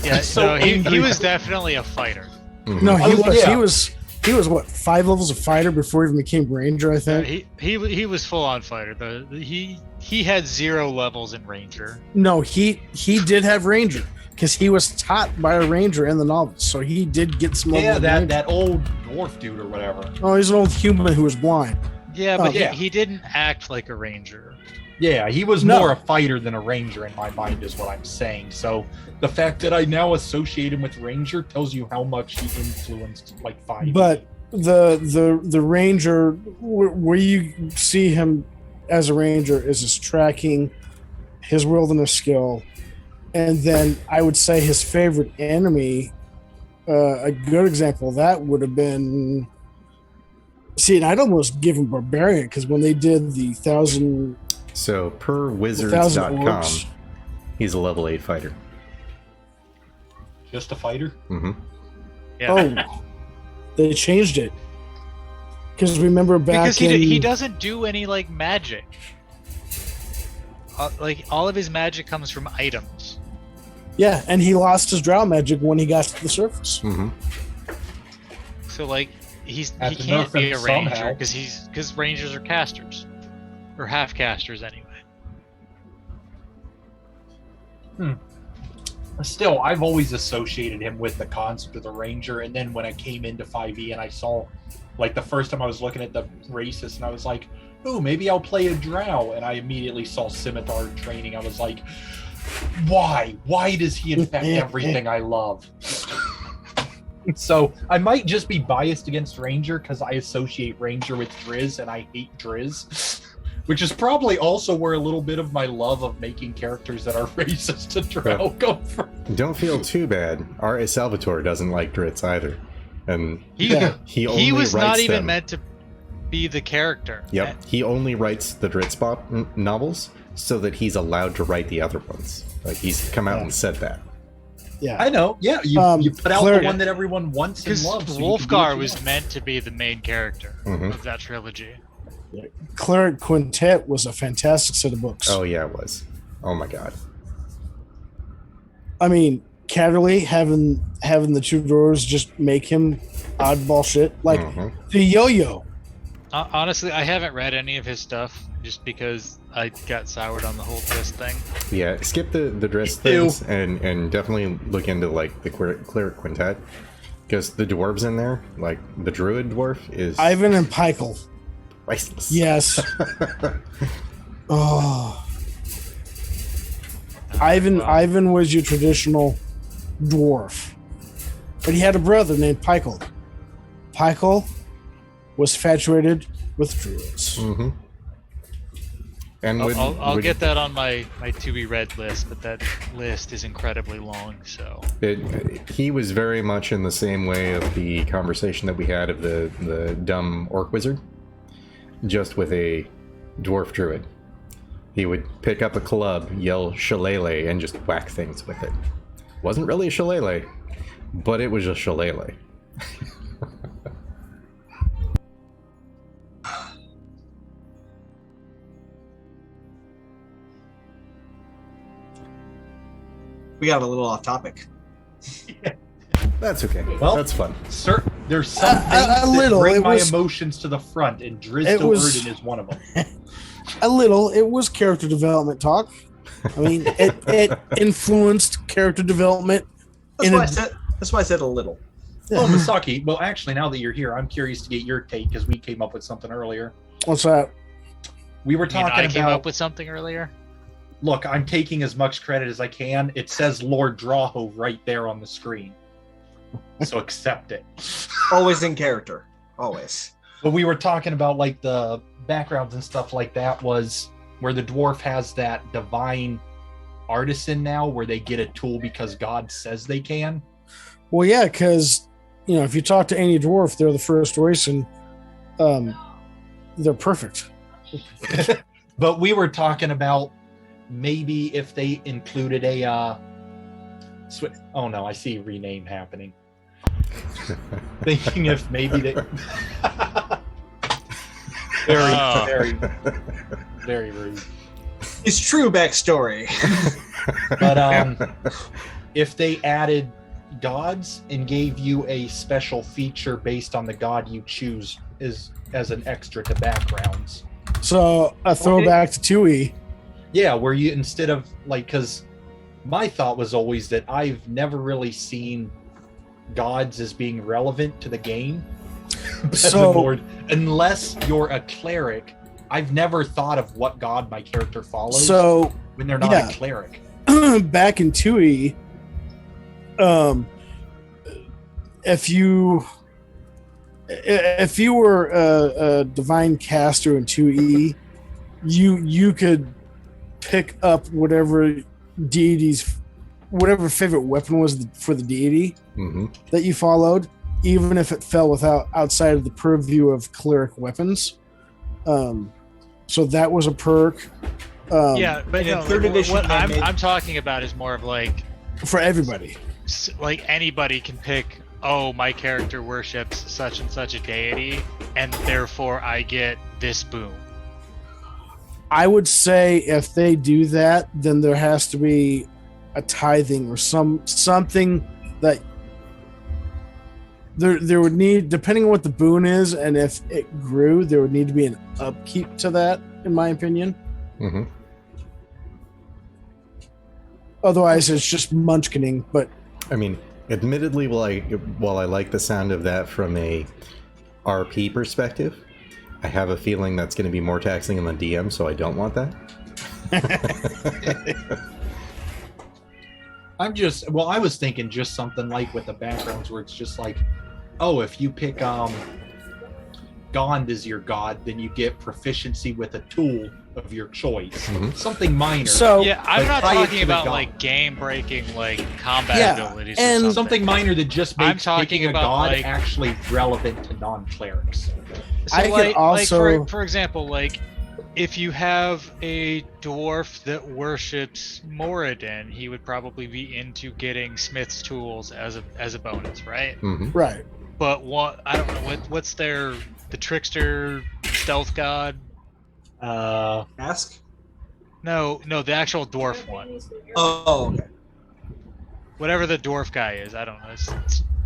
[SPEAKER 4] yeah. So he was definitely a fighter.
[SPEAKER 1] Mm-hmm.
[SPEAKER 5] No, he was what, 5 levels of fighter before he even became ranger, I think.
[SPEAKER 4] He was full on fighter. He had 0 levels in ranger.
[SPEAKER 5] No, he did have ranger because he was taught by a ranger in the novels, so he did get some.
[SPEAKER 2] Yeah, that old dwarf dude or whatever.
[SPEAKER 5] Oh, he's an old human who was blind.
[SPEAKER 4] Yeah, but he didn't act like a ranger.
[SPEAKER 2] Yeah, he was more a fighter than a ranger in my mind, is what I'm saying. So the fact that I now associate him with ranger tells you how much he influenced like 5.
[SPEAKER 5] But the ranger, where you see him as a ranger, is his tracking, his wilderness skill, and then I would say his favorite enemy. A good example of that would have been. See, and I'd almost give him barbarian because when they did the 1,000
[SPEAKER 1] So per
[SPEAKER 5] 1,000
[SPEAKER 1] wizards.com,
[SPEAKER 5] orcs.
[SPEAKER 1] he's a level 8 fighter.
[SPEAKER 2] Just a fighter?
[SPEAKER 1] Mm-hmm.
[SPEAKER 4] Yeah.
[SPEAKER 5] Oh, they changed it. Because remember back
[SPEAKER 4] Because he doesn't do any like magic. Like all of his magic comes from items.
[SPEAKER 5] Yeah, and he lost his drow magic when he got to the surface.
[SPEAKER 1] Mm-hmm.
[SPEAKER 4] So like he
[SPEAKER 2] Have to
[SPEAKER 4] can't
[SPEAKER 2] nerf
[SPEAKER 4] be
[SPEAKER 2] him
[SPEAKER 4] a ranger
[SPEAKER 2] somehow.
[SPEAKER 4] because rangers are casters or half casters anyway.
[SPEAKER 2] Still, I've always associated him with the concept of the ranger, and then when I came into 5e and I saw, like the first time I was looking at the races, and I was like, "Ooh, maybe I'll play a drow," and I immediately saw scimitar training. I was like, "Why? Why does he infect everything I love?" So I might just be biased against ranger because I associate ranger with Driz, and I hate Driz. Which is probably also where a little bit of my love of making characters that are racist to drow come from.
[SPEAKER 1] Don't feel too bad. R.A. Salvatore doesn't like Dritz either. And he only
[SPEAKER 4] was
[SPEAKER 1] writes
[SPEAKER 4] not even
[SPEAKER 1] them.
[SPEAKER 4] meant to be the character.
[SPEAKER 1] Yep, he only writes the Dritzbot novels so that he's allowed to write the other ones. Like, he's come out and said that.
[SPEAKER 5] Yeah.
[SPEAKER 2] I know, yeah. You put out
[SPEAKER 5] Cleric,
[SPEAKER 2] the one that everyone wants and
[SPEAKER 4] Because
[SPEAKER 2] loves. so you can do what
[SPEAKER 4] Wolfgar
[SPEAKER 2] you
[SPEAKER 4] was
[SPEAKER 2] want.
[SPEAKER 4] meant to be the main character
[SPEAKER 1] Mhm.
[SPEAKER 4] of that trilogy.
[SPEAKER 5] Cleric Quintet was a fantastic set of books.
[SPEAKER 1] Oh, yeah, it was. Oh, my God.
[SPEAKER 5] I mean, Catterley having the two dwarves just make him oddball shit. Like
[SPEAKER 1] Mhm.
[SPEAKER 5] the yo-yo.
[SPEAKER 4] Honestly, I haven't read any of his stuff just because I got soured on the whole Driz thing.
[SPEAKER 1] Yeah, skip the Dritz
[SPEAKER 2] Ew.
[SPEAKER 1] things and definitely look into, like, the Cleric Quintet. Because the dwarves in there, like, the druid dwarf is
[SPEAKER 5] Ivan and Pikel.
[SPEAKER 1] priceless.
[SPEAKER 5] Yes. Oh. Ivan was your traditional dwarf. But he had a brother named Pikel. Pikel was infatuated with druids.
[SPEAKER 1] Mm-hmm. And
[SPEAKER 4] I'll get that on my to-be read list, but that list is incredibly long, so...
[SPEAKER 1] he was very much in the same way of the conversation that we had of the dumb orc wizard, just with a dwarf druid. He would pick up a club, yell shillelagh, and just whack things with it. Wasn't really a shillelagh, but it was a shillelagh.
[SPEAKER 3] We got a little off topic.
[SPEAKER 1] That's okay.
[SPEAKER 2] Well,
[SPEAKER 1] that's fun.
[SPEAKER 2] Sir, there's some things
[SPEAKER 5] a
[SPEAKER 2] that
[SPEAKER 5] little,
[SPEAKER 2] bring
[SPEAKER 5] it
[SPEAKER 2] my
[SPEAKER 5] was-
[SPEAKER 2] emotions to the front, and Driz
[SPEAKER 5] It
[SPEAKER 2] the
[SPEAKER 5] was-
[SPEAKER 2] Verdant is one of them.
[SPEAKER 5] A little. It was character development talk. I mean, it influenced character development.
[SPEAKER 3] That's why I said a little.
[SPEAKER 2] Oh, Misaki. Well, actually, now that you're here, I'm curious to get your take because we came up with something earlier.
[SPEAKER 5] What's that?
[SPEAKER 2] We were
[SPEAKER 4] I
[SPEAKER 2] talking
[SPEAKER 4] came
[SPEAKER 2] about.
[SPEAKER 4] up with something earlier.
[SPEAKER 2] Look, I'm taking as much credit as I can. It says Lord Draho right there on the screen, so accept it.
[SPEAKER 3] Always in character. Always.
[SPEAKER 2] But we were talking about like the backgrounds and stuff like that was where the dwarf has that divine artisan now where they get a tool because God says they can.
[SPEAKER 5] Well, yeah, because if you talk to any dwarf, they're the first race, and they're perfect.
[SPEAKER 2] But we were talking about maybe if they included a oh no, I see rename happening. Thinking if maybe they very rude.
[SPEAKER 3] His true backstory.
[SPEAKER 2] But if they added gods and gave you a special feature based on the god you choose as an extra to backgrounds.
[SPEAKER 5] So a throwback to 2E.
[SPEAKER 2] Yeah, where you instead of like, because my thought was always that I've never really seen gods as being relevant to the game as a board, unless you're a cleric. I've never thought of what god my character follows when they're not a cleric.
[SPEAKER 5] Back in 2E, if you were a divine caster in 2E, you could pick up whatever favorite weapon was for the deity that you followed, even if it fell outside of the purview of cleric weapons. So that was a perk.
[SPEAKER 4] Yeah, but
[SPEAKER 3] in third edition,
[SPEAKER 4] what
[SPEAKER 3] they made-
[SPEAKER 4] I'm talking about is more of like
[SPEAKER 5] for everybody.
[SPEAKER 4] like anybody can pick. Oh, my character worships such and such a deity, and therefore I get this boon.
[SPEAKER 5] I would say if they do that, then there has to be a tithing or something that there would need, depending on what the boon is, and if it grew, there would need to be an upkeep to that, in my opinion.
[SPEAKER 1] Mm-hmm.
[SPEAKER 5] Otherwise, it's just munchkining. But
[SPEAKER 1] I mean, admittedly, while I like the sound of that from a RP perspective, I have a feeling that's going to be more taxing on the DM, so I don't want that.
[SPEAKER 2] I was thinking just something like with the backgrounds where it's just like, oh, if you pick Gond as your god, then you get proficiency with a tool of your choice.
[SPEAKER 1] Mm-hmm.
[SPEAKER 2] Something minor.
[SPEAKER 5] so
[SPEAKER 4] Yeah, I'm not
[SPEAKER 2] tie it
[SPEAKER 4] talking
[SPEAKER 2] to the
[SPEAKER 4] about
[SPEAKER 2] god.
[SPEAKER 4] like game breaking like combat
[SPEAKER 5] Yeah,
[SPEAKER 4] abilities
[SPEAKER 5] and
[SPEAKER 4] or
[SPEAKER 2] Something minor that just
[SPEAKER 4] I'm
[SPEAKER 2] makes
[SPEAKER 4] talking
[SPEAKER 2] picking a
[SPEAKER 4] about,
[SPEAKER 2] god
[SPEAKER 4] like-
[SPEAKER 2] actually relevant to non-clerics.
[SPEAKER 4] So
[SPEAKER 5] I could
[SPEAKER 4] like
[SPEAKER 5] also-
[SPEAKER 4] for example, like if you have a dwarf that worships Moradin, he would probably be into getting smith's tools as a bonus, right?
[SPEAKER 1] Mm-hmm.
[SPEAKER 5] right,
[SPEAKER 4] But what I don't know what's the trickster stealth god?
[SPEAKER 3] Ask.
[SPEAKER 4] No, the actual dwarf one.
[SPEAKER 3] Oh, okay.
[SPEAKER 4] Whatever the dwarf guy is, I don't know.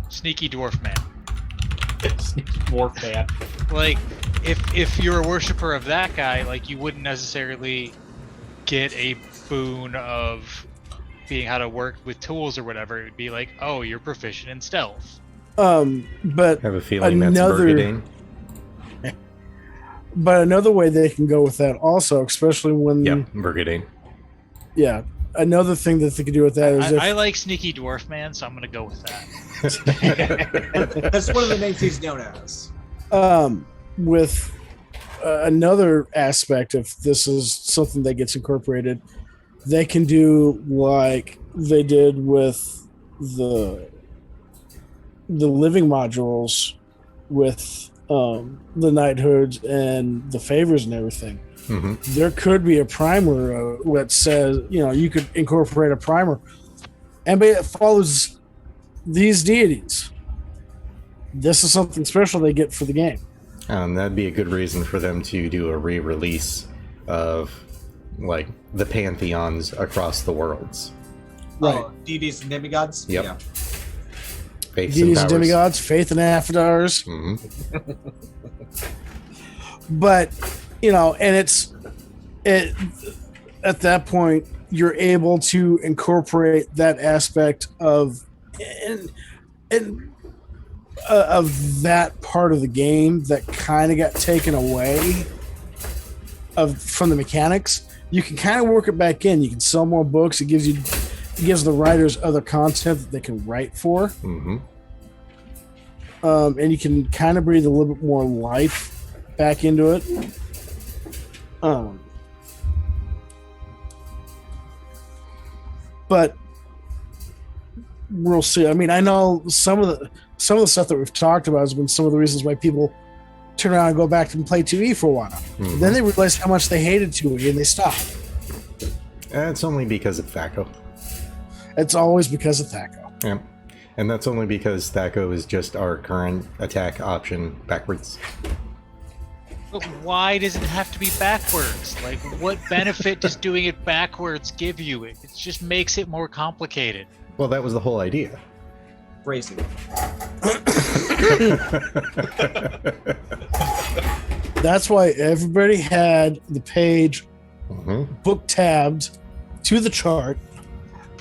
[SPEAKER 4] Sneaky dwarf man.
[SPEAKER 2] Dwarf man.
[SPEAKER 4] Like if you're a worshiper of that guy, like you wouldn't necessarily get a boon of being how to work with tools or whatever. It would be like, oh, you're proficient in stealth.
[SPEAKER 5] but
[SPEAKER 1] I have a feeling
[SPEAKER 5] Another-
[SPEAKER 1] that's Bergadane.
[SPEAKER 5] but another way they can go with that also, especially when
[SPEAKER 1] Yep, Bergadane.
[SPEAKER 5] yeah, another thing that they could do with that is
[SPEAKER 4] I like sneaky dwarf man, so I'm gonna go with that.
[SPEAKER 3] That's one of the names he's known as.
[SPEAKER 5] with another aspect of this is something that gets incorporated, they can do like they did with the living modules with the knighthoods and the favors and everything.
[SPEAKER 1] Mm-hmm.
[SPEAKER 5] There could be a primer that says, you could incorporate a primer and it follows these deities. This is something special they get for the game.
[SPEAKER 1] That'd be a good reason for them to do a re-release of like the pantheons across the worlds.
[SPEAKER 5] Right.
[SPEAKER 3] Oh, deities and demigods.
[SPEAKER 1] Yep.
[SPEAKER 3] Yeah.
[SPEAKER 1] Faiths
[SPEAKER 5] Deities and
[SPEAKER 1] powers.
[SPEAKER 5] demigods, faith and affidars.
[SPEAKER 1] Mhm.
[SPEAKER 5] But and it's at that point you're able to incorporate that aspect of of that part of the game that kind of got taken away from the mechanics. You can kind of work it back in. You can sell more books. It gives the writers other content that they can write for.
[SPEAKER 1] Mm-hmm.
[SPEAKER 5] And you can kind of breathe a little bit more life back into it. But we'll see. I mean, I know some of the stuff that we've talked about has been some of the reasons why people turn around and go back and play 2E for a while.
[SPEAKER 1] Mhm.
[SPEAKER 5] Then they realized how much they hated 2E and they stopped.
[SPEAKER 1] It's only because of Thaco.
[SPEAKER 5] It's always because of Thaco.
[SPEAKER 1] Yeah. And that's only because Thaco is just our current attack option backwards.
[SPEAKER 4] But why does it have to be backwards? Like, what benefit does doing it backwards give you? It just makes it more complicated.
[SPEAKER 1] Well, that was the whole idea.
[SPEAKER 3] Phrasing.
[SPEAKER 5] That's why everybody had the page
[SPEAKER 1] Mm-hmm.
[SPEAKER 5] book tabbed to the chart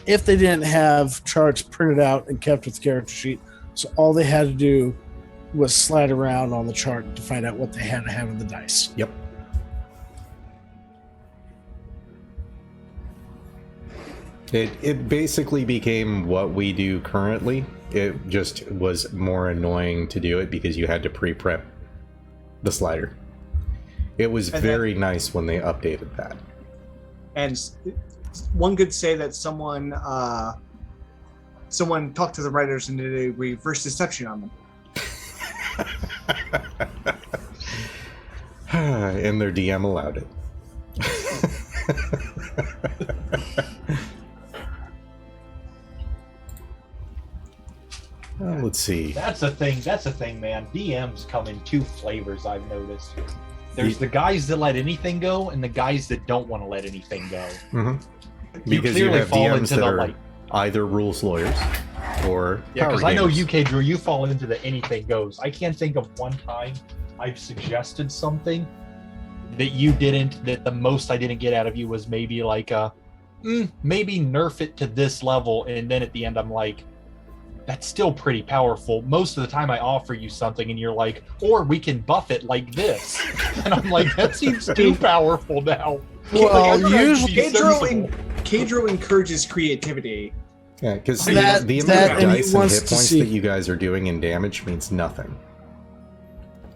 [SPEAKER 5] if they didn't have charts printed out and kept with the character sheet. So all they had to do was slide around on the chart to find out what they had to have in the dice.
[SPEAKER 1] Yep. It basically became what we do currently. It just was more annoying to do it because you had to pre-prep the slider. It was
[SPEAKER 3] And
[SPEAKER 1] very nice when they updated that.
[SPEAKER 3] And one could say that someone talked to the writers and did a reverse deception on them.
[SPEAKER 1] And their DM allowed it. Let's see.
[SPEAKER 2] That's a thing, man. DMs come in two flavors, I've noticed. There's the guys that let anything go, and the guys that don't want to let anything go.
[SPEAKER 1] Mm-hmm. Because you have DMs that are either rules lawyers or
[SPEAKER 2] because I know UK Drew, you fall into the anything goes. I can't think of one time I've suggested something that you didn't. That the most I didn't get out of you was maybe like maybe nerf it to this level, and then at the end I'm like, that's still pretty powerful. Most of the time I offer you something and you're like, or we can buff it like this. And I'm like, that seems too powerful now.
[SPEAKER 5] Well,
[SPEAKER 2] like,
[SPEAKER 5] usually
[SPEAKER 3] Kadro encourages creativity.
[SPEAKER 1] Yeah, because the amount of dice and hit points that you guys are doing in damage means nothing.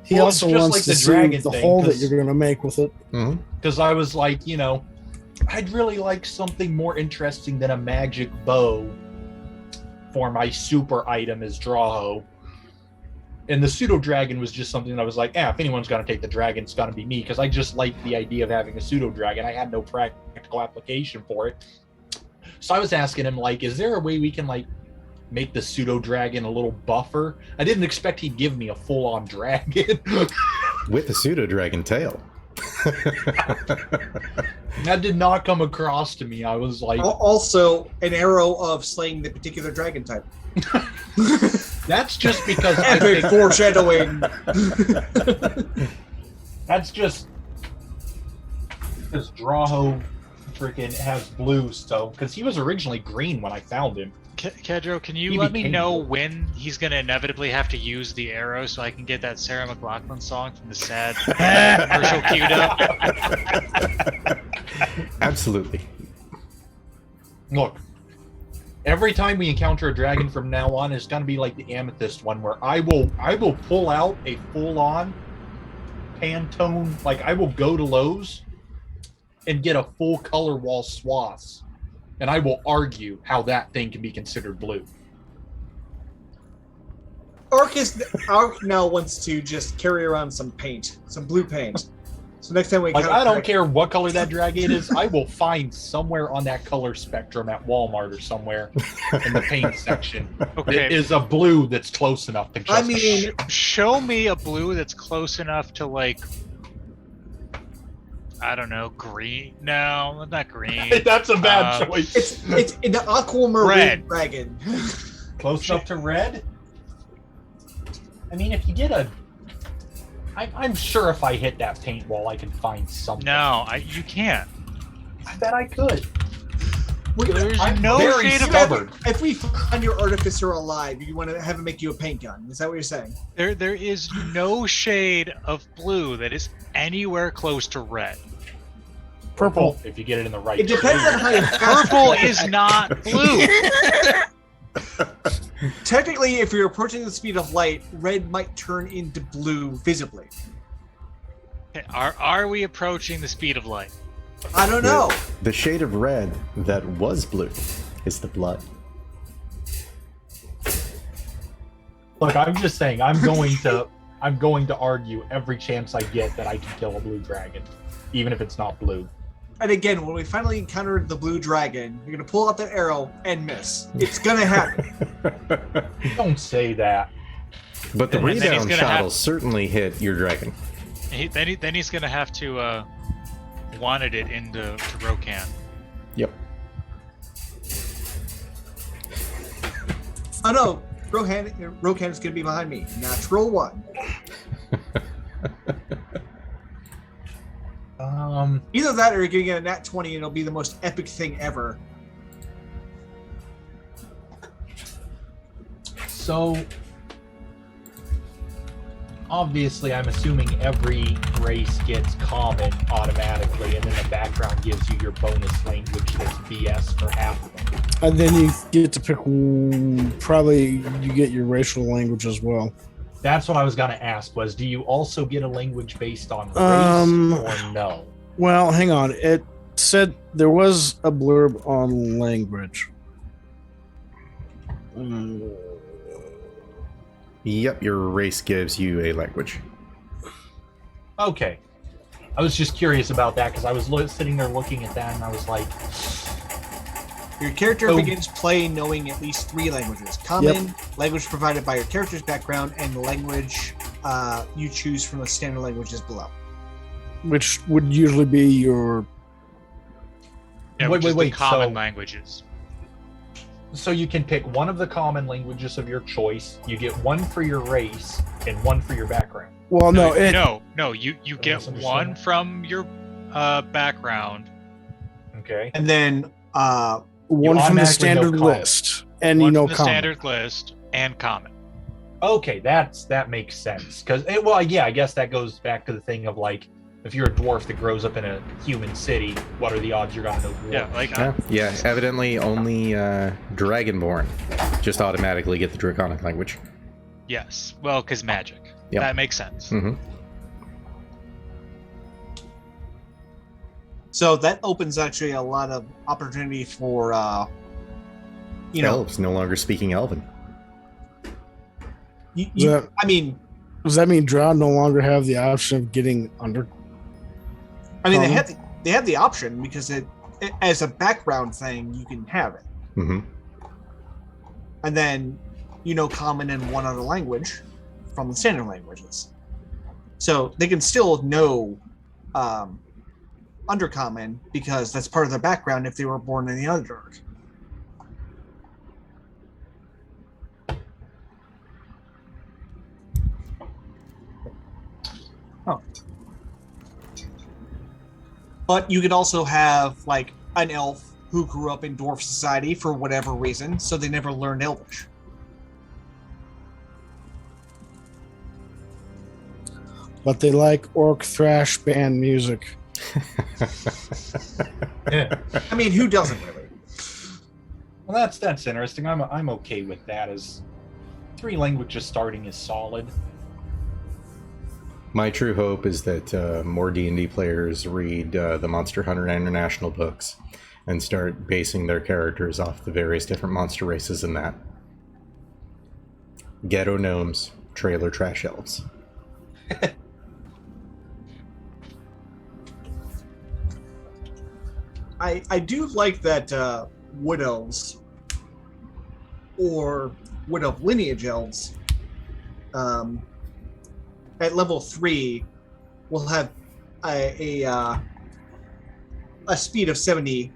[SPEAKER 5] He also wants to see the hole that you're going to make with it.
[SPEAKER 2] Because I was like, I'd really like something more interesting than a magic bow for my super item as Drawho. And the pseudo dragon was just something that I was like, if anyone's going to take the dragon, it's going to be me, because I just like the idea of having a pseudo dragon. I had no practical application for it. So I was asking him, like, is there a way we can, like, make the pseudo dragon a little buffer? I didn't expect he'd give me a full-on dragon.
[SPEAKER 1] With a pseudo dragon tail.
[SPEAKER 2] That did not come across to me. I was like...
[SPEAKER 3] Also, an arrow of slaying the particular dragon type.
[SPEAKER 2] That's just because...
[SPEAKER 3] Epic foreshadowing!
[SPEAKER 2] That's just... because Drawho freaking has blue, so... because he was originally green when I found him.
[SPEAKER 4] Kedro, can you let me know when he's going to inevitably have to use the arrow so I can get that Sarah McLachlan song from the sad commercial queued up?
[SPEAKER 1] Absolutely.
[SPEAKER 2] Look, every time we encounter a dragon from now on, it's going to be like the Amethyst one, where I will pull out a full-on Pantone, like I will go to Lowe's and get a full color wall swaths. And I will argue how that thing can be considered blue.
[SPEAKER 3] Ark now wants to just carry around some paint, some blue paint. So next time we
[SPEAKER 2] I don't care what color that dragon is, I will find somewhere on that color spectrum at Walmart or somewhere in the paint section that is a blue that's close enough to just...
[SPEAKER 4] show me a blue that's close enough to, like, I don't know, green? No, not green.
[SPEAKER 2] That's a bad choice.
[SPEAKER 3] It's an aquamarine dragon.
[SPEAKER 2] Close enough to red? I mean, if you get a... I'm sure if I hit that paint wall, I can find something.
[SPEAKER 4] No, you can't.
[SPEAKER 2] I bet I could.
[SPEAKER 4] There's no shade of
[SPEAKER 2] stubborn.
[SPEAKER 3] If we find your artificer alive, you want to have him make you a paint gun. Is that what you're saying?
[SPEAKER 4] There is no shade of blue that is anywhere close to red.
[SPEAKER 5] Purple.
[SPEAKER 2] If you get it in the right...
[SPEAKER 3] It depends on how you...
[SPEAKER 4] Purple is not blue.
[SPEAKER 3] Technically, if you're approaching the speed of light, red might turn into blue visibly.
[SPEAKER 4] Okay, are we approaching the speed of light?
[SPEAKER 3] I don't know.
[SPEAKER 1] The shade of red that was blue is the blood.
[SPEAKER 2] Look, I'm just saying, I'm going to argue every chance I get that I can kill a blue dragon, even if it's not blue.
[SPEAKER 3] And again, when we finally encounter the blue dragon, you're going to pull out that arrow and miss. It's going to happen.
[SPEAKER 2] Don't say that.
[SPEAKER 1] But the rebound shot will certainly hit your dragon.
[SPEAKER 4] Then he's going to have to wanted it into Rokan.
[SPEAKER 1] Yep.
[SPEAKER 3] Oh no, Rokan is going to be behind me. Natural one. Either that or you're going to get a nat 20 and it'll be the most epic thing ever.
[SPEAKER 2] So, obviously, I'm assuming every race gets common automatically, and then the background gives you your bonus language that's BS for half of them.
[SPEAKER 5] And then you get to pick, probably you get your racial language as well.
[SPEAKER 2] That's what I was going to ask, was do you also get a language based on race or no?
[SPEAKER 5] Well, hang on. It said there was a blurb on language.
[SPEAKER 1] Yep, your race gives you a language.
[SPEAKER 2] Okay. I was just curious about that because I was sitting there looking at that and I was like,
[SPEAKER 3] your character begins play knowing at least 3 languages: common, language provided by your character's background, and the language you choose from the standard languages below.
[SPEAKER 5] Which would usually be your...
[SPEAKER 4] Yeah,
[SPEAKER 2] wait,
[SPEAKER 4] common languages.
[SPEAKER 2] So you can pick one of the common languages of your choice. You get one for your race and one for your background.
[SPEAKER 5] Well, no,
[SPEAKER 2] I
[SPEAKER 5] you
[SPEAKER 2] misunderstood
[SPEAKER 4] get one
[SPEAKER 2] that.
[SPEAKER 4] from your background.
[SPEAKER 2] Okay.
[SPEAKER 3] And then
[SPEAKER 5] one from the
[SPEAKER 2] automatically know
[SPEAKER 5] standard
[SPEAKER 2] common.
[SPEAKER 5] list, and
[SPEAKER 4] One
[SPEAKER 5] you know
[SPEAKER 4] from the
[SPEAKER 5] common.
[SPEAKER 4] standard list and common.
[SPEAKER 2] Okay, that makes sense. Because, I guess that goes back to the thing of like, if you're a dwarf that grows up in a human city, what are the odds you're gonna know dwarf?
[SPEAKER 4] Yeah, like
[SPEAKER 1] Yeah, evidently only Dragonborn just automatically get the Draconic language.
[SPEAKER 4] yes. Well, because magic.
[SPEAKER 1] Yep.
[SPEAKER 4] That makes sense.
[SPEAKER 1] Mm-hmm.
[SPEAKER 3] so that opens actually a lot of opportunity for
[SPEAKER 1] Elves no longer speaking Elven.
[SPEAKER 3] I mean,
[SPEAKER 5] Does that mean Drow no longer have the option of getting under?
[SPEAKER 3] they have the option because it as a background thing you can have it,
[SPEAKER 1] Mm-hmm.
[SPEAKER 3] and then common and one other language from the standard languages, so they can still know undercommon because that's part of their background if they were born in the Underdark. But you could also have like an elf who grew up in dwarf society for whatever reason, so they never learned Elvish.
[SPEAKER 5] But they like orc thrash band music.
[SPEAKER 2] Yeah.
[SPEAKER 3] I mean, who doesn't really?
[SPEAKER 2] Well, that's interesting. I'm okay with that. As 3 languages starting is solid.
[SPEAKER 1] My true hope is that more D&D players read the Monster Hunter International books and start basing their characters off the various different monster races in that. Ghetto gnomes, trailer trash elves.
[SPEAKER 3] I do like that wood elves or wood elf lineage elves at level 3 will have a speed of 70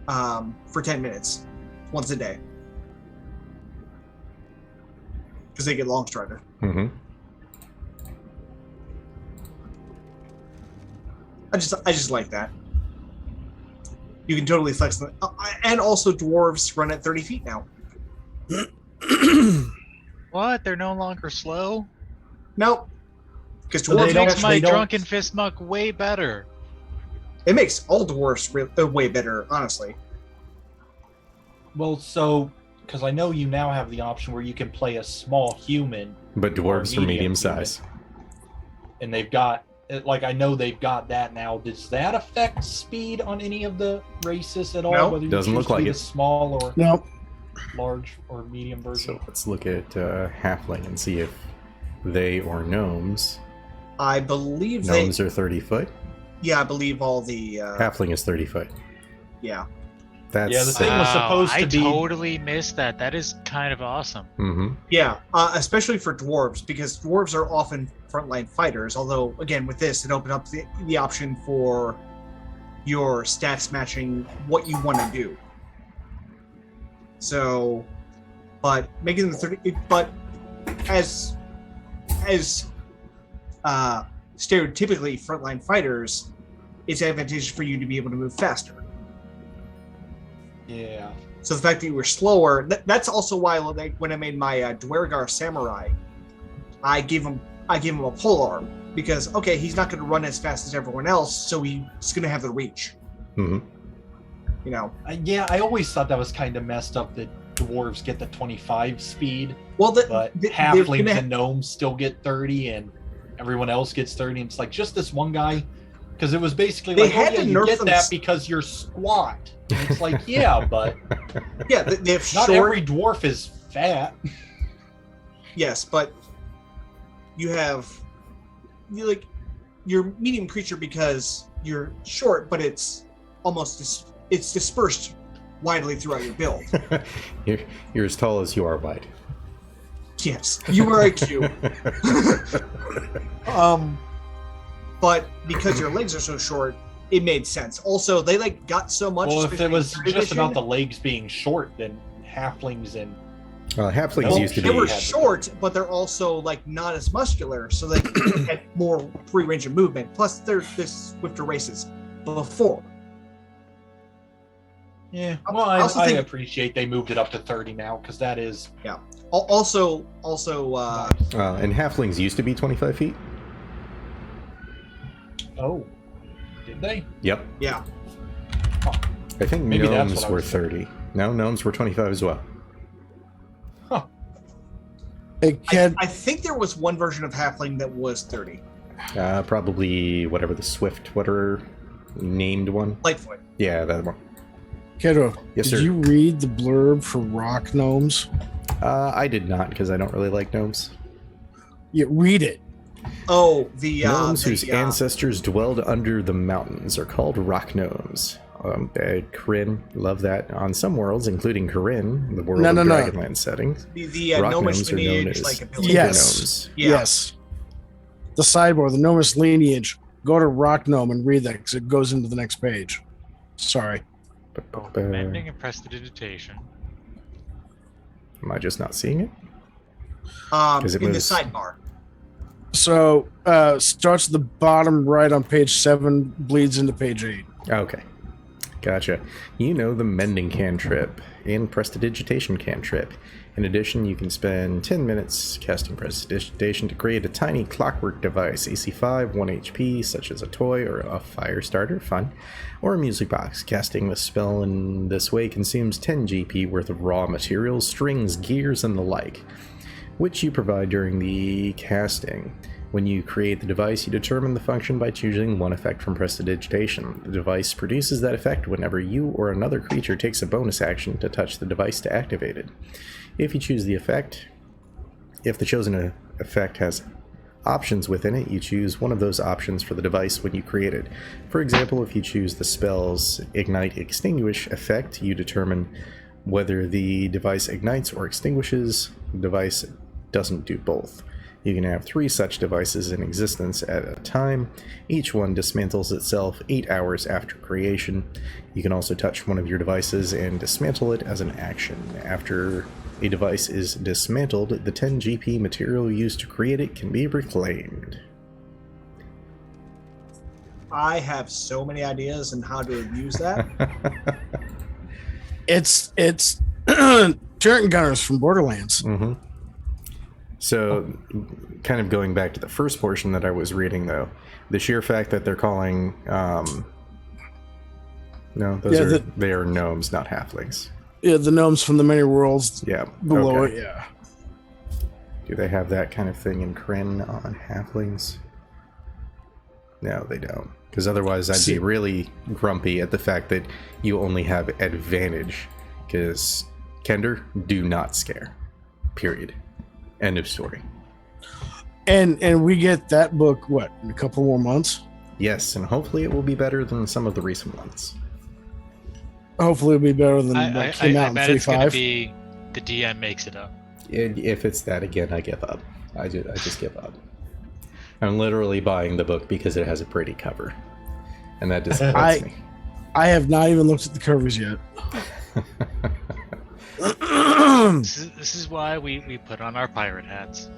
[SPEAKER 3] for 10 minutes once a day because they get long strider.
[SPEAKER 1] Mm-hmm.
[SPEAKER 3] I just like that. You can totally flex them, and also dwarves run at 30 feet now.
[SPEAKER 4] What? They're no longer slow?
[SPEAKER 3] Nope, because
[SPEAKER 2] So
[SPEAKER 3] dwarves
[SPEAKER 2] they
[SPEAKER 4] That makes
[SPEAKER 2] don't-
[SPEAKER 4] my
[SPEAKER 2] they don't-
[SPEAKER 4] drunken fistmuck way better.
[SPEAKER 3] it makes all dwarves way better, honestly.
[SPEAKER 2] Well, so because I know you now have the option where you can play a small human,
[SPEAKER 1] But dwarves are medium size.
[SPEAKER 2] and they've got I know they've got that now. Does that affect speed on any of the races at all?
[SPEAKER 3] No,
[SPEAKER 2] Whether you
[SPEAKER 1] doesn't
[SPEAKER 2] choose
[SPEAKER 1] look
[SPEAKER 2] to
[SPEAKER 1] like
[SPEAKER 2] be
[SPEAKER 1] it.
[SPEAKER 2] the small or
[SPEAKER 5] No,
[SPEAKER 2] large or medium version?
[SPEAKER 1] So let's look at Halfling and see if they or gnomes.
[SPEAKER 3] I believe
[SPEAKER 1] Gnomes are 30 foot.
[SPEAKER 3] I believe all the
[SPEAKER 1] Halfling is 30 foot.
[SPEAKER 3] yeah.
[SPEAKER 1] That's
[SPEAKER 2] Yeah, the thing was supposed to
[SPEAKER 4] I
[SPEAKER 2] be-
[SPEAKER 4] totally missed that. That is kind of awesome.
[SPEAKER 1] Mm-hmm.
[SPEAKER 3] Yeah, especially for dwarves, because dwarves are often frontline fighters. Although, again, with this, it opened up the option for your stats matching what you want to do. So, but making the 30, but as stereotypically frontline fighters, it's advantageous for you to be able to move faster.
[SPEAKER 2] Yeah.
[SPEAKER 3] So the fact that you were slower, that's also why when I made my Dwergar Samurai, I gave him a polearm because okay, he's not going to run as fast as everyone else, so he's going to have the reach.
[SPEAKER 1] Mm-hmm.
[SPEAKER 3] You know.
[SPEAKER 2] I always thought that was kind of messed up that dwarves get the 25 speed,
[SPEAKER 3] Well,
[SPEAKER 2] but halflings and gnomes still get 30, and everyone else gets 30. And it's like just this one guy, because it was basically
[SPEAKER 3] They
[SPEAKER 2] like,
[SPEAKER 3] had to
[SPEAKER 2] you
[SPEAKER 3] nerf
[SPEAKER 2] get
[SPEAKER 3] them
[SPEAKER 2] that because you're squat. And it's like, yeah, but
[SPEAKER 3] yeah, they have
[SPEAKER 2] not
[SPEAKER 3] short.
[SPEAKER 2] every dwarf is fat.
[SPEAKER 3] Yes, but you have you're medium creature because you're short, but it's almost it's dispersed widely throughout your build.
[SPEAKER 1] You're as tall as you are wide.
[SPEAKER 3] Yes, you are a cube. But because your legs are so short, it made sense. Also, they like got so much.
[SPEAKER 2] Well, if it was just about the legs being short, then halflings and
[SPEAKER 1] halflings used to be.
[SPEAKER 3] They were short, but they're also like not as muscular, so they had more free range of movement. Plus, they're this swifter races before.
[SPEAKER 2] Yeah, well, I appreciate they moved it up to 30 now because that is
[SPEAKER 3] Also,
[SPEAKER 1] and halflings used to be 25 feet.
[SPEAKER 2] Oh, did they?
[SPEAKER 1] Yep.
[SPEAKER 3] Yeah.
[SPEAKER 2] Huh.
[SPEAKER 1] I think
[SPEAKER 2] Maybe
[SPEAKER 1] gnomes were 30. No, gnomes were 25 as well.
[SPEAKER 2] Huh.
[SPEAKER 3] I think there was one version of halfling that was 30.
[SPEAKER 1] Probably whatever the whatever named one.
[SPEAKER 3] Lightfoot.
[SPEAKER 1] Yeah, that one.
[SPEAKER 5] Keto,
[SPEAKER 1] Yes,
[SPEAKER 5] did
[SPEAKER 1] sir.
[SPEAKER 5] you read the blurb for rock gnomes?
[SPEAKER 1] I did not because I don't really like gnomes.
[SPEAKER 5] Yeah, read it.
[SPEAKER 3] Oh, the
[SPEAKER 1] Gnomes whose ancestors dwelled under the mountains are called rock gnomes. Corinne, love that. On some worlds, including Corinne, the world of Dragonland settings,
[SPEAKER 3] the
[SPEAKER 1] rock
[SPEAKER 3] gnomish
[SPEAKER 1] gnomes are known
[SPEAKER 3] lineage,
[SPEAKER 1] as
[SPEAKER 3] like ability.
[SPEAKER 5] Yes.
[SPEAKER 3] Yeah.
[SPEAKER 5] Yes. The sidebar, the gnomish lineage. Go to rock gnome and read that because it goes into the next page. Sorry.
[SPEAKER 4] Mending and prestidigitation.
[SPEAKER 1] Am I just not seeing it?
[SPEAKER 3] In the sidebar.
[SPEAKER 5] So starts at the bottom right on page 7, bleeds into page 8.
[SPEAKER 1] Okay. Gotcha. You know the mending cantrip and prestidigitation cantrip. In addition, you can spend 10 minutes casting prestidigitation to create a tiny clockwork device, AC 5, 1 HP, such as a toy or a fire starter, fun, or a music box. Casting the spell in this way consumes 10 GP worth of raw materials, strings, gears, and the like, which you provide during the casting. When you create the device, you determine the function by choosing one effect from prestidigitation. The device produces that effect whenever you or another creature takes a bonus action to touch the device to activate it. If you choose the effect, if the chosen effect has options within it, you choose one of those options for the device when you create it. For example, if you choose the spell's Ignite Extinguish effect, you determine whether the device ignites or extinguishes. The device doesn't do both. You can have 3 such devices in existence at a time. Each one dismantles itself 8 hours after creation. You can also touch one of your devices and dismantle it as an action. After a device is dismantled, the 10 GP material used to create it can be reclaimed.
[SPEAKER 3] I have so many ideas on how to use that.
[SPEAKER 5] It's turret gunners from Borderlands.
[SPEAKER 1] Mm-hmm. So, kind of going back to the first portion that I was reading, though, the sheer fact that they're calling, they are gnomes, not halflings.
[SPEAKER 5] Yeah, the gnomes from the many worlds.
[SPEAKER 1] Yeah,
[SPEAKER 5] below
[SPEAKER 1] okay.
[SPEAKER 5] it. Yeah.
[SPEAKER 1] Do they have that kind of thing in Kryn on halflings? No, they don't. Because otherwise, I'd be really grumpy at the fact that you only have advantage. Because Kender do not scare. Period. End of story.
[SPEAKER 5] And we get that book, what, in a couple more months?
[SPEAKER 1] Yes, and hopefully it will be better than some of the recent ones.
[SPEAKER 5] Hopefully it'll be better than what came out in 3.5.
[SPEAKER 4] I bet it's going to be the DM makes it up.
[SPEAKER 1] If it's that again, I give up. I just give up. I'm literally buying the book because it has a pretty cover. And that disappoints me.
[SPEAKER 5] I have not even looked at the covers yet.
[SPEAKER 4] This is why we put on our pirate hats.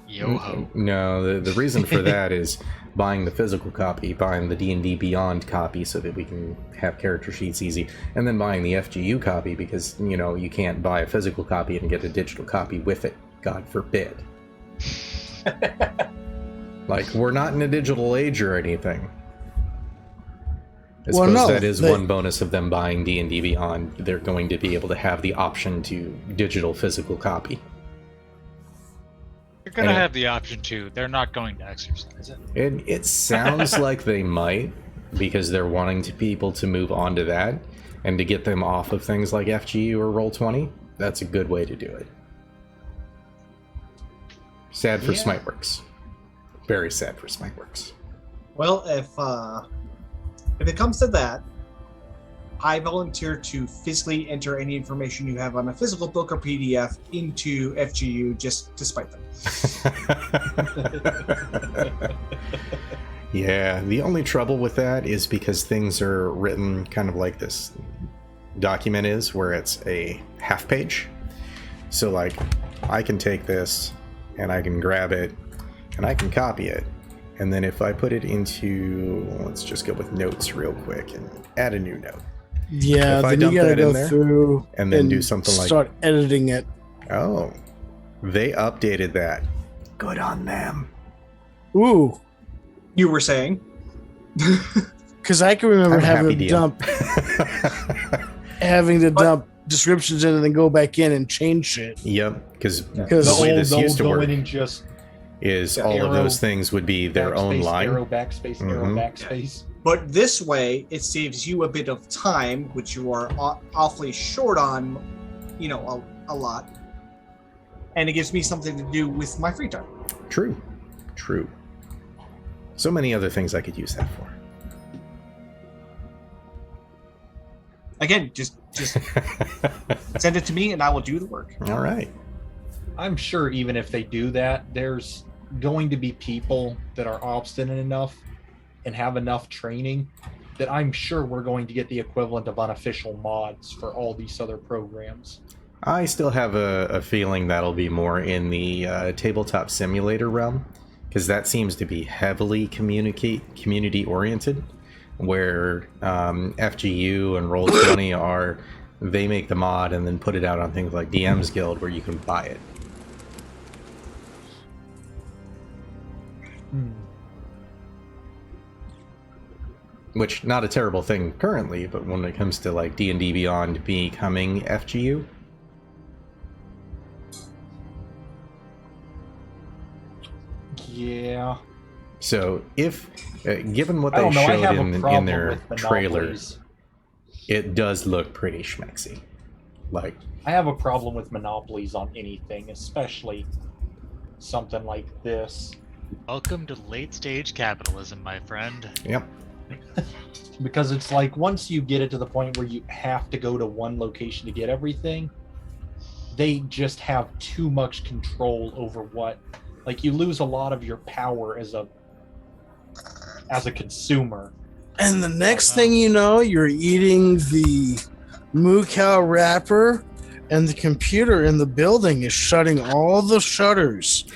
[SPEAKER 4] Yo ho.
[SPEAKER 1] No, the reason for that is buying the physical copy, buying the D&D Beyond copy so that we can have character sheets easy, and then buying the FGU copy because, you can't buy a physical copy and get a digital copy with it. God forbid. Like, we're not in a digital age or anything. I suppose that is one bonus of them buying D&D Beyond. They're going to be able to have the option to digital physical copy.
[SPEAKER 4] They're going to have the option to. They're not going to exercise it.
[SPEAKER 1] It sounds like they might, because they're wanting people to move on to that, and to get them off of things like FGU or Roll20. That's a good way to do it. Sad for Smiteworks. very sad for Smiteworks.
[SPEAKER 3] Well, if it comes to that, I volunteer to physically enter any information you have on a physical book or PDF into FGU just to spite them.
[SPEAKER 1] Yeah, the only trouble with that is because things are written kind of like this document is, where it's a half page. So like, I can take this and I can grab it and I can copy it. And then if I put it into, let's just go with notes real quick and add a new note.
[SPEAKER 5] Yeah,
[SPEAKER 1] if I
[SPEAKER 5] then
[SPEAKER 1] dump
[SPEAKER 5] you gotta
[SPEAKER 1] that in
[SPEAKER 5] go
[SPEAKER 1] there
[SPEAKER 5] through
[SPEAKER 1] and then do something like
[SPEAKER 5] start editing it.
[SPEAKER 1] Oh, they updated that. Good on them.
[SPEAKER 5] Ooh,
[SPEAKER 3] You were saying?
[SPEAKER 5] because I can remember
[SPEAKER 1] I'm a
[SPEAKER 5] having
[SPEAKER 1] happy
[SPEAKER 5] to dump, having to dump descriptions in and then go back in and change shit.
[SPEAKER 1] Yep, because
[SPEAKER 5] Because
[SPEAKER 1] the way this used to work
[SPEAKER 2] and just
[SPEAKER 1] is
[SPEAKER 2] Yeah,
[SPEAKER 1] all of
[SPEAKER 2] arrow,
[SPEAKER 1] those things would be their own
[SPEAKER 2] backspace,
[SPEAKER 1] line.
[SPEAKER 2] Arrow backspace, arrow
[SPEAKER 1] Mhm.
[SPEAKER 2] backspace.
[SPEAKER 3] But this way, it saves you a bit of time, which you are awfully short on, a lot. And it gives me something to do with my free time.
[SPEAKER 1] True. So many other things I could use that for.
[SPEAKER 3] Again, just send it to me and I will do the work.
[SPEAKER 1] All right.
[SPEAKER 2] I'm sure even if they do that, there's going to be people that are obstinate enough and have enough training that I'm sure we're going to get the equivalent of unofficial mods for all these other programs.
[SPEAKER 1] I still have a feeling that'll be more in the tabletop simulator realm, because that seems to be heavily community oriented, where FGU and Roll20 are, they make the mod and then put it out on things like DM's Guild where you can buy it. Which, not a terrible thing currently, but when it comes to like D&D Beyond becoming FGU,
[SPEAKER 2] Yeah.
[SPEAKER 1] so if given what
[SPEAKER 2] I
[SPEAKER 1] they
[SPEAKER 2] don't know. I
[SPEAKER 1] showed
[SPEAKER 2] have a
[SPEAKER 1] in
[SPEAKER 2] problem
[SPEAKER 1] their
[SPEAKER 2] with
[SPEAKER 1] trailers,
[SPEAKER 2] monopolies.
[SPEAKER 1] it does look pretty schmexy. Like,
[SPEAKER 2] I have a problem with monopolies on anything, especially something like this.
[SPEAKER 4] Welcome to late stage capitalism, my friend.
[SPEAKER 1] yep.
[SPEAKER 2] Because it's like once you get it to the point where you have to go to one location to get everything, they just have too much control over what, like, you lose a lot of your power as a consumer.
[SPEAKER 5] And the next thing you know, you're eating the moo cow wrapper, and the computer in the building is shutting all the shutters.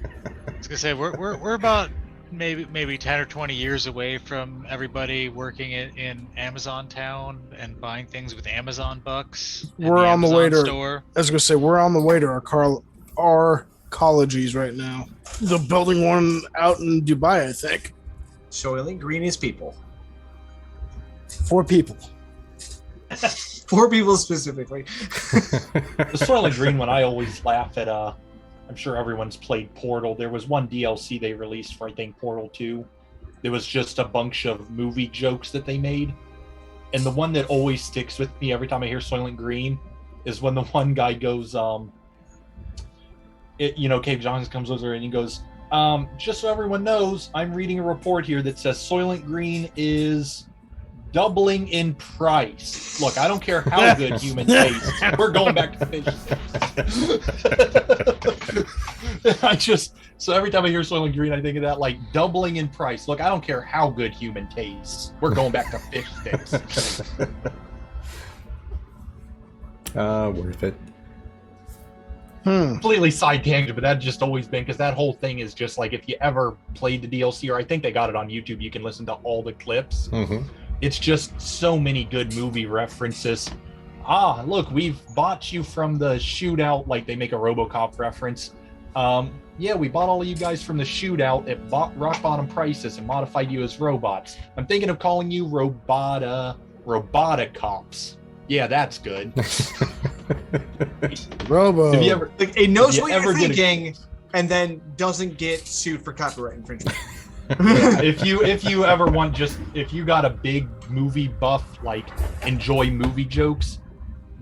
[SPEAKER 4] I was gonna say we're about maybe 10 or 20 years away from everybody working in Amazon Town and buying things with Amazon bucks.
[SPEAKER 5] We're on the way
[SPEAKER 4] Amazon
[SPEAKER 5] to.
[SPEAKER 4] store.
[SPEAKER 5] I was gonna say we're on the way to our colleges right now. The building one out in Dubai, I think.
[SPEAKER 3] Soylent Green is people.
[SPEAKER 5] 4 people.
[SPEAKER 3] 4 people specifically.
[SPEAKER 2] The Soylent Green one, I always laugh at. I'm sure everyone's played Portal. There was one DLC they released for, I think, Portal 2. There was just a bunch of movie jokes that they made. And the one that always sticks with me every time I hear Soylent Green is when the one guy goes, Cave Johnson comes over and he goes, just so everyone knows, I'm reading a report here that says Soylent Green is doubling in price. Look, I don't care how good human taste. We're going back to fish sticks. So every time I hear Soylent Green, I think of that, like, doubling in price. Look, I don't care how good human tastes. We're going back to fish sticks.
[SPEAKER 1] Worth it.
[SPEAKER 2] Completely side tangent, but that's just always been, because that whole thing is just like, if you ever played the DLC, or I think they got it on YouTube, you can listen to all the clips.
[SPEAKER 1] Mm-hmm.
[SPEAKER 2] It's just so many good movie references. Look, we've bought you from the shootout, like they make a RoboCop reference. Yeah, we bought all of you guys from the shootout at rock bottom prices and modified you as robots. I'm thinking of calling you Roboticops. Yeah, that's good.
[SPEAKER 5] Robo.
[SPEAKER 2] Have you ever,
[SPEAKER 3] Like, it knows
[SPEAKER 2] Did you
[SPEAKER 3] what you're
[SPEAKER 2] ever get a-
[SPEAKER 3] thinking and then doesn't get sued for copyright infringement.
[SPEAKER 2] yeah, if you ever want, if you got a big movie buff, like, enjoy movie jokes,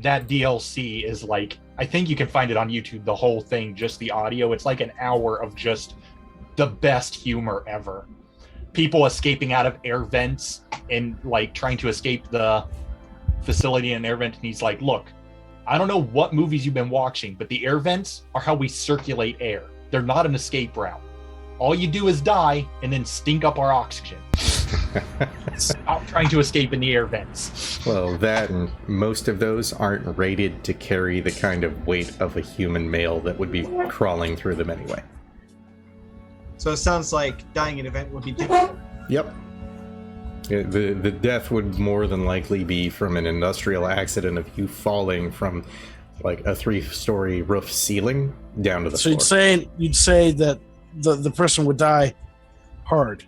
[SPEAKER 2] that DLC is like, I think you can find it on YouTube, the whole thing, just the audio. It's like an hour of just the best humor ever. People escaping out of air vents and like trying to escape the facility in an air vent, and he's like, look, I don't know what movies you've been watching, but the air vents are how we circulate air. They're not an escape route. All you do is die and then stink up our oxygen. Stop trying to escape in the air vents.
[SPEAKER 1] Well, that and most of those aren't rated to carry the kind of weight of a human male that would be crawling through them anyway.
[SPEAKER 3] So it sounds like dying in an event would be difficult.
[SPEAKER 1] Yep. The death would more than likely be from an industrial accident of you falling from like a 3-story roof ceiling down to the floor.
[SPEAKER 5] So you'd say that the person would die hard.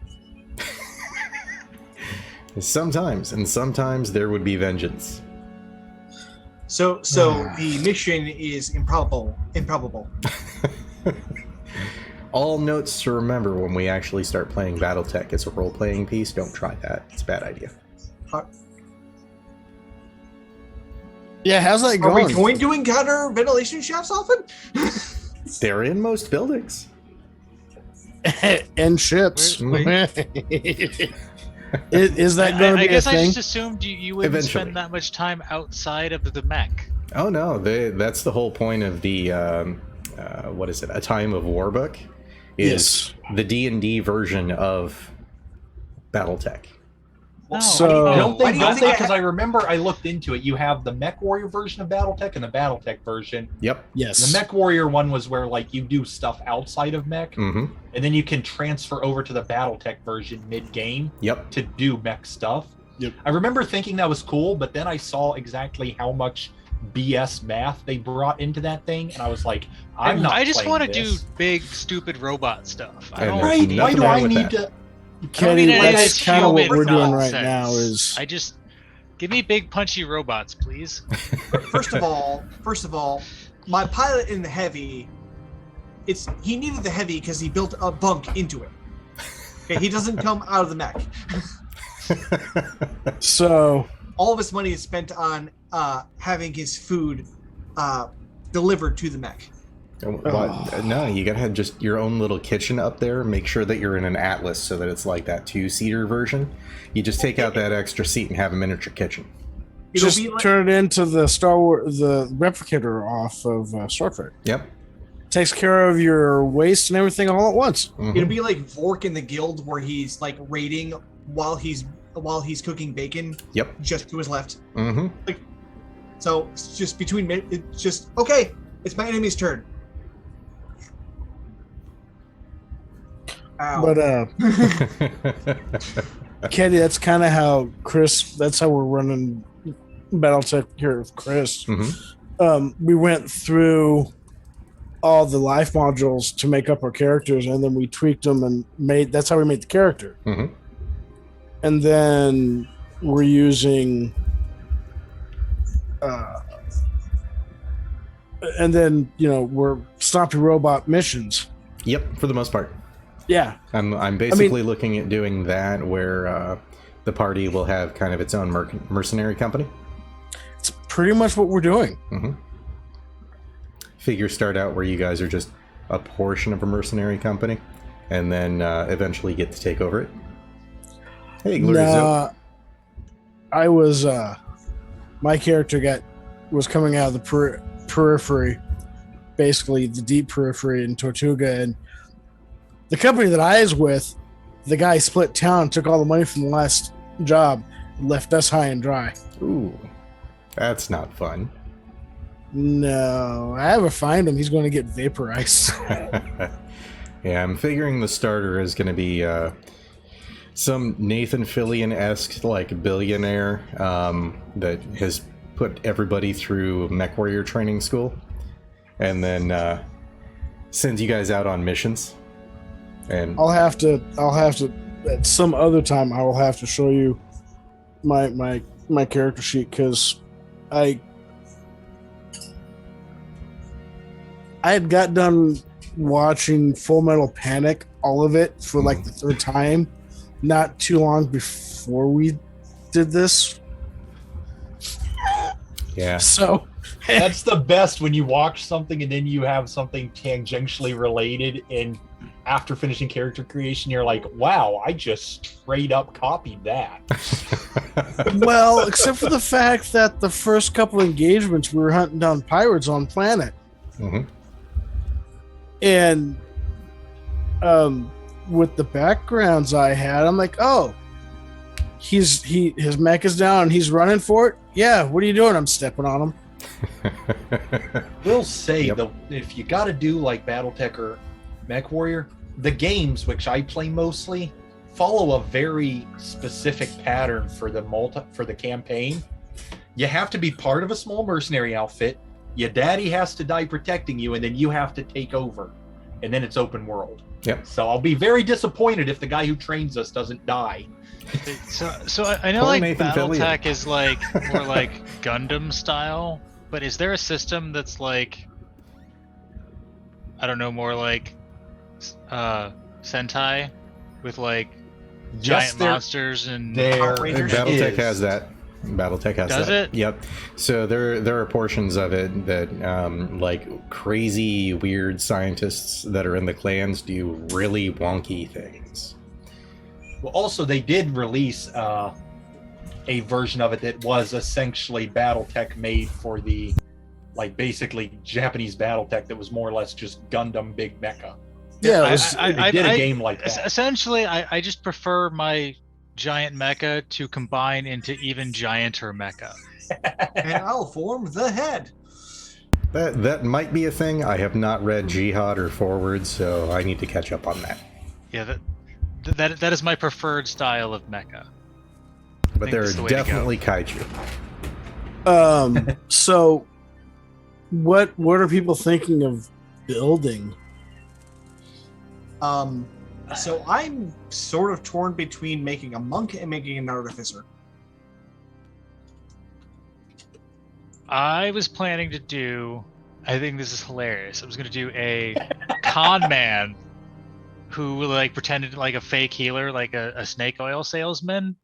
[SPEAKER 1] Sometimes, and sometimes there would be vengeance.
[SPEAKER 3] So the mission is improbable.
[SPEAKER 1] All notes to remember when we actually start playing BattleTech. It's a role-playing piece. Don't try that. It's a bad idea.
[SPEAKER 5] Yeah, how's that
[SPEAKER 3] Are
[SPEAKER 5] going?
[SPEAKER 3] we going to encounter ventilation shafts often?
[SPEAKER 1] They're in most buildings.
[SPEAKER 5] And ships.
[SPEAKER 3] Wait.
[SPEAKER 5] Is that going to be
[SPEAKER 4] I guess
[SPEAKER 5] a
[SPEAKER 4] I
[SPEAKER 5] thing?
[SPEAKER 4] just assumed you wouldn't
[SPEAKER 1] Eventually.
[SPEAKER 4] spend that much time outside of the mech.
[SPEAKER 1] Oh no, that's the whole point of the what is it? A Time of War book is the D&D version of BattleTech.
[SPEAKER 5] So-
[SPEAKER 2] I don't
[SPEAKER 3] Why do you
[SPEAKER 2] think
[SPEAKER 3] think
[SPEAKER 2] because I remember I looked into it. You have the Mech Warrior version of BattleTech and the BattleTech version.
[SPEAKER 1] Yep.
[SPEAKER 5] Yes.
[SPEAKER 2] The Mech Warrior one was where like you do stuff outside of Mech,
[SPEAKER 1] Mm-hmm.
[SPEAKER 2] and then you can transfer over to the BattleTech version mid-game
[SPEAKER 1] Yep.
[SPEAKER 2] to do Mech stuff.
[SPEAKER 5] Yep.
[SPEAKER 2] I remember thinking that was cool, but then I saw exactly how much BS math they brought into that thing, and I was like, I'm not.
[SPEAKER 4] I just
[SPEAKER 2] want
[SPEAKER 4] to do big, stupid robot stuff. I
[SPEAKER 1] And
[SPEAKER 4] don't.
[SPEAKER 1] there's
[SPEAKER 2] Right? Why
[SPEAKER 1] nothing
[SPEAKER 2] do
[SPEAKER 1] wrong
[SPEAKER 2] I
[SPEAKER 1] with
[SPEAKER 2] need
[SPEAKER 1] that.
[SPEAKER 2] to?
[SPEAKER 5] Kenny,
[SPEAKER 4] need any
[SPEAKER 5] that's
[SPEAKER 4] of
[SPEAKER 5] kind of what
[SPEAKER 4] human
[SPEAKER 5] we're doing right
[SPEAKER 4] nonsense.
[SPEAKER 5] now is
[SPEAKER 4] I just give me big, punchy robots, please.
[SPEAKER 3] First of all, my pilot in the heavy, he needed the heavy because he built a bunk into it. Okay, he doesn't come out of the mech.
[SPEAKER 5] so
[SPEAKER 3] All of his money is spent on having his food delivered to the mech.
[SPEAKER 1] No, you gotta have just your own little kitchen up there. Make sure that you're in an Atlas so that it's like that 2-seater version. You just take out that extra seat and have a miniature kitchen.
[SPEAKER 3] It'll
[SPEAKER 5] just
[SPEAKER 3] be like,
[SPEAKER 5] turn it into the the replicator off of Star Trek.
[SPEAKER 1] Yep.
[SPEAKER 5] Takes care of your waste and everything all at once.
[SPEAKER 1] Mhm.
[SPEAKER 3] it'll be like Vork in the Guild where he's like raiding while he's cooking bacon
[SPEAKER 1] Yep.
[SPEAKER 3] just to his left.
[SPEAKER 1] Mm-hmm.
[SPEAKER 3] So it's just it's just okay. It's my enemy's turn. Ow.
[SPEAKER 5] But Kenny, that's kind of how Chris. That's how we're running BattleTech here with Chris.
[SPEAKER 1] Mhm.
[SPEAKER 5] We went through all the life modules to make up our characters, and then we tweaked them and made. That's how we made the character.
[SPEAKER 1] Mhm.
[SPEAKER 5] And then we're using. And then we're stopping robot missions.
[SPEAKER 1] Yep. For the most part.
[SPEAKER 5] Yeah.
[SPEAKER 1] I'm basically looking at doing that where the party will have kind of its own mercenary company.
[SPEAKER 5] It's pretty much what we're doing.
[SPEAKER 1] Mm-hmm. Figures start out where you guys are just a portion of a mercenary company, and then eventually get to take over it. Hey, Glorizo.
[SPEAKER 5] I was my character was coming out of the periphery, basically the deep periphery in Tortuga, and the company that I was with, the guy split town, took all the money from the last job, and left us high and dry.
[SPEAKER 1] Ooh, that's not fun.
[SPEAKER 5] No, I ever find him, he's going to get vaporized.
[SPEAKER 1] Yeah, I'm figuring the starter is going to be some Nathan Fillion-esque like billionaire that has put everybody through MechWarrior training school, and then sends you guys out on missions. And
[SPEAKER 5] I'll have to at some other time. I will have to show you my character sheet because I had got done watching Full Metal Panic, all of it, for like the third time, not too long before we did this.
[SPEAKER 1] yeah,
[SPEAKER 5] So
[SPEAKER 2] That's the best when you watch something and then you have something tangentially related, and after finishing character creation, you're like, wow, I just straight up copied that.
[SPEAKER 5] Well, except for the fact that the first couple engagements we were hunting down pirates on planet.
[SPEAKER 1] Mm-hmm.
[SPEAKER 5] And with the backgrounds I had, I'm like, oh, his mech is down and he's running for it. Yeah, what are you doing? I'm stepping on him.
[SPEAKER 2] Will say though, if you got to do like BattleTech or Mech Warrior, the games which I play mostly follow a very specific pattern for the campaign. You have to be part of a small mercenary outfit. Your daddy has to die protecting you, and then you have to take over, and then it's open world.
[SPEAKER 1] Yep.
[SPEAKER 2] So I'll be very disappointed if the guy who trains us doesn't die.
[SPEAKER 4] So I know like BattleTech is like more like Gundam style, but is there a system that's like, I don't know, more like Sentai with like giant monsters and
[SPEAKER 1] BattleTech has that. BattleTech has
[SPEAKER 4] Does
[SPEAKER 1] that.
[SPEAKER 4] it?
[SPEAKER 1] Yep. So there are portions of it that like crazy weird scientists that are in the clans do really wonky things.
[SPEAKER 2] Well, also they did release a version of it that was essentially BattleTech made for the like basically Japanese BattleTech that was more or less just Gundam Big Mecha.
[SPEAKER 5] Yeah,
[SPEAKER 2] they did a game like that.
[SPEAKER 4] Essentially, I just prefer my giant mecha to combine into even gianter mecha.
[SPEAKER 3] And I'll form the head.
[SPEAKER 1] That might be a thing. I have not read Jihad or Forward, so I need to catch up on that.
[SPEAKER 4] Yeah, that is my preferred style of mecha.
[SPEAKER 1] But there are definitely kaiju.
[SPEAKER 5] So what are people thinking of building?
[SPEAKER 3] So I'm sort of torn between making a monk and making an artificer.
[SPEAKER 4] I was planning to do, I think this is hilarious, I was going to do a con man who like pretended like a fake healer, like a snake oil salesman,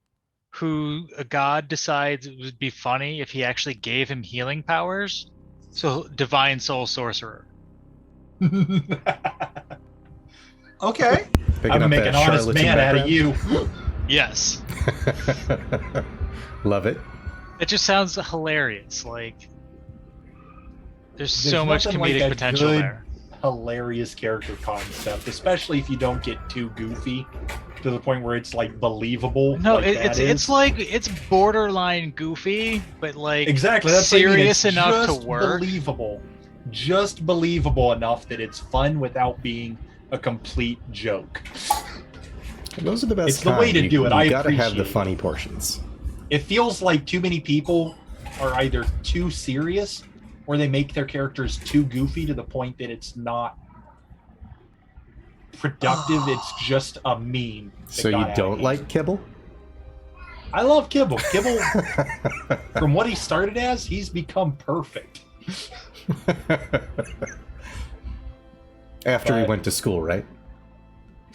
[SPEAKER 4] who a god decides it would be funny if he actually gave him healing powers. So divine soul sorcerer.
[SPEAKER 3] Okay.
[SPEAKER 2] I'm gonna make an honest man out of you.
[SPEAKER 4] Yes.
[SPEAKER 1] Love it.
[SPEAKER 4] It just sounds hilarious. Like there's so much comedic
[SPEAKER 2] like
[SPEAKER 4] potential there.
[SPEAKER 2] Hilarious character concept, especially if you don't get too goofy to the point where it's like believable.
[SPEAKER 4] No,
[SPEAKER 2] like
[SPEAKER 4] it's like it's borderline goofy, but like
[SPEAKER 2] exactly that's
[SPEAKER 4] serious
[SPEAKER 2] what I mean.
[SPEAKER 4] enough
[SPEAKER 2] just
[SPEAKER 4] to work.
[SPEAKER 2] Just believable enough that it's fun without being a complete joke.
[SPEAKER 1] Those are the best.
[SPEAKER 2] It's the way to do it.
[SPEAKER 1] You gotta have the funny portions.
[SPEAKER 2] It feels like too many people are either too serious or they make their characters too goofy to the point that it's not productive. It's just a meme.
[SPEAKER 1] So you don't like Kibble?
[SPEAKER 2] I love Kibble. Kibble, from what he started as, he's become perfect.
[SPEAKER 1] After he went to school, right?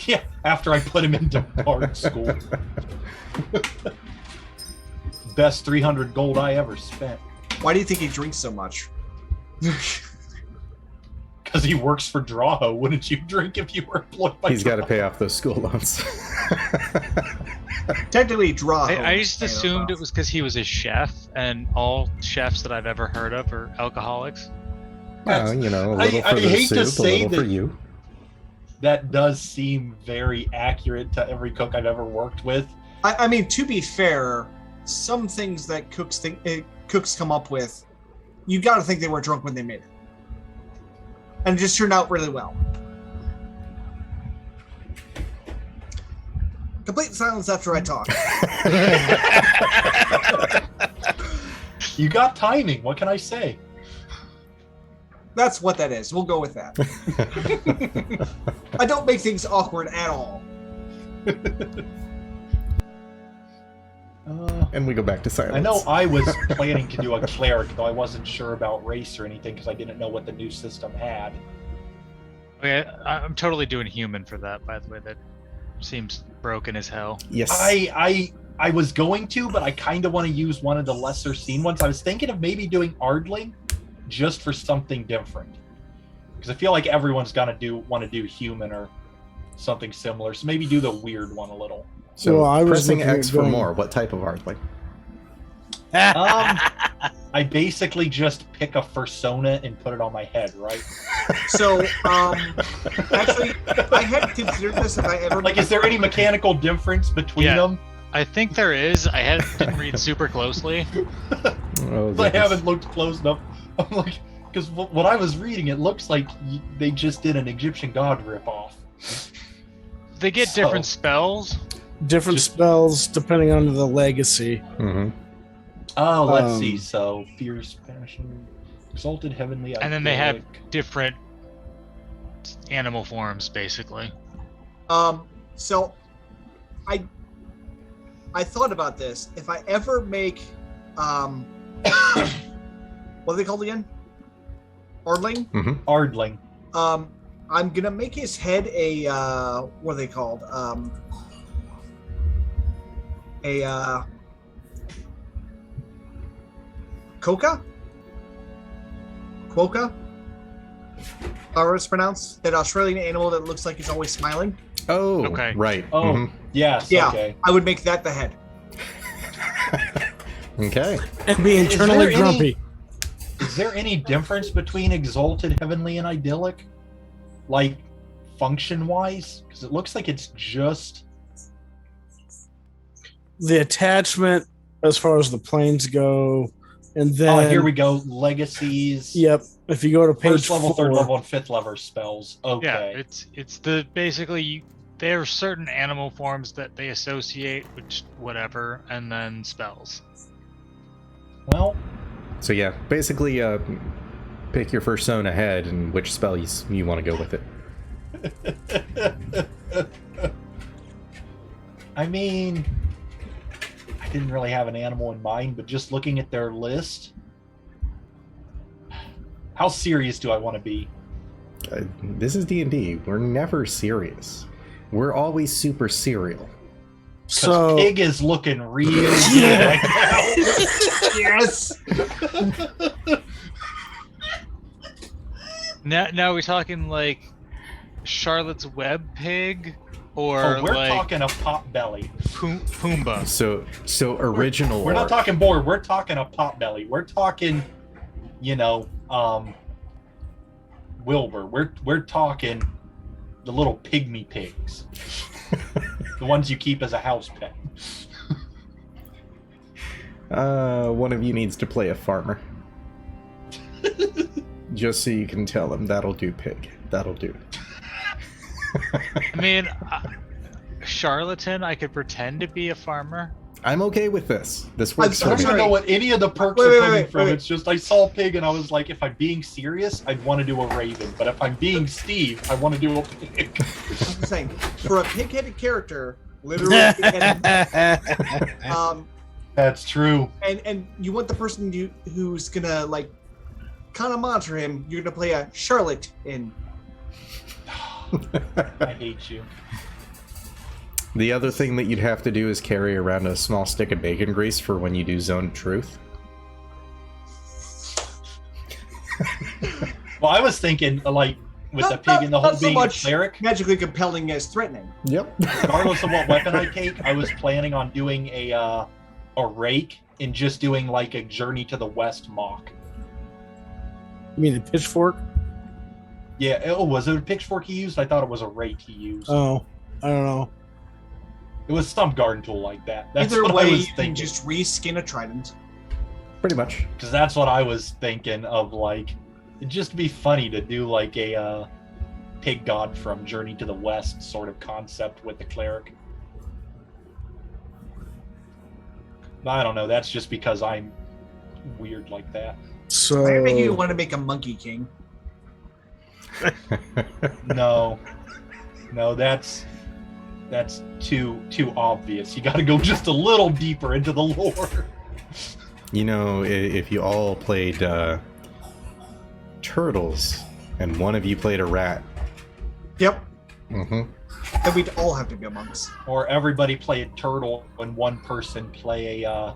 [SPEAKER 2] Yeah, after I put him into bard school. Best 300 gold I ever spent.
[SPEAKER 3] Why do you think he drinks so much?
[SPEAKER 2] Because he works for Draho. Wouldn't you drink if you were employed by
[SPEAKER 1] He's got to
[SPEAKER 2] Draho?
[SPEAKER 1] pay off those school loans.
[SPEAKER 3] Technically, Draho.
[SPEAKER 4] I just assumed it was because he was a chef, and all chefs that I've ever heard of are alcoholics.
[SPEAKER 1] Well, you know, a little for the
[SPEAKER 2] hate to
[SPEAKER 1] soup, a
[SPEAKER 2] say
[SPEAKER 1] little
[SPEAKER 2] that
[SPEAKER 1] for you.
[SPEAKER 2] That does seem very accurate to every cook I've ever worked with.
[SPEAKER 3] I mean, to be fair, some things that cooks come up with, you got to think they were drunk when they made it, and it just turned out really well. Complete silence after I talk.
[SPEAKER 2] You got timing. What can I say?
[SPEAKER 3] That's what that is. We'll go with that. I don't make things awkward at all.
[SPEAKER 1] And we go back to silence.
[SPEAKER 2] I know I was planning to do a cleric, though I wasn't sure about race or anything because I didn't know what the new system had.
[SPEAKER 4] Okay, I'm totally doing human for that, by the way. That seems broken as hell.
[SPEAKER 1] Yes.
[SPEAKER 2] I was going to, but I kind of want to use one of the lesser seen ones. I was thinking of maybe doing Ardling just for something different. Because I feel like everyone's gonna want to do human or something similar. So maybe do the weird one a little.
[SPEAKER 1] So
[SPEAKER 5] Well, I was
[SPEAKER 1] pressing
[SPEAKER 5] looking at
[SPEAKER 1] X for
[SPEAKER 5] going-
[SPEAKER 1] more. What type of Ardling?
[SPEAKER 2] I basically just pick a persona and put it on my head, right?
[SPEAKER 3] So, actually, I had considered this if I ever
[SPEAKER 2] Like, is there any mechanical difference between
[SPEAKER 4] Yeah.
[SPEAKER 2] them?
[SPEAKER 4] I think there is. Didn't read super closely.
[SPEAKER 1] Oh,
[SPEAKER 2] I haven't looked close enough. I'm like, because what I was reading, it looks like they just did an Egyptian god ripoff.
[SPEAKER 4] They get
[SPEAKER 2] So-
[SPEAKER 4] different spells.
[SPEAKER 5] Different
[SPEAKER 2] Just-
[SPEAKER 5] spells depending on the legacy.
[SPEAKER 1] Mm-hmm.
[SPEAKER 2] Oh, let's
[SPEAKER 5] Um,
[SPEAKER 2] see. So, fierce passion, exalted heavenly,
[SPEAKER 4] And then they have
[SPEAKER 2] idyllic.
[SPEAKER 4] different animal forms, basically.
[SPEAKER 3] So, I thought about this. If I ever make, what are they called again? Ardling.
[SPEAKER 2] Ardling.
[SPEAKER 3] I'm gonna make his head a what are they called? Quokka? However it's pronounced. That Australian animal that looks like it's always smiling.
[SPEAKER 1] Oh,
[SPEAKER 4] Okay.
[SPEAKER 1] right.
[SPEAKER 2] Oh,
[SPEAKER 1] Mhm.
[SPEAKER 2] yes.
[SPEAKER 3] Yeah.
[SPEAKER 2] Okay.
[SPEAKER 3] I would make that the head.
[SPEAKER 1] Okay.
[SPEAKER 5] And be
[SPEAKER 2] Is
[SPEAKER 5] internally
[SPEAKER 2] there any-
[SPEAKER 5] grumpy.
[SPEAKER 2] Is there any difference between exalted heavenly and idyllic, like function-wise? Because it looks like it's just.
[SPEAKER 5] The attachment as far as the planes go. And then
[SPEAKER 2] Oh, here we go. Legacies.
[SPEAKER 5] Yep. If you go to page
[SPEAKER 2] First level,
[SPEAKER 5] 4,
[SPEAKER 2] third level, and fifth level spells. Okay.
[SPEAKER 4] Yeah, it's the basically there are certain animal forms that they associate with whatever, and then spells.
[SPEAKER 2] Well,
[SPEAKER 1] So yeah, basically, pick your persona head and which spell you want to go with it.
[SPEAKER 2] I mean, I didn't really have an animal in mind, but just looking at their list, how serious do I want to be?
[SPEAKER 1] This is D&D. We're never serious. We're always super serial.
[SPEAKER 2] Because
[SPEAKER 5] so
[SPEAKER 2] Pig is looking real good right now.
[SPEAKER 3] Yes.
[SPEAKER 4] Now we're talking like Charlotte's Web pig, or
[SPEAKER 2] Oh, we're
[SPEAKER 4] like
[SPEAKER 2] talking a pot belly.
[SPEAKER 4] Pumbaa.
[SPEAKER 1] So original.
[SPEAKER 2] We're not
[SPEAKER 1] orc.
[SPEAKER 2] talking board. We're talking a pot belly. We're talking, Wilbur. We're talking the little pygmy pigs, the ones you keep as a house pet.
[SPEAKER 1] One of you needs to play a farmer. Just so you can tell him that'll do, pig. That'll do.
[SPEAKER 4] I mean, charlatan. I could pretend to be a farmer.
[SPEAKER 1] I'm okay with this. This works
[SPEAKER 2] I
[SPEAKER 1] for
[SPEAKER 2] don't
[SPEAKER 1] me.
[SPEAKER 2] even know what any of the perks
[SPEAKER 3] Wait,
[SPEAKER 2] are
[SPEAKER 3] wait,
[SPEAKER 2] coming
[SPEAKER 3] wait,
[SPEAKER 2] from.
[SPEAKER 3] wait.
[SPEAKER 2] It's just I saw pig and I was like, if I'm being serious, I'd want to do a raven. But if I'm being Steve, I want to do a pig.
[SPEAKER 3] I'm just saying, for a pig-headed character, literally pig-headed,
[SPEAKER 2] That's true.
[SPEAKER 3] and you want the person who's gonna like kind of monitor him. You're gonna play a Charlotte in.
[SPEAKER 2] I hate you.
[SPEAKER 1] The other thing that you'd have to do is carry around a small stick of bacon grease for when you do Zone of Truth.
[SPEAKER 2] Well, I was thinking like with the pig and the whole
[SPEAKER 3] not so
[SPEAKER 2] being a
[SPEAKER 3] much
[SPEAKER 2] cleric.
[SPEAKER 3] magically compelling as threatening.
[SPEAKER 1] Yep.
[SPEAKER 2] Regardless of what weapon I take, I was planning on doing a rake and just doing like a Journey to the West mock.
[SPEAKER 5] you mean a pitchfork?
[SPEAKER 2] Yeah. Oh, was it a pitchfork he used? I thought it was a rake he used.
[SPEAKER 5] Oh, I don't know.
[SPEAKER 2] It was some garden tool like that. That's
[SPEAKER 3] Either
[SPEAKER 2] what
[SPEAKER 3] way,
[SPEAKER 2] I
[SPEAKER 3] you
[SPEAKER 2] was
[SPEAKER 3] can
[SPEAKER 2] thinking.
[SPEAKER 3] just reskin a trident.
[SPEAKER 1] Pretty much.
[SPEAKER 2] Because that's what I was thinking of. Like, it'd just be funny to do like a pig god from Journey to the West sort of concept with the cleric. But I don't know. That's just because I'm weird like that.
[SPEAKER 5] So
[SPEAKER 3] I think you want to make a monkey king.
[SPEAKER 2] No, that's too obvious. You got to go just a little deeper into the lore.
[SPEAKER 1] You know, if you all played turtles and one of you played a rat.
[SPEAKER 3] Yep.
[SPEAKER 1] Mm-hmm.
[SPEAKER 3] Then we'd all have to be monks.
[SPEAKER 2] Or everybody play a turtle and one person play a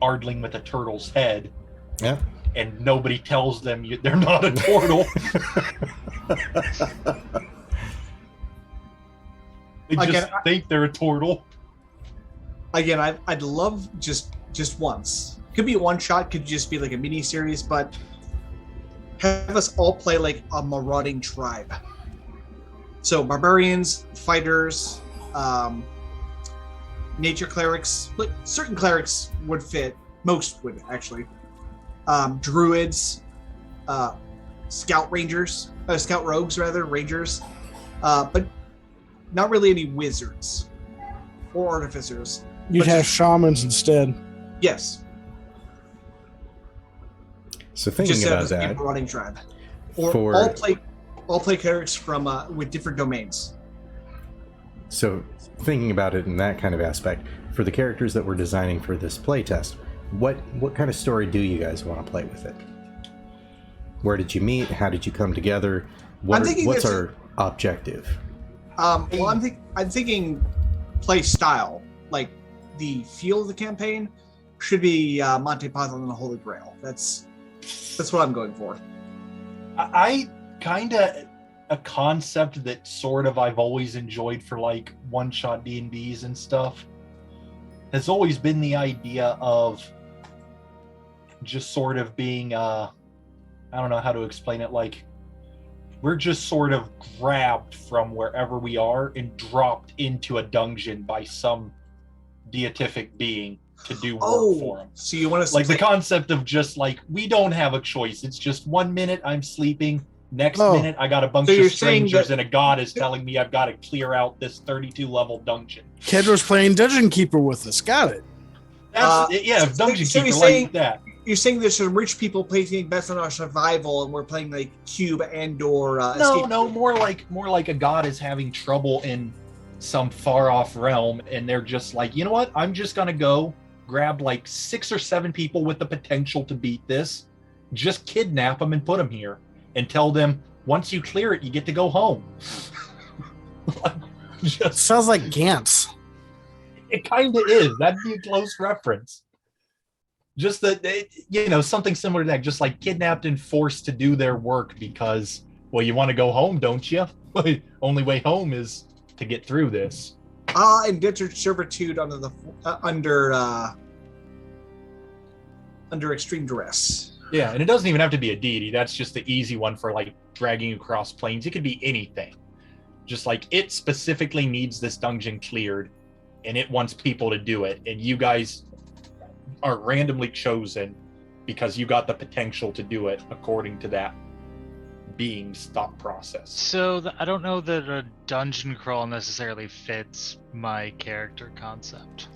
[SPEAKER 2] ardling with a turtle's head,
[SPEAKER 1] Yeah.
[SPEAKER 2] and nobody tells them they're not a turtle. They just think they're a turtle.
[SPEAKER 3] Again, I'd love just once. Could be a one shot, could just be like a mini series, but have us all play like a marauding tribe. So barbarians, fighters, nature clerics, but certain clerics would fit. Most would actually. Druids, scout rogues rather, rangers, but not really any wizards or artificers.
[SPEAKER 5] You'd have shamans instead.
[SPEAKER 3] Yes.
[SPEAKER 1] So thinking about that,
[SPEAKER 3] a running tribe, or all play clerics from with different domains.
[SPEAKER 1] So thinking about it in that kind of aspect, for the characters that we're designing for this playtest, what kind of story do you guys want to play with it? Where did you meet? How did you come together? What's our objective?
[SPEAKER 3] Well, I'm thinking play style. Like the feel of the campaign should be Monty Python and the Holy Grail. That's what I'm going for.
[SPEAKER 2] I kind of a concept that sort of I've always enjoyed for like one-shot D&Ds and stuff has always been the idea of just sort of being I don't know how to explain it, like we're just sort of grabbed from wherever we are and dropped into a dungeon by some deific being to do work for them.
[SPEAKER 3] So you want to
[SPEAKER 2] like the concept of just like we don't have a choice. It's just 1 minute I'm sleeping, next minute I got a bunch of strangers and a god is telling me I've got to clear out this 32 level dungeon.
[SPEAKER 5] Kedra's playing Dungeon Keeper with us. Got it.
[SPEAKER 2] That's, Dungeon Keeper like that.
[SPEAKER 3] You're saying there's some rich people playing best on our survival, and we're playing like Cube and or
[SPEAKER 2] no, more like a god is having trouble in some far off realm, and they're just like, you know what? I'm just gonna go grab like 6 or 7 people with the potential to beat this, just kidnap them and put them here, and tell them once you clear it, you get to go home.
[SPEAKER 5] Sounds like Gantz.
[SPEAKER 2] It kind of is. That'd be a close reference. Just that, something similar to that, just like kidnapped and forced to do their work because, well, you want to go home, don't you? Only way home is to get through this.
[SPEAKER 3] Indentured servitude under extreme duress.
[SPEAKER 2] Yeah, and it doesn't even have to be a deity. That's just the easy one for like dragging across planes. It could be anything. Just like it specifically needs this dungeon cleared, and it wants people to do it, and you guys are randomly chosen because you got the potential to do it according to that being's thought process.
[SPEAKER 4] So I don't know that a dungeon crawl necessarily fits my character concept.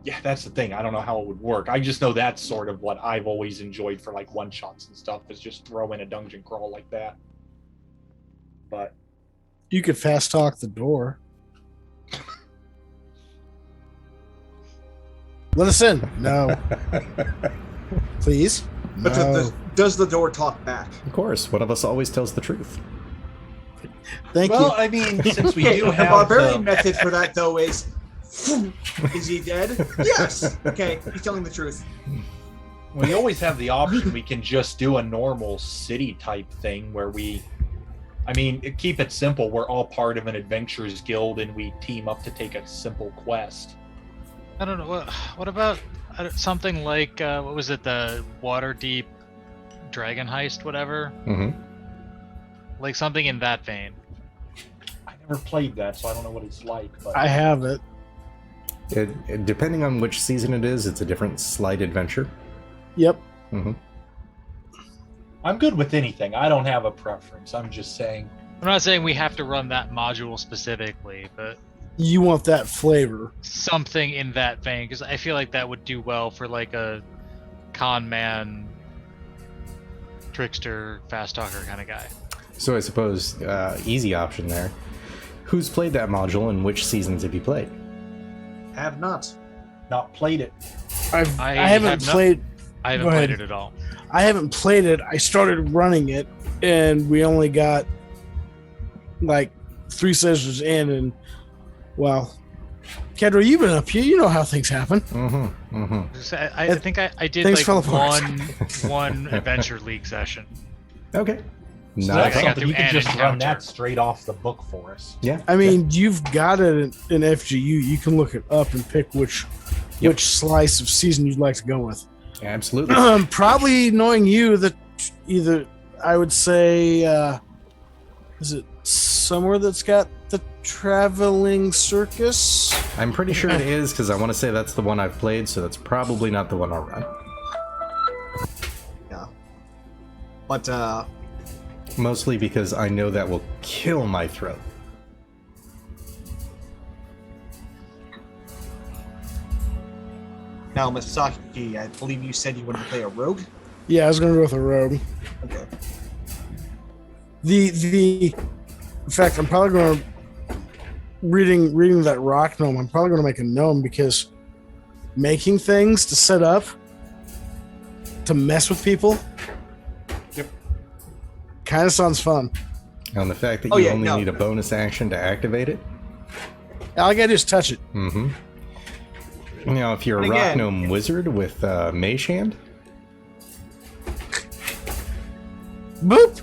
[SPEAKER 2] Yeah, that's the thing. I don't know how it would work. I just know that's sort of what I've always enjoyed for like one-shots and stuff, is just throw in a dungeon crawl like that. But
[SPEAKER 5] you could fast talk the door. Let us in. No. Please.
[SPEAKER 3] But
[SPEAKER 5] No.
[SPEAKER 3] does the door talk back?
[SPEAKER 1] Of course, one of us always tells the truth.
[SPEAKER 5] Thank you.
[SPEAKER 2] well, I mean, since we do
[SPEAKER 3] The
[SPEAKER 2] have
[SPEAKER 3] barbarian method for that though is he dead? Yes. Okay, he's telling the truth.
[SPEAKER 2] we always have the option, we can just do a normal city type thing where keep it simple. We're all part of an adventurers guild and we team up to take a simple quest.
[SPEAKER 4] I don't know. What about something like, what was it, the Waterdeep Dragon Heist, whatever?
[SPEAKER 1] Mm-hmm.
[SPEAKER 4] Like something in that vein.
[SPEAKER 2] I never played that, so I don't know what it's like. But
[SPEAKER 5] I have it.
[SPEAKER 1] Depending on which season it is, it's a different slight adventure.
[SPEAKER 5] Yep.
[SPEAKER 1] Mm-hmm.
[SPEAKER 2] I'm good with anything. I don't have a preference. I'm just saying.
[SPEAKER 4] I'm not saying we have to run that module specifically, but
[SPEAKER 5] You want that flavor.
[SPEAKER 4] something in that vein, because I feel like that would do well for like a con man, trickster, fast talker kind of guy.
[SPEAKER 1] So I suppose easy option there. Who's played that module and which seasons have you played?
[SPEAKER 3] Have not.
[SPEAKER 2] Not played it.
[SPEAKER 5] I haven't played.
[SPEAKER 4] I haven't
[SPEAKER 5] Go ahead.
[SPEAKER 4] played it at all.
[SPEAKER 5] I haven't played it. I started running it, and we only got like 3 sessions in, and well, Kedra, you've been up here. You know how things happen.
[SPEAKER 1] Mm-hmm. Mm-hmm.
[SPEAKER 4] So I think I did
[SPEAKER 5] Things
[SPEAKER 4] like
[SPEAKER 5] fell apart.
[SPEAKER 4] one Adventure League session.
[SPEAKER 1] Okay.
[SPEAKER 2] So
[SPEAKER 1] Not
[SPEAKER 2] that's
[SPEAKER 1] at all.
[SPEAKER 2] something you can just run
[SPEAKER 4] encounter.
[SPEAKER 2] that straight off the book for us.
[SPEAKER 1] Yeah.
[SPEAKER 5] I mean, you've got it in FGU. You can look it up and pick which slice of season you'd like to go with.
[SPEAKER 1] yeah, absolutely.
[SPEAKER 5] Probably knowing you, that either I would say, is it somewhere that's got the traveling circus?
[SPEAKER 1] I'm pretty sure it is because I want to say that's the one I've played, so that's probably not the one I'll run.
[SPEAKER 3] Yeah. But
[SPEAKER 1] Mostly because I know that will kill my throat.
[SPEAKER 3] now, Misaki, I believe you said you wanted to play a rogue.
[SPEAKER 5] Yeah, I was going to go with a rogue.
[SPEAKER 3] Okay.
[SPEAKER 5] In fact, I'm probably going to reading that rock gnome. I'm probably going to make a gnome because making things to set up to mess with people.
[SPEAKER 2] Yep.
[SPEAKER 5] Kind of sounds fun.
[SPEAKER 1] And the fact that
[SPEAKER 3] Oh,
[SPEAKER 1] you
[SPEAKER 3] yeah,
[SPEAKER 1] only
[SPEAKER 3] no.
[SPEAKER 1] need a bonus action to activate it.
[SPEAKER 5] All I got to do is touch it.
[SPEAKER 1] Mm-hmm. Now, if you're a
[SPEAKER 3] And
[SPEAKER 1] rock
[SPEAKER 3] again-
[SPEAKER 1] gnome wizard with mage hand,
[SPEAKER 5] Boop.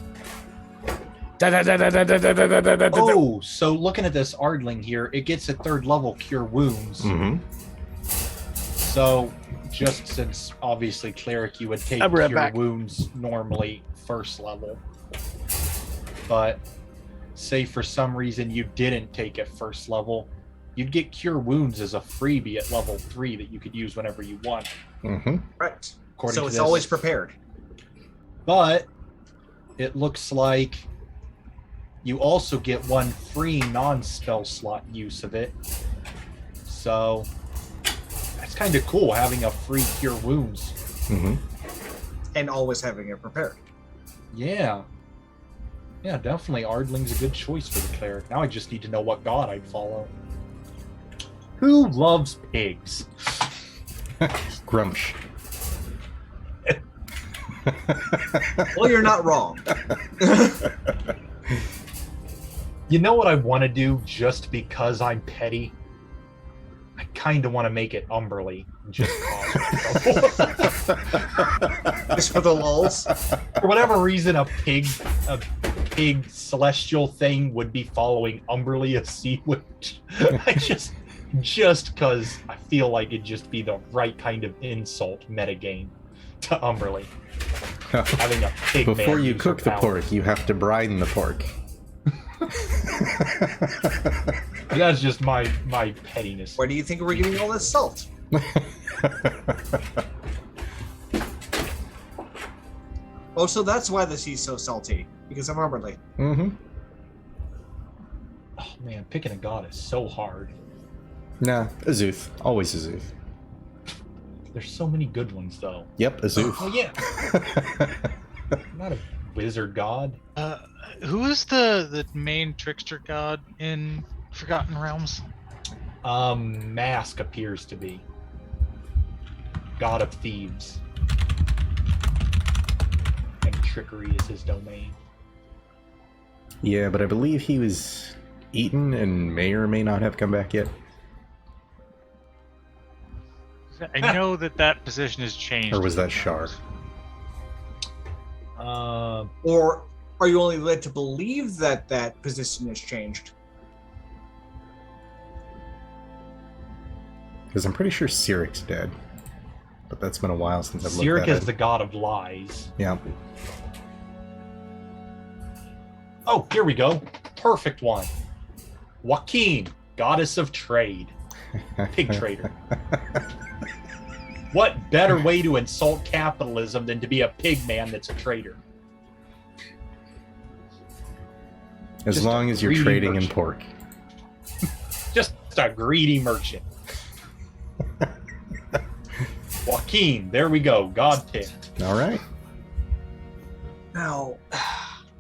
[SPEAKER 5] Da, da, da, da, da, da, da, da, da, da, da, da.
[SPEAKER 2] Oh, so looking at this Ardling here, it gets a 3rd level Cure Wounds.
[SPEAKER 1] mm-hmm.
[SPEAKER 2] So, just since obviously Cleric, you would take
[SPEAKER 5] I'll be right
[SPEAKER 2] Cure
[SPEAKER 5] back.
[SPEAKER 2] Wounds normally 1st level. But, say for some reason you didn't take it 1st level, you'd get Cure Wounds as a freebie at level 3 that you could use whenever you want.
[SPEAKER 1] Mm-hmm.
[SPEAKER 3] Right.
[SPEAKER 2] According
[SPEAKER 3] So
[SPEAKER 2] to
[SPEAKER 3] it's
[SPEAKER 2] this.
[SPEAKER 3] always prepared.
[SPEAKER 2] But it looks like you also get 1 free non-spell slot use of it. So that's kind of cool having a free Cure Wounds.
[SPEAKER 1] Mm-hmm.
[SPEAKER 3] And always having it prepared.
[SPEAKER 2] Yeah. Yeah, definitely Ardling's a good choice for the cleric. Now I just need to know what god I'd follow. Who loves pigs?
[SPEAKER 1] Grumsh.
[SPEAKER 3] Well, you're not wrong.
[SPEAKER 2] You know what I want to do just because I'm petty? I kind of want to make it Umberly. Just cause me trouble.
[SPEAKER 3] Just for the lulls.
[SPEAKER 2] For whatever reason, a pig celestial thing would be following Umberly, a sea witch. I just because I feel like it'd just be the right kind of insult metagame to Umberly. Having a pig
[SPEAKER 1] Before
[SPEAKER 2] man
[SPEAKER 1] you
[SPEAKER 2] use
[SPEAKER 1] cook
[SPEAKER 2] her
[SPEAKER 1] the
[SPEAKER 2] power.
[SPEAKER 1] pork, you have to brine the pork.
[SPEAKER 2] That's just my pettiness.
[SPEAKER 3] Why do you think we're getting all this salt? Oh, so that's why the sea's so salty. Because of Armorly.
[SPEAKER 1] Mm-hmm.
[SPEAKER 2] Oh man, picking a god is so hard.
[SPEAKER 1] Nah, Azuth. Always Azuth.
[SPEAKER 2] There's so many good ones though.
[SPEAKER 1] Yep, Azuth.
[SPEAKER 2] Oh yeah, I'm not a wizard god.
[SPEAKER 4] Who is the main trickster god in Forgotten Realms?
[SPEAKER 2] Mask appears to be god of thieves, and trickery is his domain.
[SPEAKER 1] Yeah, but I believe he was eaten and may or may not have come back yet.
[SPEAKER 4] I know that position has changed.
[SPEAKER 1] Or was
[SPEAKER 4] in
[SPEAKER 1] that Shar?
[SPEAKER 4] Realms.
[SPEAKER 3] Or are you only led to believe that that position has changed?
[SPEAKER 1] Because I'm pretty sure Siric's dead. But that's been a while since I've looked
[SPEAKER 2] Cyric
[SPEAKER 1] at
[SPEAKER 2] is
[SPEAKER 1] it.
[SPEAKER 2] the god of lies.
[SPEAKER 1] Yeah.
[SPEAKER 2] Oh, here we go. Perfect one. Joaquin, goddess of trade. Pig trader. What better way to insult capitalism than to be a pig man that's a trader?
[SPEAKER 1] As
[SPEAKER 2] Just
[SPEAKER 1] long
[SPEAKER 2] a
[SPEAKER 1] as you're
[SPEAKER 2] greedy
[SPEAKER 1] trading in
[SPEAKER 2] merchant.
[SPEAKER 1] pork.
[SPEAKER 2] Just a greedy merchant. Joaquin, there we go. God picked.
[SPEAKER 1] All right.
[SPEAKER 3] Now,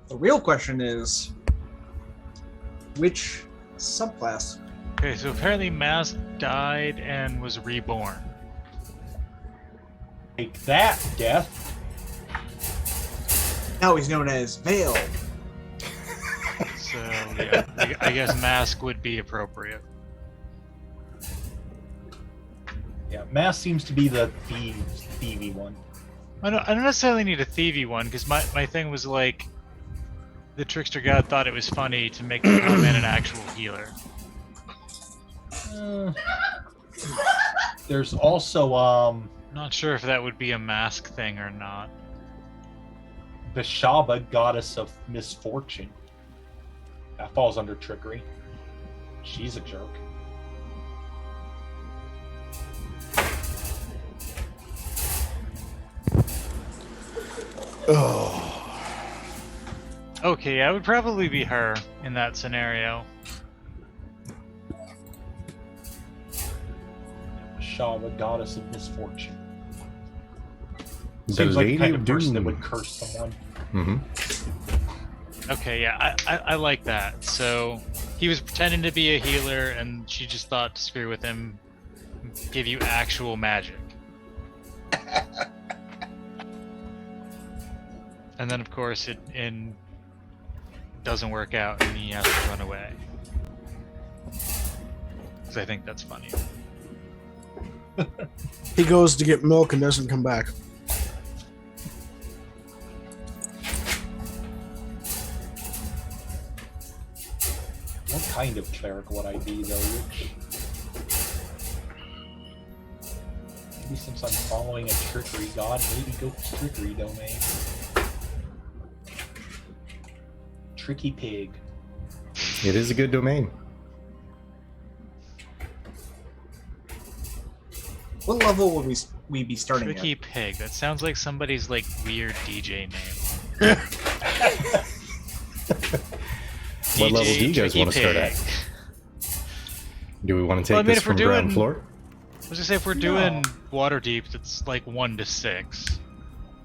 [SPEAKER 3] the real question is, which subclass?
[SPEAKER 4] Okay, so apparently Mask died and was reborn.
[SPEAKER 2] Take that, death.
[SPEAKER 3] Now he's known as Vale.
[SPEAKER 4] So yeah, I guess Mask would be appropriate.
[SPEAKER 2] Yeah, Mass seems to be the thievy one.
[SPEAKER 4] I don't necessarily need a thievy one because my thing was like, the trickster god thought it was funny to make the man an actual healer.
[SPEAKER 2] There's also
[SPEAKER 4] Not sure if that would be a mask thing or not.
[SPEAKER 2] the Shaba, goddess of misfortune. That falls under trickery. She's a jerk.
[SPEAKER 5] Oh.
[SPEAKER 4] Okay, I would probably be her in that scenario.
[SPEAKER 2] Shaba, goddess of misfortune.
[SPEAKER 1] The
[SPEAKER 2] Seems like the
[SPEAKER 1] Lady
[SPEAKER 2] kind
[SPEAKER 1] of
[SPEAKER 2] of person that
[SPEAKER 1] Doom.
[SPEAKER 2] would curse someone.
[SPEAKER 1] Mm-hmm.
[SPEAKER 4] Okay, yeah, I like that. So he was pretending to be a healer, and she just thought to screw with him, give you actual magic. And then, of course, it doesn't work out, and he has to run away. Because I think that's funny.
[SPEAKER 5] He goes to get milk and doesn't come back.
[SPEAKER 2] What kind of cleric would I be, though, Rich? Maybe since I'm following a trickery god, maybe go trickery domain. Tricky pig.
[SPEAKER 1] It is a good domain.
[SPEAKER 3] What level would we be starting
[SPEAKER 4] Tricky
[SPEAKER 3] at?
[SPEAKER 4] Pig. That sounds like somebody's like weird DJ name.
[SPEAKER 1] What level do you guys
[SPEAKER 4] Tricky
[SPEAKER 1] want to start
[SPEAKER 4] Pig.
[SPEAKER 1] at? Do we want to take
[SPEAKER 4] Well, I mean,
[SPEAKER 1] this
[SPEAKER 4] if we're
[SPEAKER 1] from ground
[SPEAKER 4] doing-
[SPEAKER 1] floor?
[SPEAKER 4] I was gonna say if we're doing Waterdeep, it's like 1 to 6.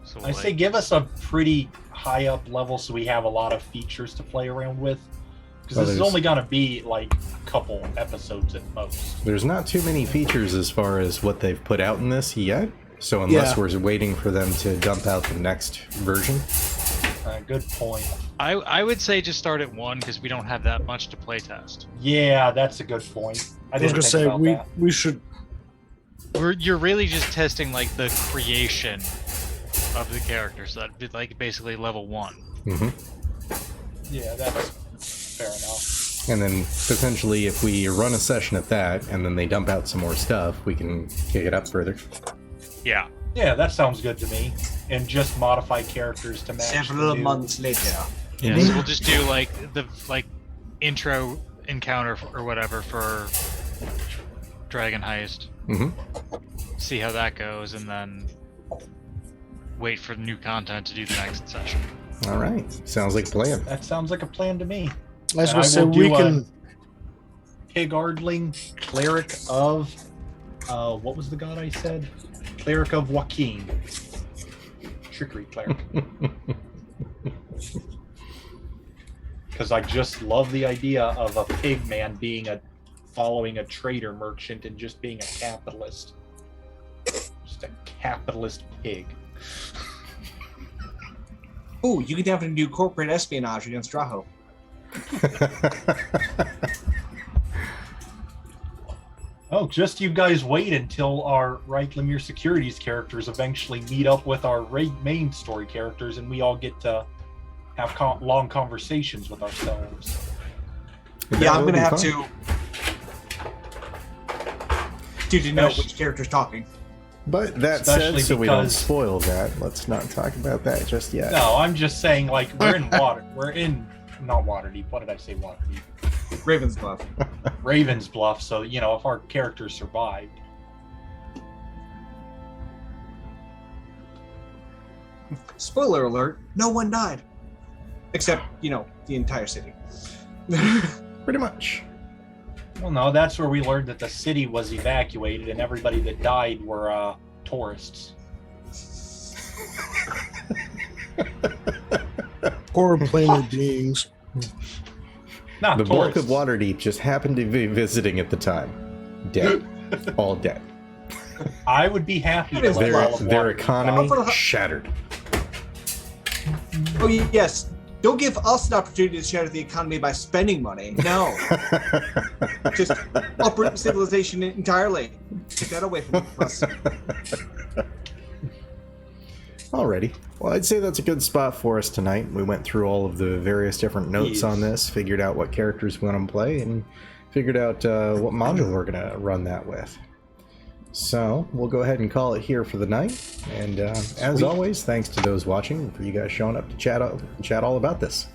[SPEAKER 4] So
[SPEAKER 2] I say give us a pretty high up level so we have a lot of features to play around with. Because
[SPEAKER 1] Well,
[SPEAKER 2] this is
[SPEAKER 1] there's-
[SPEAKER 2] only going to be like a couple episodes at most.
[SPEAKER 1] There's not too many features as far as what they've put out in this yet. So unless
[SPEAKER 5] Yeah.
[SPEAKER 1] we're waiting for them to dump out the next version.
[SPEAKER 2] Good point.
[SPEAKER 4] I would say just start at 1 because we don't have that much to playtest.
[SPEAKER 2] Yeah, that's a good point.
[SPEAKER 5] I was
[SPEAKER 2] didn't
[SPEAKER 5] gonna
[SPEAKER 2] think
[SPEAKER 5] say
[SPEAKER 2] about that.
[SPEAKER 5] we should.
[SPEAKER 4] You're really just testing like the creation of the characters. So that'd be like basically level 1.
[SPEAKER 1] Hmm.
[SPEAKER 2] Yeah, that's fair enough.
[SPEAKER 1] And then potentially if we run a session at that and then they dump out some more stuff, we can kick it up further.
[SPEAKER 4] Yeah.
[SPEAKER 2] Yeah, that sounds good to me. And just modify characters to match
[SPEAKER 3] Several
[SPEAKER 2] the new...
[SPEAKER 3] months later.
[SPEAKER 4] Yeah. So we'll just do like the intro encounter or whatever for Dragon Heist.
[SPEAKER 1] Hmm.
[SPEAKER 4] See how that goes, and then wait for new content to do the next session.
[SPEAKER 1] All right. Sounds like a plan.
[SPEAKER 2] That sounds like a plan to me.
[SPEAKER 5] I was
[SPEAKER 2] And
[SPEAKER 5] gonna say
[SPEAKER 2] will
[SPEAKER 5] we
[SPEAKER 2] do
[SPEAKER 5] can.
[SPEAKER 2] Pigardling, cleric of... what was the god I said? Cleric of Joaquin. Trickery cleric. Because I just love the idea of a pig man following a trader merchant and just being a capitalist. Just a capitalist pig.
[SPEAKER 3] Oh, you could definitely do corporate espionage against Draho.
[SPEAKER 2] Oh, just you guys wait until our Reiklemir Securities characters eventually meet up with our main story characters and we all get to have long conversations with ourselves.
[SPEAKER 3] Yeah, I'm
[SPEAKER 1] That would
[SPEAKER 3] gonna
[SPEAKER 1] be
[SPEAKER 3] have
[SPEAKER 1] fun.
[SPEAKER 3] to know which character's talking.
[SPEAKER 1] But that said,
[SPEAKER 2] Especially
[SPEAKER 1] so we don't
[SPEAKER 2] because-
[SPEAKER 1] spoil that, let's not talk about that just yet.
[SPEAKER 2] No, I'm just saying, like, we're in water. We're in, not Waterdeep. What did I say, Waterdeep?
[SPEAKER 3] Raven's Bluff.
[SPEAKER 2] Raven's Bluff, so, you know, if our characters survived.
[SPEAKER 3] Spoiler alert, no one died. Except, the entire city.
[SPEAKER 1] Pretty much.
[SPEAKER 2] Well, no, that's where we learned that the city was evacuated and everybody that died were tourists.
[SPEAKER 5] Poor planar beings.
[SPEAKER 2] Not
[SPEAKER 1] The bulk
[SPEAKER 2] tourists.
[SPEAKER 1] of Waterdeep just happened to be visiting at the time. Dead. All dead.
[SPEAKER 2] I would be happy to let
[SPEAKER 1] Their,
[SPEAKER 2] all of
[SPEAKER 1] their
[SPEAKER 2] Waterdeep
[SPEAKER 1] economy
[SPEAKER 2] die.
[SPEAKER 1] shattered.
[SPEAKER 3] Oh, yes. Don't give us an opportunity to shatter the economy by spending money. No. Just uproot civilization entirely. Take that away from us.
[SPEAKER 1] Alrighty. Well, I'd say that's a good spot for us tonight. We went through all of the various different notes on this, figured out what characters we want to play, and figured out what module we're going to run that with. So we'll go ahead and call it here for the night. And as always, thanks to those watching for you guys showing up to chat all about this.